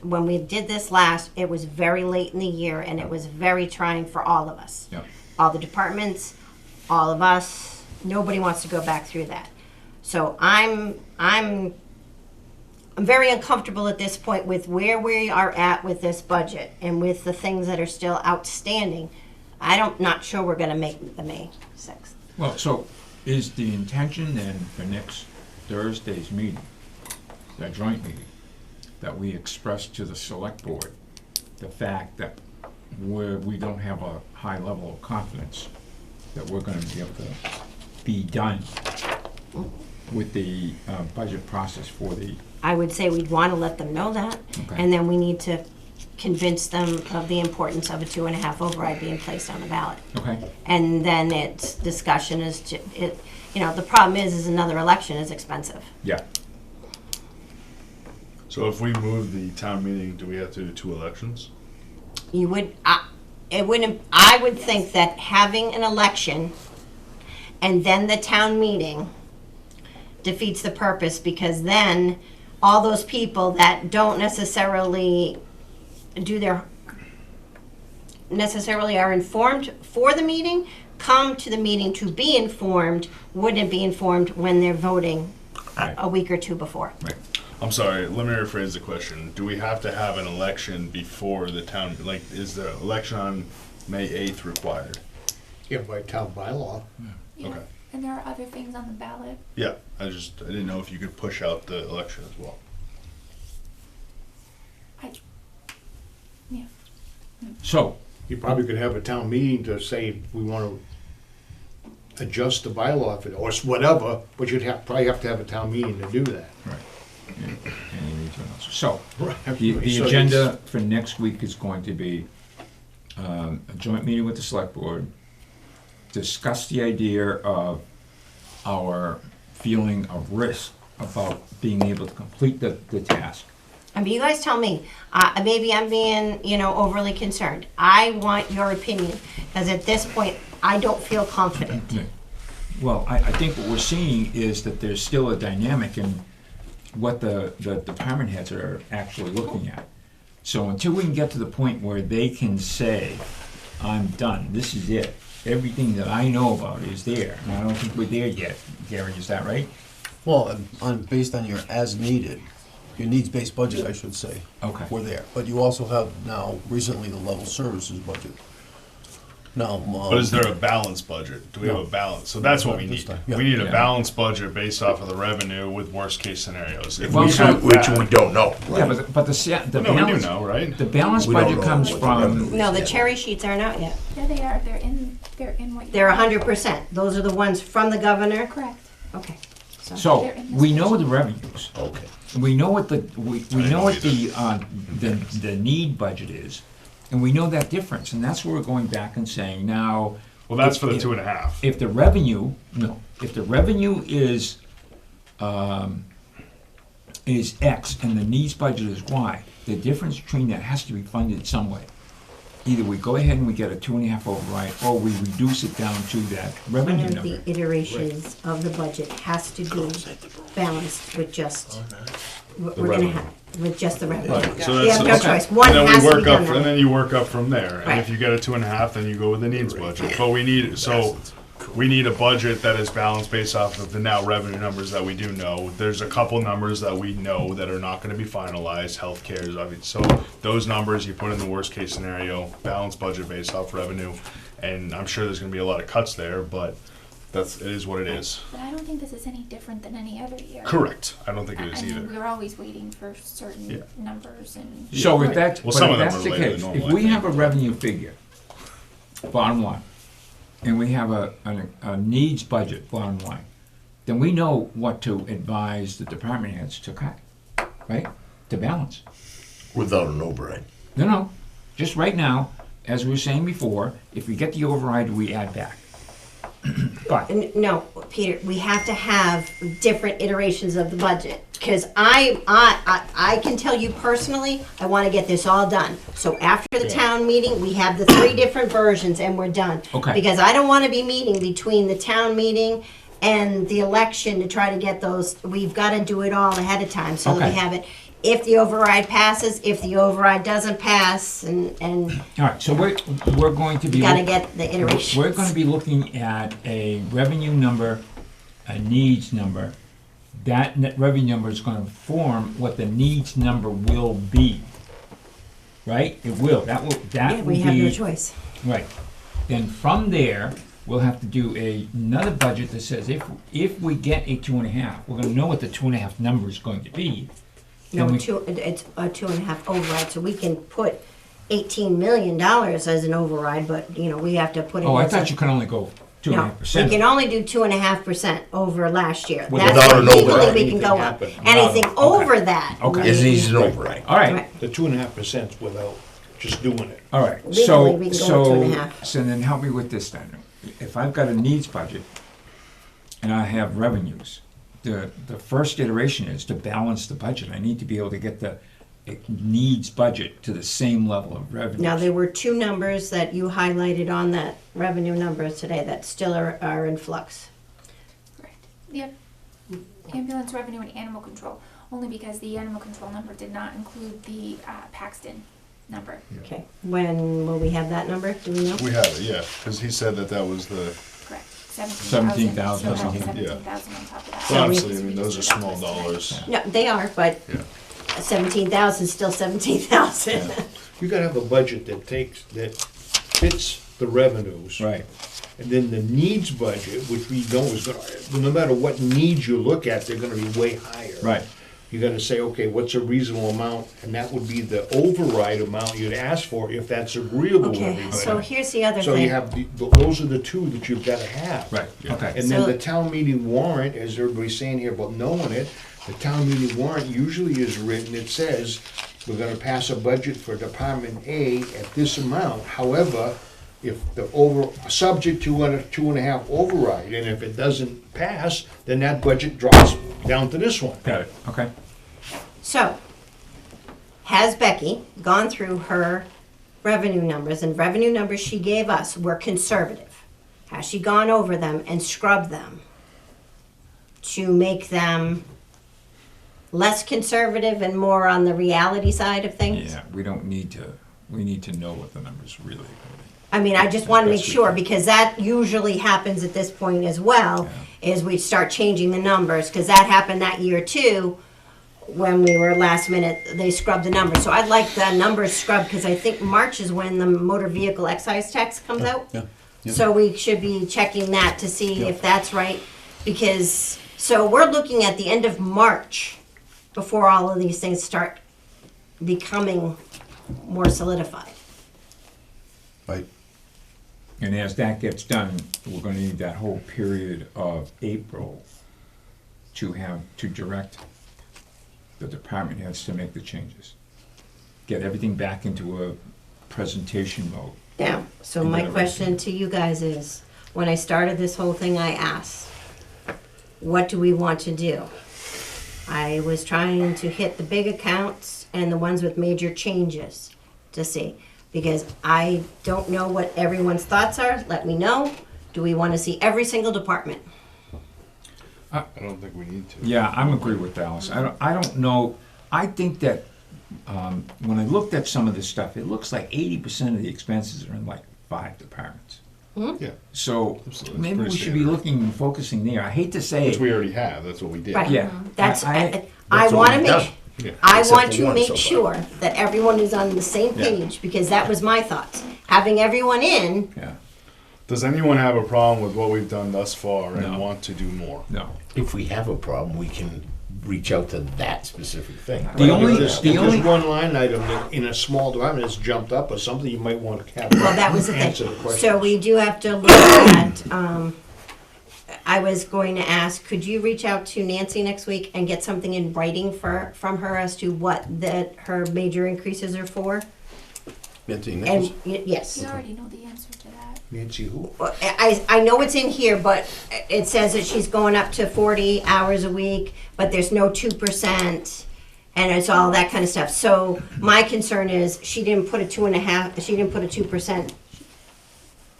When we did this last, it was very late in the year and it was very trying for all of us. Yeah. All the departments, all of us, nobody wants to go back through that. So I'm very uncomfortable at this point with where we are at with this budget and with the things that are still outstanding. Not sure we're gonna make the May 6th. Well, so is the intention then for next Thursday's meeting, that joint meeting, that we expressed to the select board the fact that we don't have a high level of confidence that we're gonna be able to be done with the budget process for the, I would say we'd want to let them know that, Okay. and then we need to convince them of the importance of a 2.5 override being placed on the ballot. okay? And then its discussion is, the problem is another election is expensive. Yeah. So if we move the town meeting, do we have to do 2 elections? You would, I would think that having an election and then the town meeting defeats the purpose, because then all those people that don't necessarily are informed for the meeting, come to the meeting to be informed, wouldn't be informed when they're voting a week or two before. Right. I'm sorry, let me rephrase the question. Do we have to have an election before the town, like, is the election on May 8th required? Yeah, by town bylaw. Yeah. Okay. And there are other things on the ballot. Yeah, I didn't know if you could push out the election as well. Yeah. So, You probably could have a town meeting to say, we want to adjust the bylaw if it, or whatever, but you'd probably have to have a town meeting to do that. right. And you need to announce. So, Right. the So agenda for next week is going to be a joint meeting with the select board, discuss the idea of our feeling of risk about being able to complete the task. I mean, you guys tell me, maybe I'm being, overly concerned. I want your opinion, because at this point, I don't feel confident. Well, I think what we're seeing is that there's still a dynamic in what the department heads are actually looking at. So until we can get to the point where they can say, I'm done, this is it, everything that I know about is there, and I don't think we're there yet, Gary, is that right? Well, based on your as-needed, your needs-based budget, I should say. Okay. We're there. But you also have now, recently, the level services budget. Now, But is there a balanced budget? Do we have a balance? So that's what we need. Yeah. We need a Yeah. balanced budget based off of the revenue with worst-case scenarios. If Well, we so- have Which that- we don't know. Yeah, but the No, we do balance, know, right? the balanced We don't budget know comes what the revenue from, is. No, the cherry sheets aren't out yet. Yeah, they are. They're in what They're 100%. Those are the ones from the governor. Correct. Okay. so, we know the revenues. Okay. We know what we know what the need budget is, and we know that difference, and that's where we're going back and saying, now, Well, that's for the if- 2.5. if the revenue is X and the needs budget is Y, the difference between that has to be funded some way. Either we go ahead and we get a 2.5 override, or we reduce it down to that One revenue of number. the iterations of the budget has to be balanced with just, we're gonna revenue. have, with just the revenue. Right, so We that's- have no okay. choice. One And then we has to be work done up, that and way. then you work up from there. And Right. if you get a 2.5, then you go with the needs budget. But we need a budget that is balanced based off of the now revenue numbers that we do know. There's a couple numbers that we know that are not going to be finalized. Healthcare is obvious. So those numbers you put in the worst case scenario, balanced budget based off revenue, and I'm sure there's going to be a lot of cuts there, but it is what it is. But I don't think this is any different than any other year. Correct. I don't think it is I mean, either. we're always waiting for certain Yeah. numbers and. So if that's, Well, but some if of them that's are the later case, than if normal, we I have a think. revenue figure, bottom line, and we have a needs budget, bottom line, then we know what to advise the department heads to cut, right? To balance. Without an override. No, just right now, as we were saying before, if we get the override, we add back. But, No, Peter, we have to have different iterations of the budget. Because I can tell you personally, I want to get this all done. So after the town meeting, we have the 3 different versions and we're done. Okay. Because I don't want to be meeting between the town meeting and the election to try to get those, we've got to do it all ahead of time so that we Okay. have it. If the override passes, if the override doesn't pass, and all right, so we're going to be. you got to get the iterations. We're going to be looking at a revenue number, a needs number. That net revenue number is going to form what the needs number will be. Right? It will. That will Yeah, be. we have no choice. Right. Then from there, we'll have to do another budget that says if we get a 2.5, we're gonna know what the 2.5 number is going to be. No, And we- it's a 2.5 override, so we can put $18 million as an override, but, you know, we have to put it. Oh, I as thought a- you could only go No, we 2.5%. can only do 2.5% over last year. Without That's an legally override. we can go up. Anything happen. Anything Okay. over that. Okay. we- Is these an override? All right. Right. The 2.5% without just doing it. All right, Legally, so, we can go with 2.5. so then help me with this then. If I've got a needs budget and I have revenues, the first iteration is to balance the budget. I need to be able to get the needs budget to the same level of revenue. Now, there were two numbers that you highlighted on that revenue numbers today that still are in flux. Correct. Yep. Ambulance revenue and animal control, only because the animal control number did not include the Paxton number. Okay, when will we have that number? Do we know? We have it, yeah, because he said that that was the, Correct. 17,000 or something. 17,000 on top of that. so So we- obviously, I mean, those are small dollars. No, they are, but Yeah. 17,000 is still 17,000. You gotta have a budget that fits the revenues. Right, And then the needs budget, which we know is gonna, no matter what needs you look at, they're gonna be way higher. right. You gotta say, okay, what's a reasonable amount, and that would be the override amount you'd ask for if that's agreeable to Okay, everybody. so here's the other So you thing. have, those are the two that you've gotta have. Right, okay. And then So- the town meeting warrant, as everybody's saying here about knowing it, the town meeting warrant usually is written, it says, we're gonna pass a budget for Department A at this amount. However, if subject to a 2.5 override, and if it doesn't pass, then that budget drops down to this one. Got it, okay. So, has Becky gone through her revenue numbers, and revenue numbers she gave us were conservative? Has she gone over them and scrubbed them to make them less conservative and more on the reality side of things? Yeah, we need to know what the numbers really are gonna be. I mean, I just want to make Best we sure, can. because that usually happens at this point as well, is we start changing the numbers, because that happened that year too, when we were last minute, they scrubbed the numbers. So I'd like the numbers scrubbed, because I think March is when the motor vehicle excise tax comes out. Yeah. So we should be checking that to see if that's right, because, so we're looking at the end of March before all of these things start becoming more solidified. Right. And as that gets done, we're gonna need that whole period of April to direct the department heads to make the changes. Get everything back into a presentation mode. Yeah, so my question to you guys is, when I started this whole thing, I asked, what do we want to do? I was trying to hit the big accounts and the ones with major changes to see, because I don't know what everyone's thoughts are. Let me know. Do we want to see every single department? I don't think we need to. Yeah, I'm agree with Alice. I don't know, I think that, when I looked at some of this stuff, it looks like 80% of the expenses are in like 5 departments. Yeah, So Absolutely. maybe we Pretty should be standard. looking and focusing there. I hate to say which it. we already have, that's what we did. Right. Yeah. That's, I- I what want to we've done. make, Yeah. I Except want for to one make so far. sure that everyone is on the same Yeah. page, because that was my thoughts. Having everyone in, Yeah, Does anyone have a problem with what we've done thus far and No. want to do more? no. If we have a problem, we can reach out to that specific thing. The only- If the only- there's one line item that in a small department has jumped up or something, you might want to have. well, that was the Answer the thing. question. So we do have to look at, I was going to ask, could you reach out to Nancy next week and get something in writing from her as to what her major increases are for? Nancy And, Nichols. yes. You already know the answer to that. Nancy who? I know it's in here, but it says that she's going up to 40 hours a week, but there's no 2%, and it's all that kind of stuff. So my concern is, she didn't put a 2.5, she didn't put a 2%.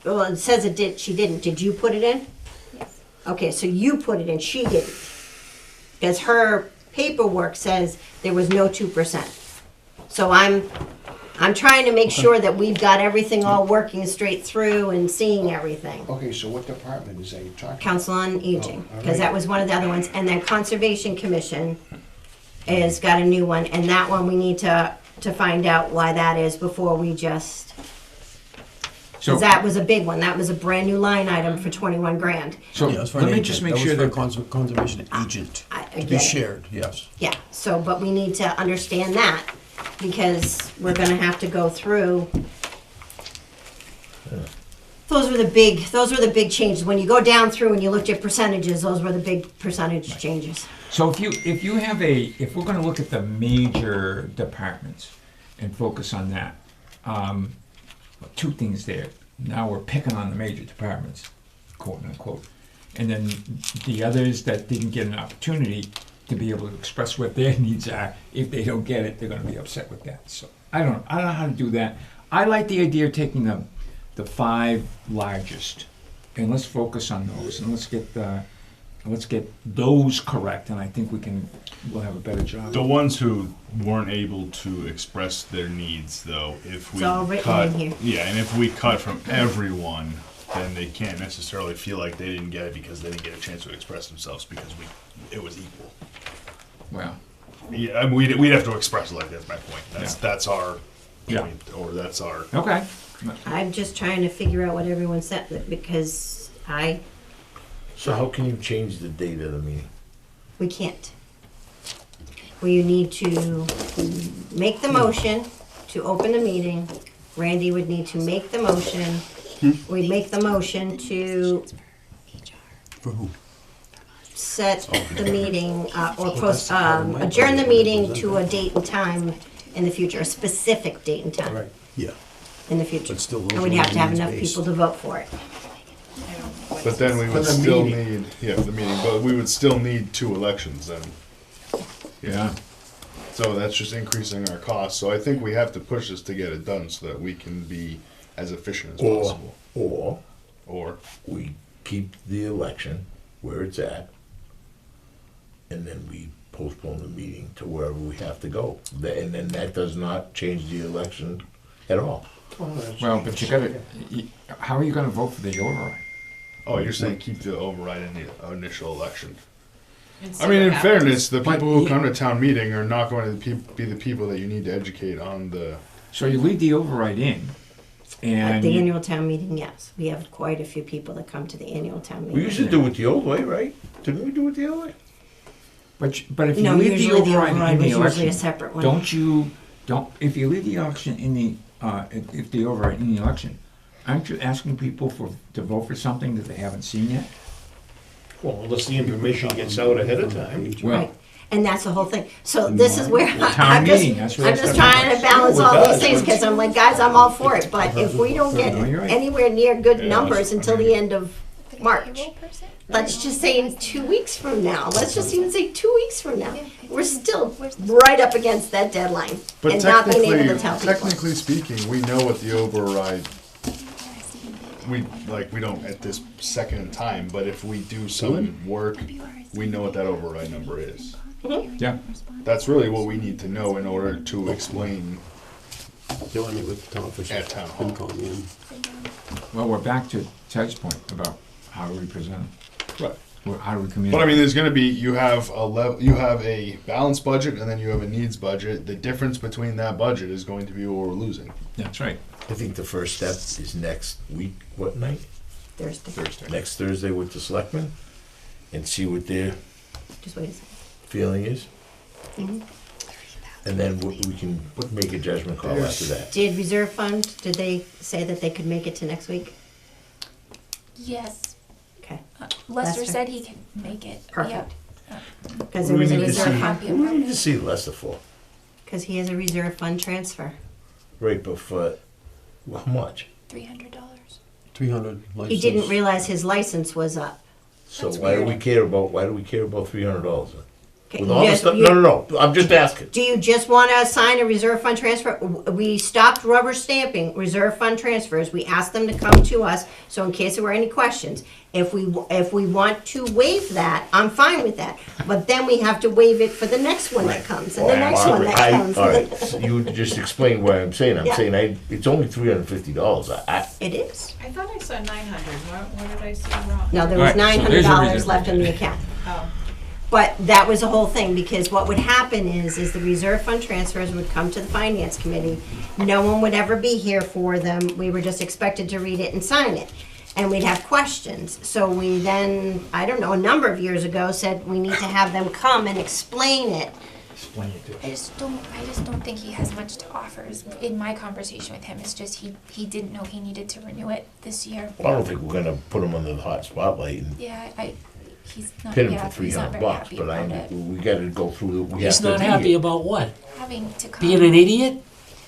Well, it says it did, she didn't. Did you put it in? Yes. Okay, so you put it in, she didn't. Because her paperwork says there was no 2%. So I'm trying to make sure that we've got everything all working straight through and seeing everything. Okay, so what department is that you're talking about? Council on Aging, Oh, all because that right. was one of the other ones. And then Conservation Commission has got a new one, and that one we need to find out why that is before we just, So- Cause that was a big one, that was a brand new line item for 21 grand. So Yeah, it's for let an me just agent. make That was sure for a that, conservation agent, I to be get it. shared, yes. Yeah, so, but we need to understand that, because we're gonna have to go through. Those were the big changes, when you go down through and you looked at percentages, those were the big percentage changes. so if we're gonna look at the major departments and focus on that, two things there. Now we're picking on the major departments, quote unquote. And then the others that didn't get an opportunity to be able to express what their needs are, if they don't get it, they're gonna be upset with that. So I don't know how to do that. I like the idea of taking the 5 largest, and let's focus on those, and let's get those correct, and I think we'll have a better job. The ones who weren't able to express their needs, though, if we It's all written cut, in here. yeah, and if we cut from everyone, then they can't necessarily feel like they didn't get it because they didn't get a chance to express themselves because it was equal. Well, Yeah, I mean, we'd have to express it like that's my point. Yeah. That's our Yeah. point, or that's our. okay. I'm just trying to figure out what everyone said, because So how can you change the date of the meeting? we can't. We need to make the motion to open the meeting. Randy would need to make the motion. We'd make the motion to For who? set the meeting, adjourn the meeting to a date and time in the future, a specific date and time Yeah. in the future. But still, And we'd have to have enough needs-based. people to vote for it. But then we would the still meeting. need, yeah, the meeting, but we would still need 2 elections then. Yeah. So that's just increasing our costs. So I think we have to push this to get it done so that we can be as efficient as possible. Or Or, we keep the election where it's at, and then we postpone the meeting to wherever we have to go. And then that does not change the election at all. Well, but how are you gonna vote for the override? oh, you're saying keep the override in the initial election. And I see mean, what in happens. fairness, the But people who he- come to town meeting are not going to be the people that you need to educate on the. So you leave the override in, At and the annual town meeting, yes. We have quite a few people that come to the annual town meeting. We used to do it the old way, right? Didn't we do it the old way? but if you No, leave the usually the override override in the was usually a election, separate one. don't if you leave the election in the if the override in the election, aren't you asking people to vote for something that they haven't seen yet? Well, unless the information gets out ahead of time. Well, Right, and that's the whole thing. So this is where Town I'm just, meeting, that's where I'm it's just gonna trying to happen. balance No, it all these does, things, but- because I'm like, guys, I'm all for it, but if we don't get No, you're right. anywhere near good Yeah, numbers until the end of For the March, payroll person? let's just say in 2 weeks from now, let's just even say 2 weeks from now, we're still Where's the- right up against that deadline But and not being able to tell people. technically speaking, we know what the override. We don't at this second in time, but if we do some work, we know what that override number is. yeah. That's really what we need to know in order to explain. They want to meet with the town officials. At town hall. FinCom, yeah. Well, we're back to Ted's point about how do we present, Right. how do we communicate. But I mean, there's going to be you have a balanced budget, and then you have a needs budget. The difference between that budget is going to be what we're losing. That's right. I think the first step is next week, what night? Thursday, Next Thursday with the selectmen, and see what their just wait a second. feeling is. Mhm. And then we can make a judgment call after that. Did reserve fund, did they say that they could make it to next week? Yes. Okay, Lester Lester. said he could make it. perfect. Yep. Because What there do was we a need to reserve see? fund, Copy What of do we need to it. see Lester for? because he has a reserve fund transfer. Right, but for, well, how much? $300. 300 license. He didn't realize his license was up. So That's why do weird. we care about $300? Okay, With you all the just- stuff, you- no, I'm just asking. Do you just want to assign a reserve fund transfer? We stopped rubber stamping reserve fund transfers. We asked them to come to us, so in case there were any questions. If we want to waive that, I'm fine with that. But then we have to waive it for the next one that comes, and the next one that comes. All right, so you just explained what I'm saying. I'm Yeah. saying it's only $350. It is. I thought I saw 900. What did I see wrong? No, there All was right, so there's a $900 reserve left in fund. the account. Oh, But that was the whole thing, because what would happen is the reserve fund transfers would come to the finance committee. No one would ever be here for them. We were just expected to read it and sign it. And we'd have questions. So we then, I don't know, a number of years ago, said we need to have them come and explain it. Explain it to us. I just don't think he has much to offer. In my conversation with him, it's just he didn't know he needed to renew it this year. Well, I don't think we're gonna put him under the hot spotlight and Yeah, he's not. pin him Yeah, for he's not $300, very happy but about it. we gotta go through, we have He's to. not be happy here. about what? Having to come. Being an idiot?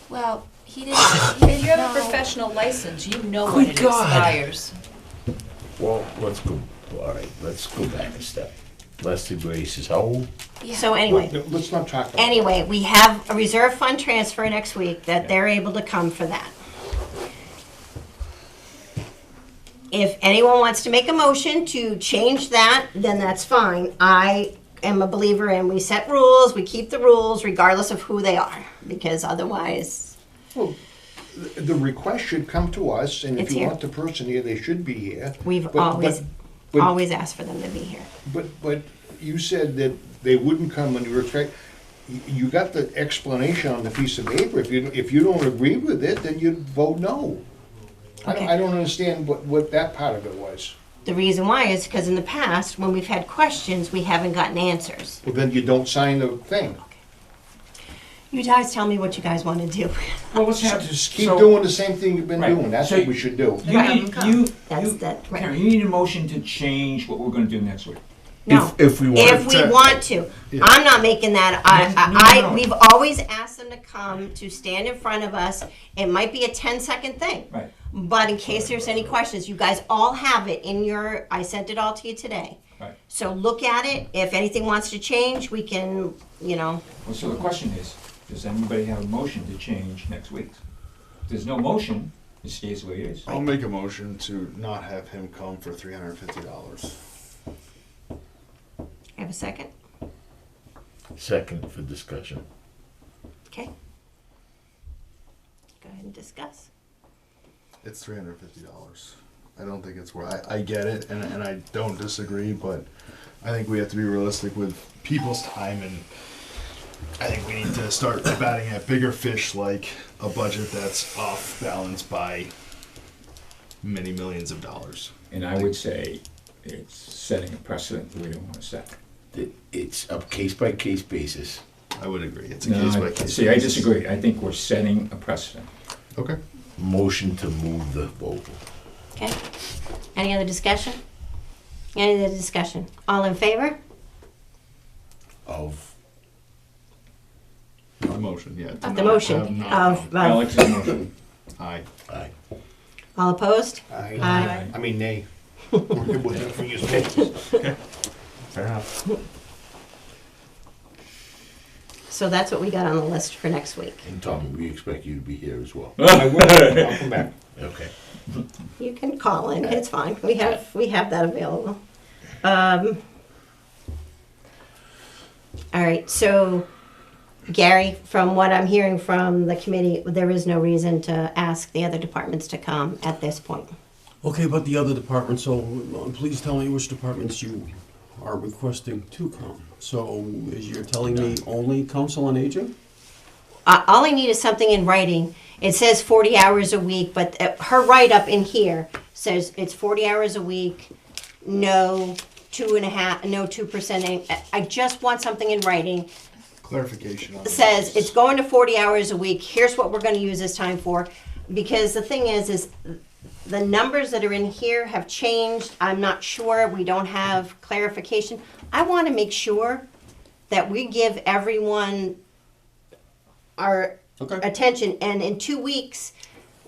Well, he didn't. If you have a know. professional license, you know when Good it God. expires. Well, let's go, all right, let's go back a step. Leslie Grace is how old? Yeah. So anyway. Let's not talk about. Anyway, we have a reserve fund transfer next week that they're able to come for that. If anyone wants to make a motion to change that, then that's fine. I am a believer in we set rules, we keep the rules regardless of who they are, because otherwise, Well, the request should come to us, and if It's you here. want the person here, they should be here. we've But- always asked for them to be here. But you said that they wouldn't come when you were trying, you got the explanation on the piece of paper. If you don't agree with it, then you vote no. Okay. I don't understand what that part of it was. The reason why is because in the past, when we've had questions, we haven't gotten answers. Well, then you don't sign the thing. You guys tell me what you guys want to do. Well, let's have, Just keep so- doing the same thing you've been Right. doing. That's So what we should do. You need, That's that, right. Karen, you need a motion to change what we're gonna do next week. No. If we want. If we want to. I'm not making that, No. we've always asked them to come, to stand in front of us. It might be a 10-second thing. Right. But in case there's any questions, you guys all have it in your, I sent it all to you today. Right. So look at it. If anything wants to change, we can, Well, so the question is, does anybody have a motion to change next week? If there's no motion, it stays the way it is. I'll make a motion to not have him come for $350. have a second? Second for discussion. Okay. Go ahead and discuss. It's $350. I don't think it's worth. I get it, and I don't disagree, but I think we have to be realistic with people's time, and I think we need to start batting at bigger fish, like a budget that's off balance by many millions of dollars. And I would say it's setting a precedent that we don't wanna set. It's a case by case basis. I would agree. It's a No, case by case. see, I disagree. I think we're setting a precedent. Okay. Motion to move the vote. Okay. Any other discussion? Any other discussion? All in favor? Of The motion, yeah. The motion of, Alex's motion. Aye. aye. all opposed? I mean, nay. Whatever you say. Fair enough. So that's what we got on the list for next week. And Tommy, we expect you to be here as well. I will, I'll come back. Okay. You can call in, it's fine, we have that available. All right, so Gary, from what I'm hearing from the committee, there is no reason to ask the other departments to come at this point. Okay, but the other departments, so please tell me which departments you are requesting to come. So is you're telling me only council on aging? All I need is something in writing. It says 40 hours a week, but her write-up in here says it's 40 hours a week, no 2.5, no 2%. I just want something in writing. Clarification on It says it's going to 40 hours a week. Here's what we're going to use this time for. Because the thing is the numbers that are in here have changed. I'm not sure. We don't have clarification. I want to make sure that we give everyone our attention, and in 2 weeks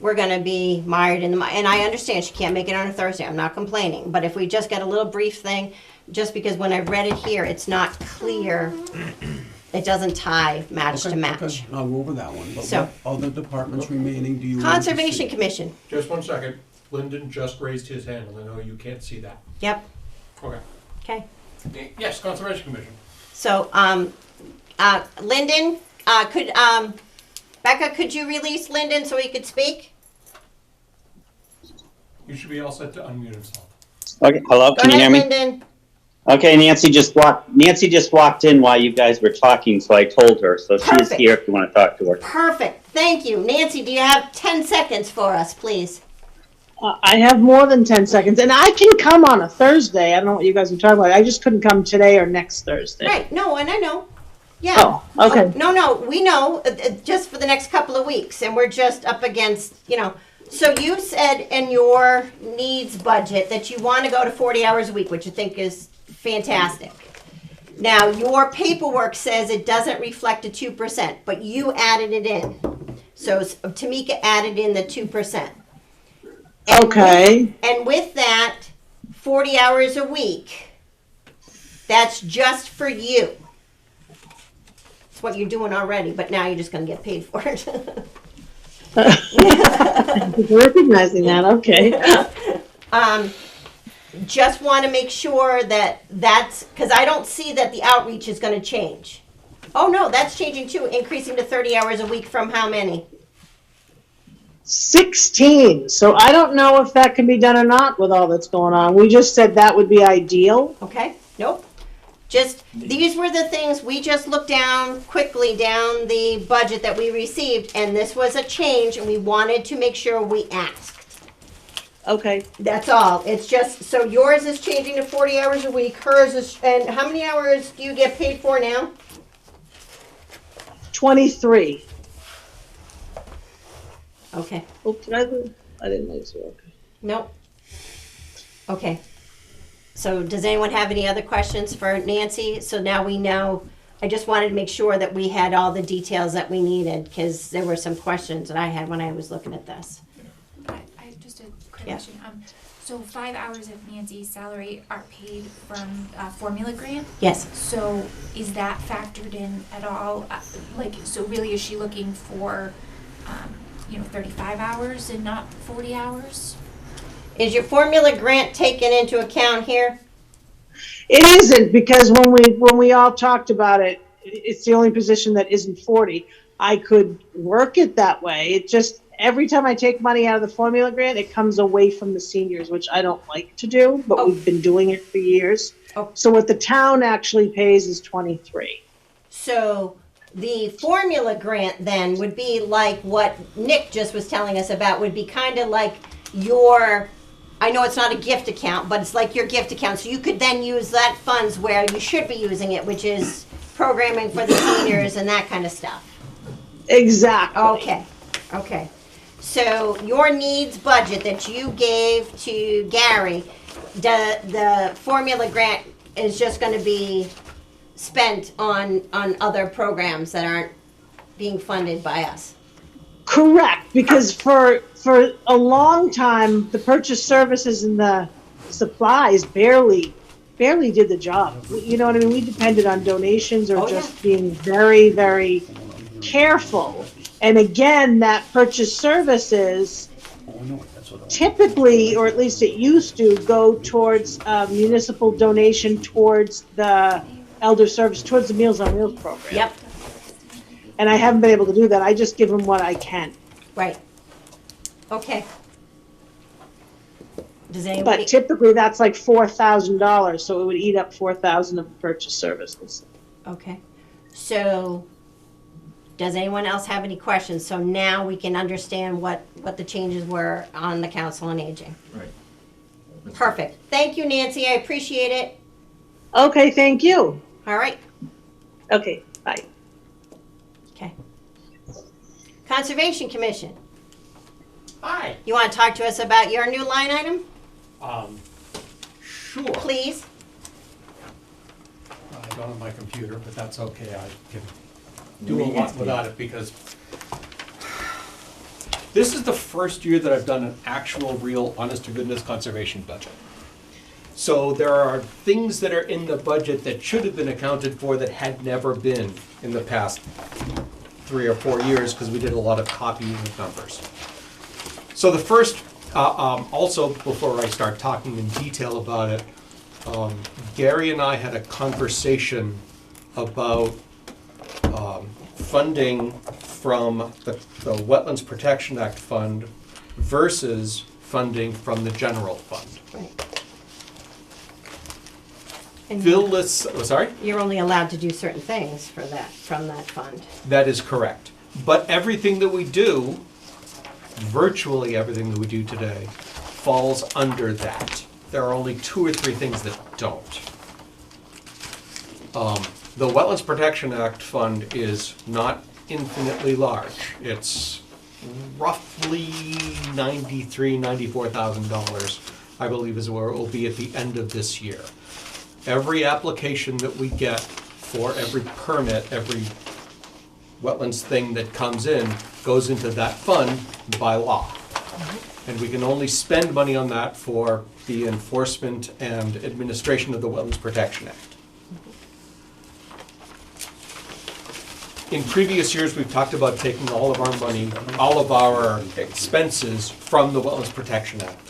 we're going to be mired in the and I understand she can't make it on a Thursday. I'm not complaining, but if we just get a little brief thing, just because when I read it here it's not clear, it doesn't tie match to match. Okay, I'll go over that one. But So- what other departments remaining do you want to Conservation see? Commission. Just 1 second. Lyndon just raised his hand, and I know you can't see that. Yep. Okay. Okay. Yes, Conservation Commission. So Lyndon, could Becca, could you release Lyndon so he could speak? You should be all set to unmute himself. Okay, hello, Go can you ahead, hear me? Lyndon. Okay, Nancy just walked in while you guys were talking, so I told her. So she's Perfect. here if you want to talk to her. Perfect. Thank you. Nancy, do you have 10 seconds for us, please? I have more than 10 seconds, and I can come on a Thursday. I don't know what you guys are talking about. I just couldn't come today or next Thursday. Right. No, and I know. Yeah. Oh, okay. No, we know, just for the next couple of weeks, and we're just up against, So you said in your needs budget that you want to go to 40 hours a week, which I think is fantastic. Now, your paperwork says it doesn't reflect a 2%, but you added it in. So Tamika added in the 2%. Okay. And with that, 40 hours a week, that's just for you. It's what you're doing already, but now you're just going to get paid for it. Recognizing that, okay. Just want to make sure that's, because I don't see that the outreach is going to change. Oh, no, that's changing too, increasing to 30 hours a week from how many? 16. So I don't know if that can be done or not with all that's going on. We just said that would be ideal. Okay, nope. Just, these were the things, we just looked quickly down the budget that we received, and this was a change, and we wanted to make sure we asked. Okay. That's all. It's just, so yours is changing to 40 hours a week, hers is, and how many hours do you get paid for now? 23. Okay. Oh, I didn't know so. Okay. Nope. Okay. So does anyone have any other questions for Nancy? So now we know, I just wanted to make sure that we had all the details that we needed, because there were some questions that I had when I was looking at this. I just a quick Yeah. question. So 5 hours of Nancy's salary are paid from formula grant? Yes. So is that factored in at all? So really, is she looking for, 35 hours and not 40 hours? Is your formula grant taken into account here? It isn't, because when we all talked about it, it's the only position that isn't 40. I could work it that way. It just, every time I take money out of the formula grant, it comes away from the seniors, which I don't like to do, but we've been doing it for years. Oh. So what the town actually pays is 23. So the formula grant then would be like what Nick just was telling us about, would be kind of like your, I know it's not a gift account, but it's like your gift account. So you could then use that funds where you should be using it, which is programming for the seniors and that kind of stuff. Exactly. Okay. So your needs budget that you gave to Gary, the formula grant is just going to be spent on other programs that aren't being funded by us. Correct, because for a long time, the purchase services and the supplies barely did the job. You know what I mean? We depended on donations or being very, very careful. And again, that purchase services typically, or at least it used to, go towards municipal donation towards the elder service, towards the Meals on Wheels program. Yep. And I haven't been able to do that. I just give them what I can. Right. Okay. Does anybody? But typically that's like $4,000, so it would eat up $4,000 of purchase services. Okay. So, does anyone else have any questions? So now we can understand what the changes were on the Council on Aging. Right. Perfect. Thank you, Nancy. I appreciate it. Okay, thank you. All right. Okay, bye. Okay. Conservation Commission. Hi. You want to talk to us about your new line item, Sure. please? I don't have my computer, but that's okay. I can do a lot without it because this is the first year that I've done an actual, real, honest-to-goodness conservation budget. So there are things that are in the budget that should have been accounted for that had never been in the past 3 or 4 years because we did a lot of copying of numbers. So the first, also before I start talking in detail about it, Gary and I had a conversation about funding from the Wetlands Protection Act fund versus funding from the general fund. Right. And Fill lists, oh, sorry? you're only allowed to do certain things for that, from that fund. That is correct. But everything that we do, virtually everything that we do today, falls under that. There are only 2 or 3 things that don't. The Wetlands Protection Act fund is not infinitely large. It's roughly $94,000, I believe is where it will be at the end of this year. Every application that we get for every permit, every wetlands thing that comes in, goes into that fund by law. And we can only spend money on that for the enforcement and administration of the Wetlands Protection Act. In previous years, we've talked about taking all of our money, all of our expenses from the Wetlands Protection Act.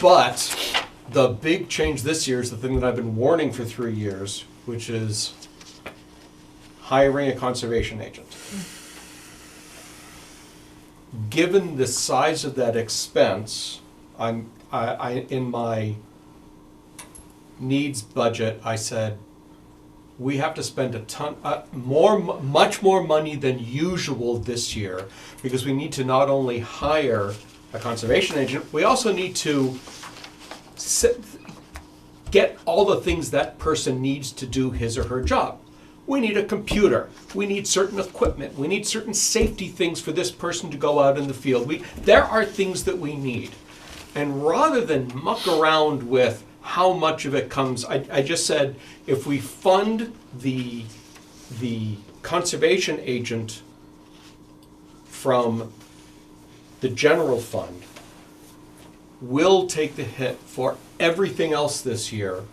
But the big change this year is the thing that I've been warning for 3 years, which is hiring a conservation agent. Given the size of that expense, in my needs budget, I said, we have to spend a ton, much more money than usual this year, because we need to not only hire a conservation agent, we also need to get all the things that person needs to do his or her job. We need a computer, we need certain equipment, we need certain safety things for this person to go out in the field. There are things that we need. And rather than muck around with how much of it comes, I just said, if we fund the conservation agent from the general fund, we'll take the hit for everything else this year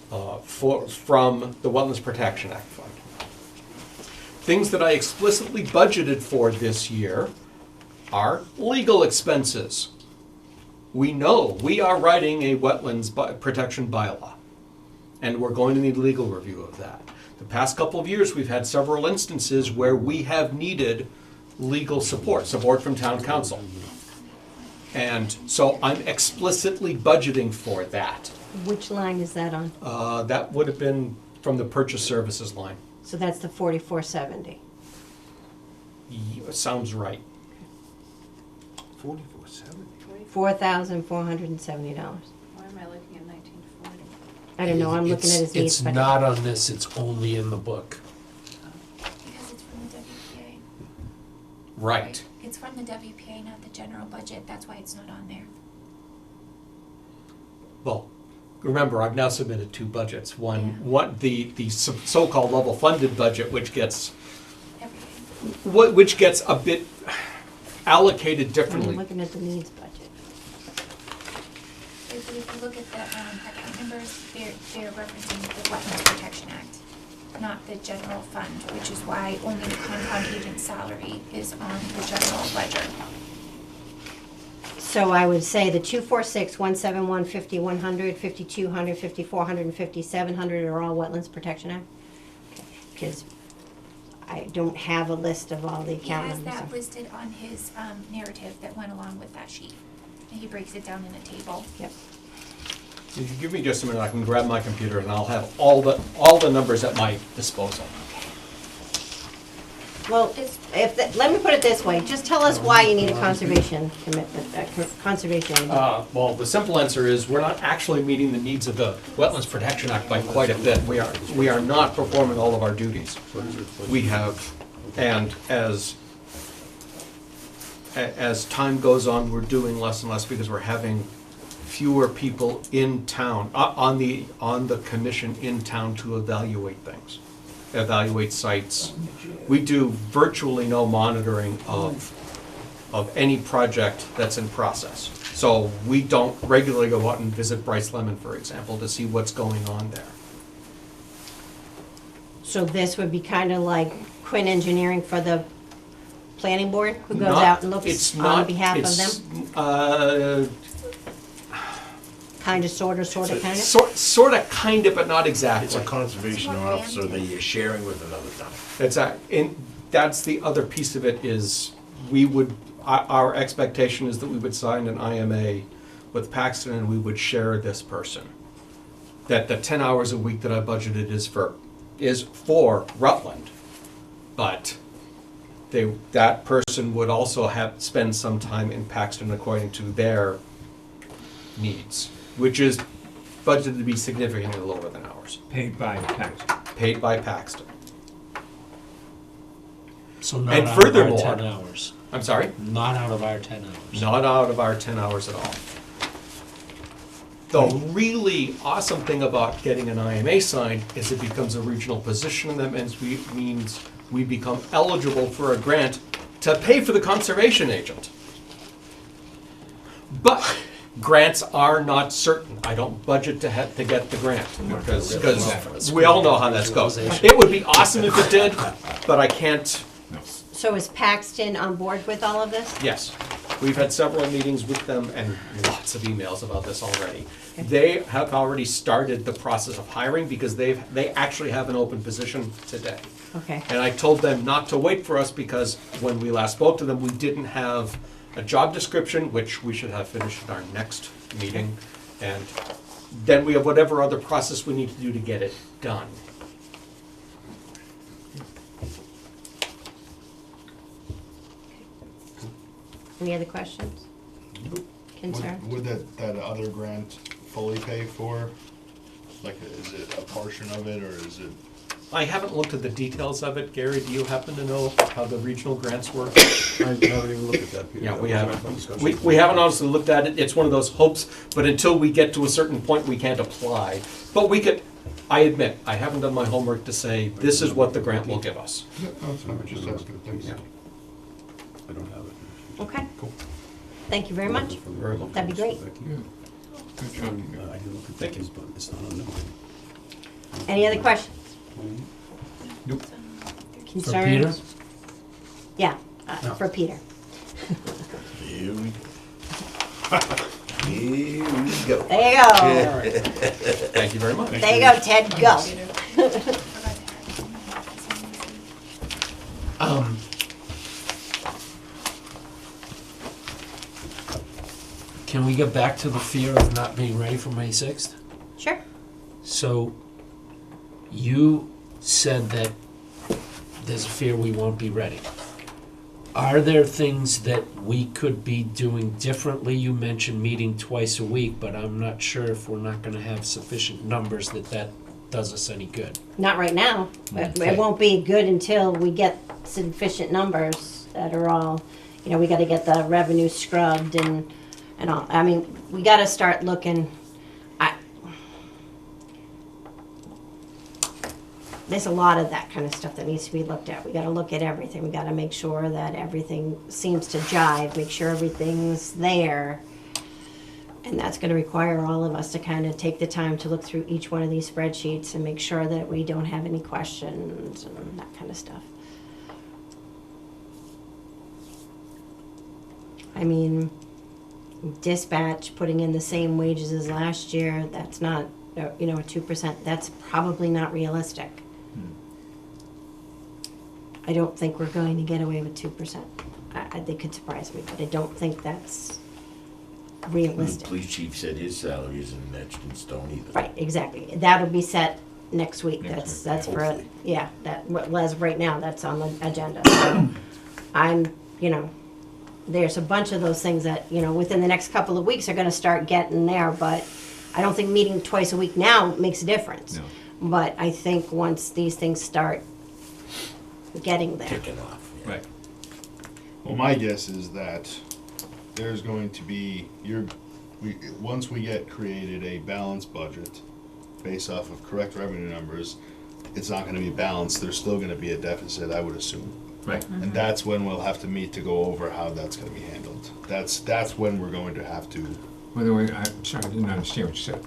from the Wetlands Protection Act fund. Things that I explicitly budgeted for this year are legal expenses. We know we are writing a wetlands protection bylaw, and we're going to need legal review of that. The past couple of years, we've had several instances where we have needed legal support from town council. And so I'm explicitly budgeting for that. Which line is that on? That would have been from the purchase services line. So that's the 4470. Sounds right. $4,470. Why am I looking at 1940? I don't know, I'm looking at his needs. It's but- not on this, it's only in the book. Because it's from the WPA. Right. It's from the WPA, not the general budget, that's why it's not on there. Well, remember, I've now submitted 2 budgets. The so-called level funded budget, which gets a bit allocated differently. I'm looking at the needs budget. If you look at the account numbers, they're referencing the Wetlands Protection Act, not the general fund, which is why only the Concom agent's salary is on the general ledger. So I would say the 246, 171, 50, 100, 5200, 5400, and 5700 are all Wetlands Protection Act? Because I don't have a list of all the He account has numbers. that listed on his narrative that went along with that sheet. And he breaks it down in a table. Yep. If you give me just a minute, I can grab my computer and I'll have all the numbers at my disposal. Well, let me put it this way, just tell us why you need a conservation commitment, conservation. Well, the simple answer is we're not actually meeting the needs of the Wetlands Protection Act by quite a bit. We are not performing all of our duties. We have, and as time goes on, we're doing less and less because we're having fewer people in town, on the commission in town to evaluate things, evaluate sites. We do virtually no monitoring of any project that's in process. So we don't regularly go out and visit Bryce Lemon, for example, to see what's going on there. So this would be kind of like Quinn Engineering for the planning board, who goes Not- out and looks it's on not- behalf of it's, them? Kind of, sort of, kind of? Sort of, kind of, but not It's exactly. a conservation officer that you're sharing with another town. And that's the other piece of it is our expectation is that we would sign an IMA with Paxton and we would share this person. That the 10 hours a week that I budgeted is for Rutland. But that person would also spend some time in Paxton according to their needs, which is budgeted to be significantly lower than ours. Paid by Paxton. Paid by Paxton. So not And out of our furthermore- 10 hours. I'm sorry? Not out of our 10 hours. Not out of our 10 hours at all. The really awesome thing about getting an IMA signed is it becomes a regional position, and that means we become eligible for a grant to pay for the conservation agent. But grants are not certain. I don't budget to get the grant, because we all know how that goes. It would be awesome if it did, but I can't. So is Paxton on board with all of this? Yes, we've had several meetings with them and lots of emails about this already. They have already started the process of hiring because they actually have an open position today. Okay. And I told them not to wait for us because when we last spoke to them, we didn't have a job description, which we should have finished at our next meeting. And then we have whatever other process we need to do to get it done. Any other questions? Concerns? Would that other grant fully pay for? Like, is it a portion of it, or is it? I haven't looked at the details of it. Gary, do you happen to know how the regional grants work? I haven't even looked at that, Peter. Yeah, That we was haven't. our discussion. We haven't honestly looked at it. It's one of those hopes, but until we get to a certain point, we can't apply. But we could, I admit, I haven't done my homework to say, this is what the grant will give us. Just asking, thanks. I don't have it. Okay. Cool. Thank you very much. That'd be great. Good job. I didn't look at Becky's, but it's not on there. Any other questions? Nope. Concerns? Peter? Yeah, for Peter. Here we go. There you go. Thank you very much. There you go, Ted, go. Can we get back to the fear of not being ready for May 6th? Sure. So, you said that there's a fear we won't be ready. Are there things that we could be doing differently? You mentioned meeting twice a week, but I'm not sure if we're not gonna have sufficient numbers that does us any good. Not right now. It Okay. won't be good until we get sufficient numbers that are all, we gotta get the revenue scrubbed and all. I mean, we gotta start looking, there's a lot of that kind of stuff that needs to be looked at. We gotta look at everything. We gotta make sure that everything seems to jive, make sure everything's there. And that's gonna require all of us to kind of take the time to look through each one of these spreadsheets and make sure that we don't have any questions and that kind of stuff. I mean, dispatch, putting in the same wages as last year, that's not, a 2%, that's probably not realistic. I don't think we're going to get away with 2%. They could surprise me, but I don't think that's The realistic. police chief said his salary isn't etched in stone either. Right, exactly. That'll be set next week. Next That's week, for, hopefully. as right now, that's on the agenda. So I'm, there's a bunch of those things that, within the next couple of weeks are gonna start getting there, but I don't think meeting twice a week now makes a difference. No. But I think once these things start getting there. Kicking off. Yeah. Right. Well, my guess is that there's going to be, once we get created a balanced budget based off of correct revenue numbers, it's not gonna be balanced, there's still gonna be a deficit, I would assume. Right. And that's when we'll have to meet to go over how that's gonna be handled. That's when we're going to have to, By the way, I'm sorry, I didn't understand what you said.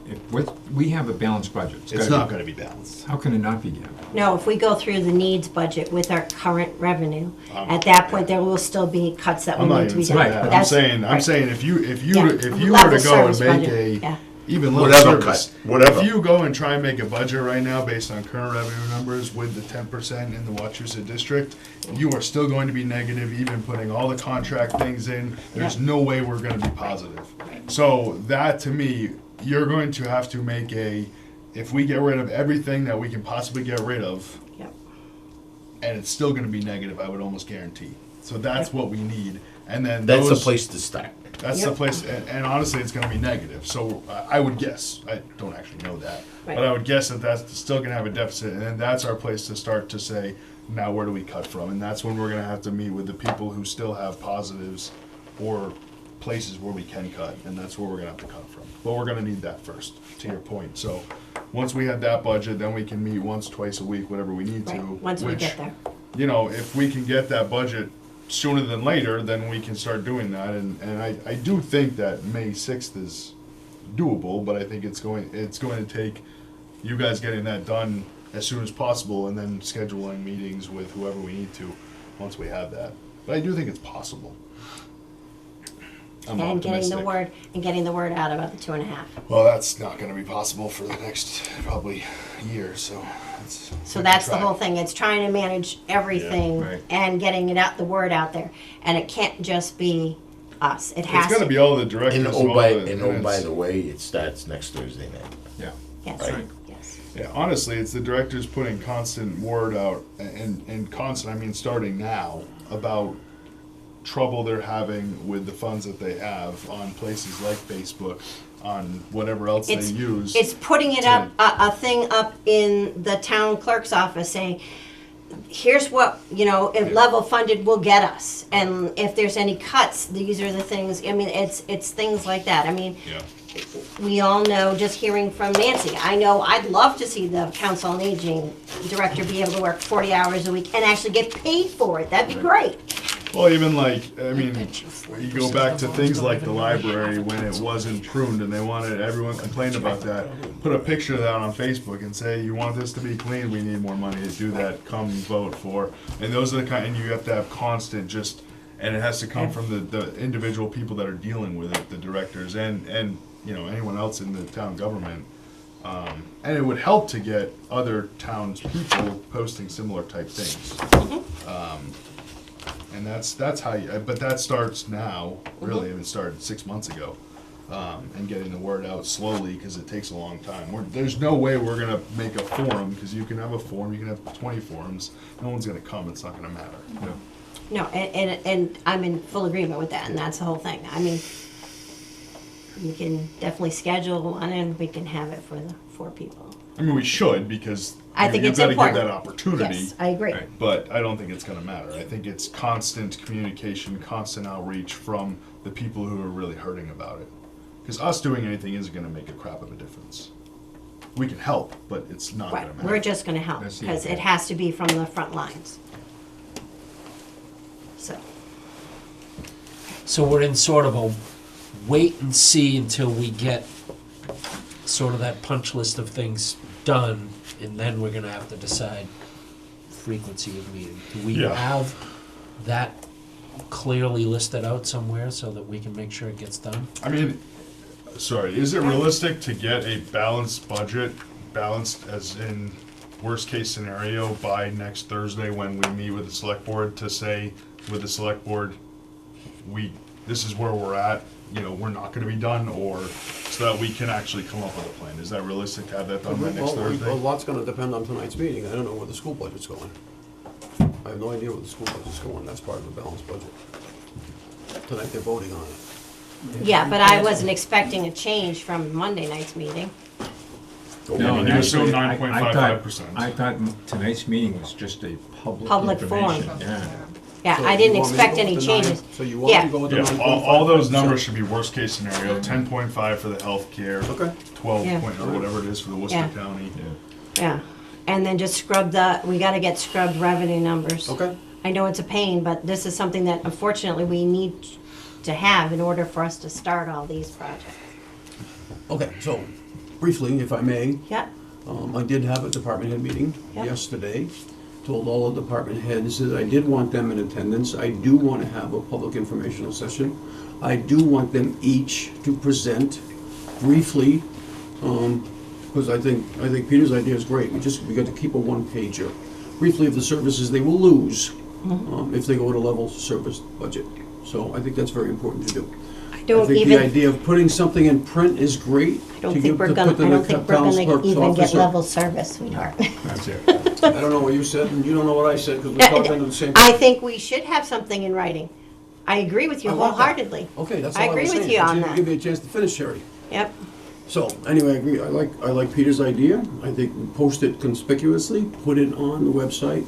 We have a balanced budget. it's gotta not be- gonna be balanced. How can it not be, Gavin? No, if we go through the needs budget with our current revenue, Um, at that point, there will still be cuts that I'm will not need to be even done. saying that, I'm That's- saying right. if you Yeah, were to level go and service make budget, yeah. even little Whatever service. cut, whatever. If you go and try and make a budget right now based on current revenue numbers with the 10% in the Wachusett district, you are still going to be negative, even putting all the contract things in. There's no way we're going to be positive. So that, to me, you're going to have to make if we get rid of everything that we can possibly get rid of, Yep. and it's still going to be negative, I would almost guarantee. So that's what we need. And then That's the those, place to start. That's the place, and honestly, it's going to be negative. So I would guess, I don't actually know that, Right. but I would guess that that's still going to have a deficit, and then that's our place to start to say, now where do we cut from? And that's when we're going to have to meet with the people who still have positives or places where we can cut, and that's where we're going to have to cut from. But we're going to need that first, to your point. So once we have that budget, then we can meet once, twice a week, whatever we need to. Right, once we which, get there. you know, if we can get that budget sooner than later, then we can start doing that. And I do think that May 6th is doable, but I think it's going to take you guys getting that done as soon as possible, and then scheduling meetings with whoever we need to once we have that. But I do think it's possible. I'm And getting optimistic. the word out about the 2.5. Well, that's not going to be possible for the next probably year, so. So that's the whole thing. It's trying to manage everything Yeah, right. and getting the word out there. And it can't just be us. It has It's going to be all the directors. And all by it's- the way, it starts next Thursday night. Yeah. Yes, Right. yes. Yeah, honestly, it's the directors putting constant word out, and constant, I mean starting now, about trouble they're having with the funds that they have on places like Facebook, on whatever else they use. It's putting it up, a thing up in the town clerk's office saying, here's what, if level funded will get us. And if there's any cuts, these are the things, I mean, it's things like that. I mean, Yeah. we all know, just hearing from Nancy, I know I'd love to see the Council on Aging director be able to work 40 hours a week and actually get paid for it. That'd be great. Well, even like, I mean, you go back to things like the library when it wasn't pruned and everyone complained about that. Put a picture of that on Facebook and say, you want this to be clean, we need more money to do that, come vote for. And those are the kind, and you have to have constant and it has to come from the individual people that are dealing with it, the directors and anyone else in the town government. And it would help to get other townspeople posting similar type things. And that's how but that starts now, really, it started 6 months ago. And getting the word out slowly, because it takes a long time. There's no way we're gonna make a forum, because you can have a forum, you can have 20 forums, no one's gonna come, it's not gonna matter. No, and I'm in full agreement with that, and that's the whole thing. I mean, you can definitely schedule one and we can have it for the 4 people. I mean, we should, because I think you've it's gotta give important. that opportunity. Yes, I agree. But I don't think it's gonna matter. I think it's constant communication, constant outreach from the people who are really hurting about it. Because us doing anything isn't gonna make a crap of a difference. We can help, but it's not Right, gonna matter. we're just gonna help, That's the because it idea. has to be from the front lines. So we're in sort of a wait and see until we get sort of that punch list of things done, and then we're gonna have to decide frequency of meeting. Do we Yeah. have that clearly listed out somewhere so that we can make sure it gets done? I mean, sorry, is it realistic to get a balanced budget, balanced as in worst case scenario, by next Thursday when we meet with the select board, to say with the select board, this is where we're at, we're not gonna be done, or so that we can actually come up with a plan? Is that realistic to have that done by next A Thursday? lot's gonna depend on tonight's meeting. I don't know where the school budget's going. I have no idea where the school budget's going. That's part of the balanced budget. Tonight, they're voting on it. Yeah, but I wasn't expecting a change from Monday night's meeting. No, you assume actually, 9.55%. I thought tonight's meeting was just a Public information. forum. Yeah. Yeah, So I you didn't want me to expect go any with the changes. So you want me to go with the Yeah, 9.5%? all those numbers should be worst case scenario, 10.5 for the healthcare, Okay. 12 Yeah. point, or whatever it is for the Worcester Yeah. County. Yeah, and then just we gotta get scrubbed revenue numbers. Okay. I know it's a pain, but this is something that unfortunately we need to have in order for us to start all these projects. Okay, so briefly, if I may, Yep, I did have a department head meeting Yep. yesterday. Told all the department heads that I did want them in attendance. I do want to have a public informational session. I do want them each to present briefly, because I think Peter's idea is great. We got to keep a one-pager. Briefly of the services they will lose if they go with a level service budget. So I think that's very important to do. I I don't think even, the idea of putting something in print is great. I don't think we're gonna even get level service, sweetheart. That's it. I don't know what you said, and you don't know what I said, because we're talking to the same. I think we should have something in writing. I agree with you I want that. wholeheartedly. Okay, that's all I I was agree saying. with you on Give that. me a chance to finish, Sherry. Yep. So, anyway, I agree. I like Peter's idea. I think post it conspicuously, put it on the website.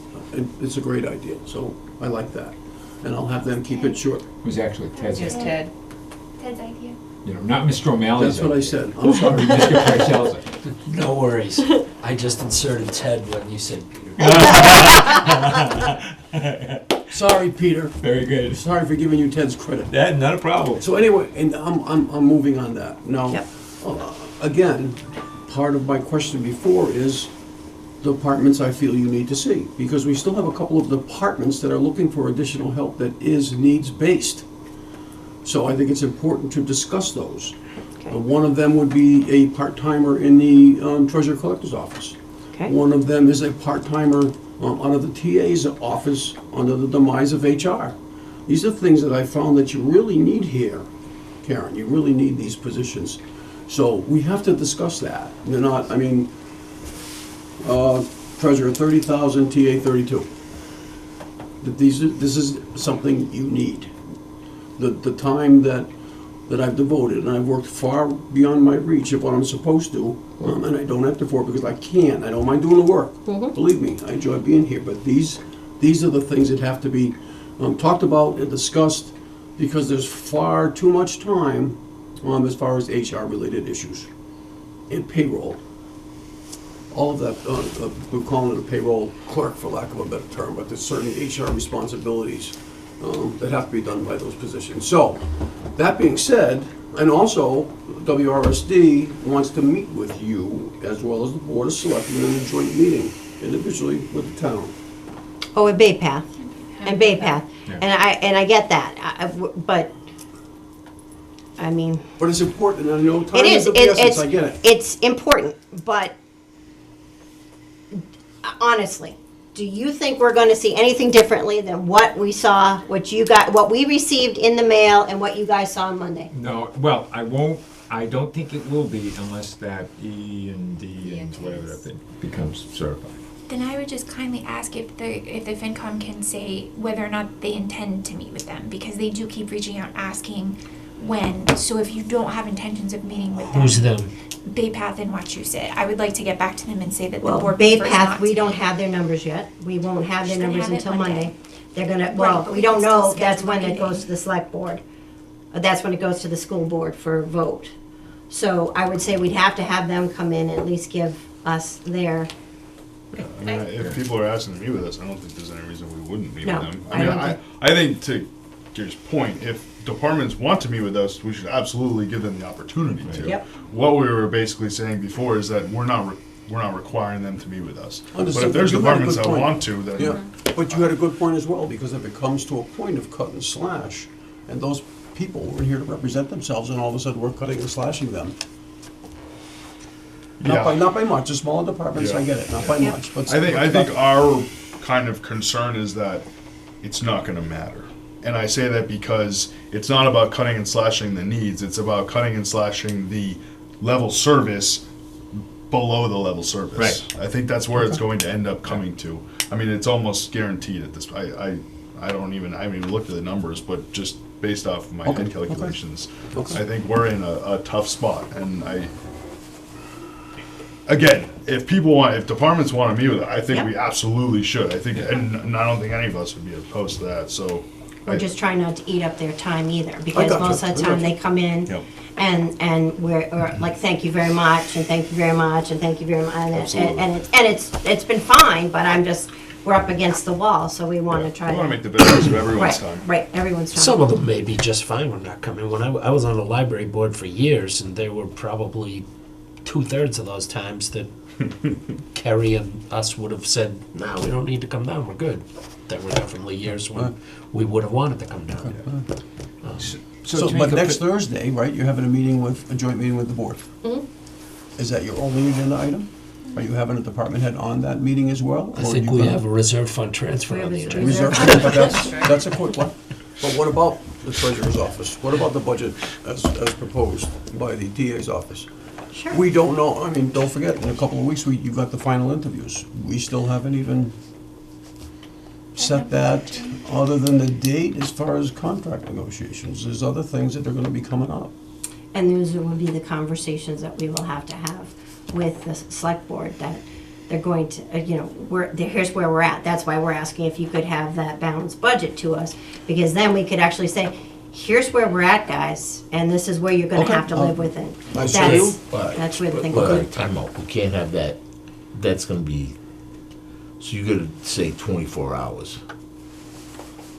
It's a great idea, so I like that. And I'll have them keep it short. It was actually Ted's, Just Ted. Ted's idea. you know, not Mr. O'Malley's. That's what I idea. said. I'm sorry. Mr. Prycel's idea. No worries. I just inserted Ted when you said Peter. Sorry, Peter. Very good. Sorry for giving you Ted's credit. That, not a problem. So anyway, and I'm moving on that. Now, Yep. again, part of my question before is departments I feel you need to see, because we still have a couple of departments that are looking for additional help that is needs-based. So I think it's important to discuss those. Okay. One of them would be a part-timer in the treasurer collector's office. Okay. One of them is a part-timer out of the TA's office under the demise of HR. These are things that I found that you really need here, Karen. You really need these positions. So we have to discuss that. They're not, I mean, treasurer 30,000, TA 32. This is something you need. The time that I've devoted, and I've worked far beyond my reach of what I'm supposed to, and I don't have to for it because I can't. I don't mind doing the work. Believe me, I enjoy being here. But these are the things that have to be talked about and discussed, because there's far too much time as far as HR-related issues and payroll. All of that, we're calling it a payroll clerk, for lack of a better term, but there's certain HR responsibilities that have to be done by those positions. So, that being said, and also, WRSD wants to meet with you as well as the Board of Selectmen in a joint meeting individually with the town. Oh, and Bay Path, and Bay Path, Yeah. and I get that, but, I mean, But it's important, and I know time it is is, of the essence, I get it. it's important, but honestly, do you think we're gonna see anything differently than what we saw, what you got, what we received in the mail and what you guys saw on Monday? No, well, I don't think it will be unless that E and D and whatever that thing becomes certified. Then I would just kindly ask if the FinCom can say whether or not they intend to meet with them, because they do keep reaching out asking when. So if you don't have intentions of meeting with them. Who's them? Bay Path and Wachusett. I would like to get back to them and say that the Well, board Bay prefers Path, not we to don't meet. have their numbers yet. We won't have their They're gonna numbers have it until Monday. Monday. They're gonna, Right, well, but we we don't can still know, that's schedule a when it meeting. goes to the select board. That's when it goes to the school board for a vote. So I would say we'd have to have them come in and at least give us their, I mean, if people are asking to meet with us, I don't think there's any reason we wouldn't meet No, with them. I I mean, don't I think to Gary's point, if departments want to meet with us, we should absolutely give them the opportunity to. Yep. What we were basically saying before is that we're not requiring them to meet with us. But Understood, if there's but you had a departments good that point. want to, then Yeah, but you had a good point as well, because if it comes to a point of cut and slash, and those people were here to represent themselves, and all of a sudden we're cutting and slashing them. Yeah. Not by much, the smaller departments, I get it, not by much, but. I think our kind of concern is that it's not gonna matter. And I say that because it's not about cutting and slashing the needs, it's about cutting and slashing the level service below the level service. Right. I think that's where it's going to end up coming to. I mean, it's almost guaranteed at this, I haven't even looked at the numbers, but just based off of my Okay, head calculations, okay. I think we're in a tough spot, and again, if departments want to meet with it, I think Yep. we absolutely should. I think, and I don't think any of us would be opposed to that, so. we're just trying not to eat up their time either, because gotcha, most of I the time gotcha. they come in Yep. and we're like, thank you very much, and thank you very much, and thank you very much, and it's been fine, but we're up against the wall, so we wanna try We to. want to make the best of everyone's Right, time. right, everyone's trying. Some of them may be just fine when not coming. When I was on the library board for years, and there were probably 2/3 of those times that Kerry and us would have said, no, we don't need to come down, we're good. There were definitely years when we would have wanted to come down. So, to but make a next pi- Thursday, right, you're having a joint meeting with the board? Mhm. Is that your only agenda item? Are you having a department head on that meeting as well? I or think you we gonna- have a reserve fund transfer We on have the a agenda. Reserve, Reserve. but that's a quick one. But what about the treasurer's office? What about the budget as proposed by the DA's office? Sure. We don't know, I mean, don't forget, in a couple of weeks, you got the final interviews. We still haven't even set that, other than the date, as far as contract negotiations. There's other things that are gonna be coming up. And those will be the conversations that we will have to have with the select board, that they're going to, here's where we're at. That's why we're asking if you could have that balanced budget to us, because then we could actually say, here's where we're at, guys, and this is where you're gonna Okay. have to live within. I see. That's, But- that's where the thing but, goes. time out, we can't have that, that's gonna be, so you gotta say 24 hours.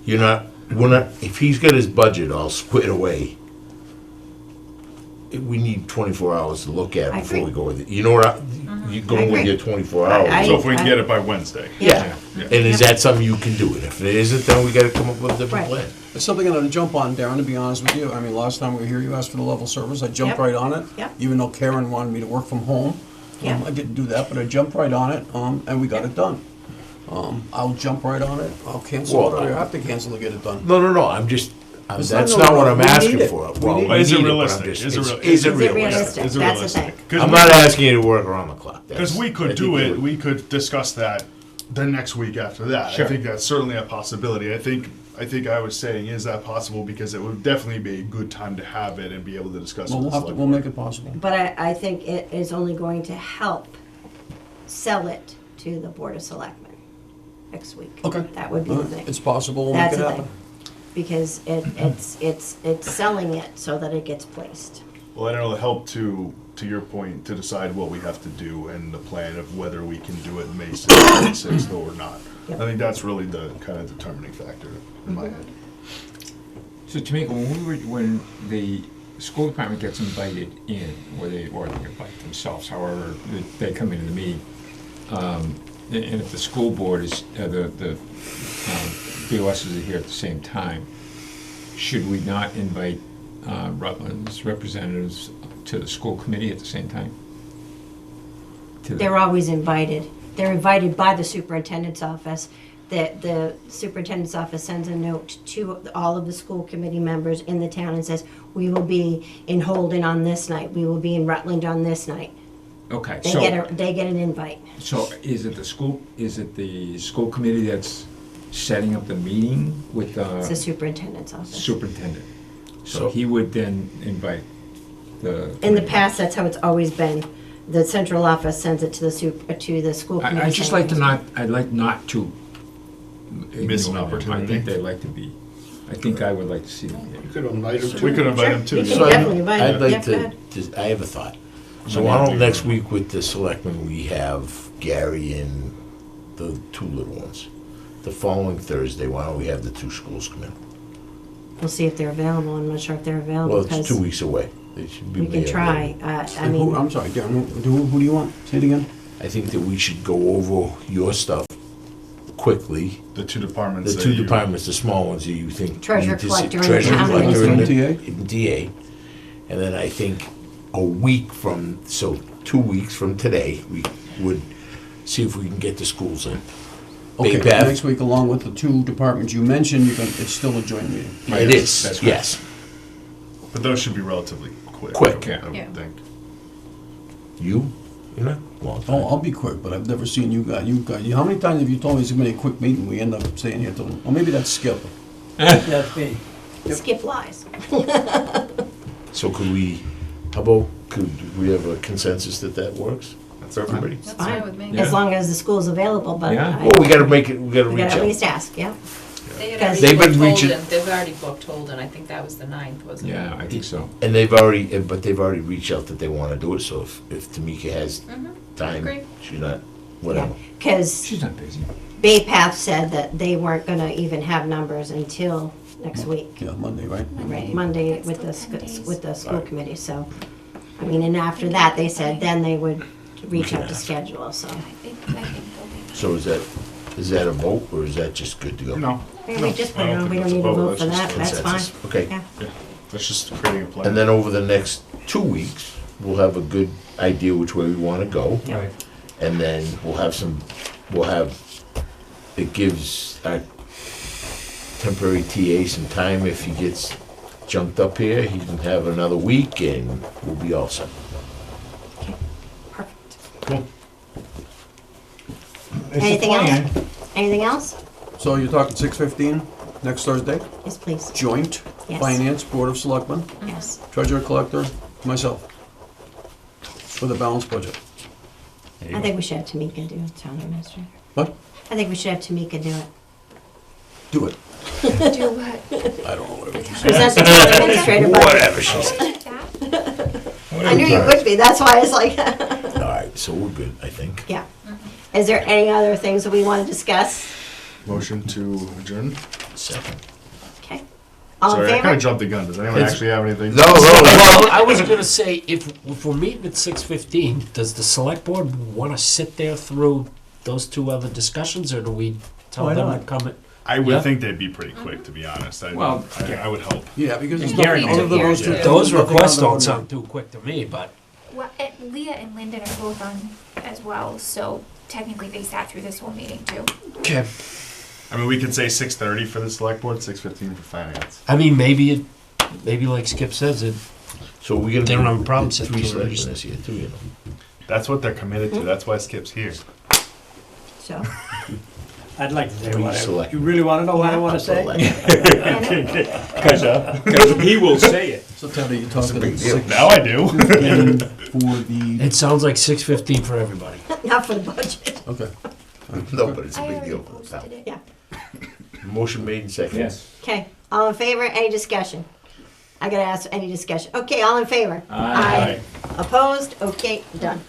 We're not, if he's got his budget all squared away, we need 24 hours to look at I before we agree. go with it. You know what, you go I with agree. your 24 I- hours. So if we can get it by Wednesday. Yeah, and is that something you can do? And if it isn't, then we gotta come up with a different Right. plan. It's something I'm gonna jump on, Darren, to be honest with you. I mean, last time we were here, you asked for the level service, I jumped Yep. right on it. Yep. Even though Karen wanted me to work from home. Yep. I didn't do that, but I jumped right on it, and we got it done. I'll jump right on it, I'll cancel it, or I have to cancel to get it done. No, It's that's not not no, what no, I'm we need asking it. for. We Well, need we it. Is it need but I'm realistic? just- Is it it's- real- Is it Is it realistic? realistic? Is it That's the realistic? thing. I'm not asking you to work around the clock. Because we I could think do we it, would. we could discuss that the next week after that. Sure. I think that's certainly a possibility. I think I was saying, is that possible? Because it would definitely be a good time to have it and be able to discuss Well, it. we'll have to, we'll make it possible. But I think it is only going to help sell it to the Board of Selectmen next week. Okay. That would be the thing. It's possible, we'll make That's it the happen. thing. Because it's selling it so that it gets placed. Well, and it'll help to your point, to decide what we have to do and the plan of whether we can do it May 6th, May 6th or not. Yep. I think that's really the kind of determining factor in my head. So Tamika, when the school department gets invited in, or they invite themselves, however they come into the meeting, and if the school board is, the BOSs are here at the same time, should we not invite Rutland's representatives to the school committee at the same time? They're always invited. They're invited by the superintendent's office. The superintendent's office sends a note to all of the school committee members in the town and says, we will be in Holden on this night, we will be in Rutland on this night. Okay, They so, get an invite. so is it the school committee that's setting up the meeting with It's the the superintendent's office. superintendent? So So- he would then invite the. In the past, that's how it's always been. The central office sends it to the school committee. I'd just like to I'd like not to Miss an ignore them. I opportunity. think they'd like to be, I think I would like to see them here. You could invite them We to. could invite them too. You yeah. can definitely invite I'd them. like Yeah, go to, ahead. I have a thought. So why don't next week with the selectmen, we have Gary and the two little ones. The following Thursday, why don't we have the two schools come in? We'll see if they're available. I'm not sure if they're available Well, it's because 2 weeks away. They should be we can made try. available. I mean, I'm sorry, Darren, who do you want? Say it again. I think that we should go over your stuff quickly. The two departments. The that two you- departments, the small ones that you think. Treasurer, need to see- collector, and Treasurer, accounting. collector, and TA? and DA. And then I think a week from, so 2 weeks from today, we would see if we can get the schools in. Okay, Bay Path. next week, along with the two departments you mentioned, it's still a joint meeting. It is, that's correct. yes. But those should be relatively quick. Quick. I would Yeah. think. You? You're not? Long time. Oh, I'll be quick, but I've never seen you guys, how many times have you told me it's gonna be a quick meeting, we end up staying here till, well, maybe that's Skip. skip lies. So could we, could we have a consensus that works for everybody? That's Fine. fine with me. Yeah. As long as the school's available, but Yeah. Well, we gotta make it, we gotta we reach gotta at least out. ask, yeah. They had Because- already They've been booked reaching- Holden. They've already booked Holden. I think that was the 9th, wasn't it? Yeah, I think so. And they've already reached out that they wanna do it, so if Tamika has Mhm. time, Agree. she's not, whatever. Because She's not busy. Bay Path said that they weren't gonna even have numbers until next week. Yeah, Monday, right? Right, Monday That's with the, still 10 days. with the school Right. committee, so, I mean, and after that, they said then they would reach out to schedule, so. I think they'll be. So is that a vote, or is that just good to go? No. Maybe we just put I it don't on, think we don't that's a need a vote, vote that's for just that, that's fine. Consensus. Okay. Yeah. Yeah. That's just creating a plan. And then over the next 2 weeks, we'll have a good idea which way we wanna go. Right. And then it gives our temporary TA some time. If he gets junked up here, he can have another week and we'll be all set. Perfect. Cool. Anything else? Anything else? So you're talking 6:15 next Thursday? Yes, please. Joint Yes. Finance Board of Selectmen, Yes. Treasurer Collector, myself, for the balanced budget. I think we should have Tamika do it, town administrator. What? I think we should have Tamika do it. Do it. Do what? I don't know whatever you say. Present the town administrator budget. Whatever she said. Like that? I knew you would be, that's why I was like, All right, so we're good, I think. yeah. Is there any other things that we want to discuss? Motion to adjourn. Second. Okay. All in Sorry, I kind favor? of jumped the gun. Does anyone actually have anything? No. Well, I was gonna say, if we're meeting at 6:15, does the select board wanna sit there through those two other discussions, or do we tell Why them to not? come at? I would Yeah. think they'd be pretty quick, to be honest. Well, I would hope. Yeah, because it's And Gary nothing other than those two. Yeah. Those nothing requests other don't than- sound too quick to me, but Well, Leah and Lyndon are both on as well, so technically they sat through this whole meeting too. okay. I mean, we could say 6:30 for the select board, 6:15 for finance. I mean, maybe like Skip says, So we're gonna They don't have a problem be sitting three through it, selectmen just- this year too, you know. That's what they're committed to. That's why Skip's here. So, I'd like to say Three whatever. select- You really want to know what I want to say? Select. Because he will say it. So Teddy, you're a talking big deal. 6:15 Now I do. for the, it sounds like 6:15 for everybody. not for the budget. okay. No, but it's a I big already deal for the posted town. it. Yeah. Motion made and seconded. Yes. Okay. All in favor? Any discussion? I gotta ask, any discussion? Okay, all in favor? Aye. Opposed? Okay, done.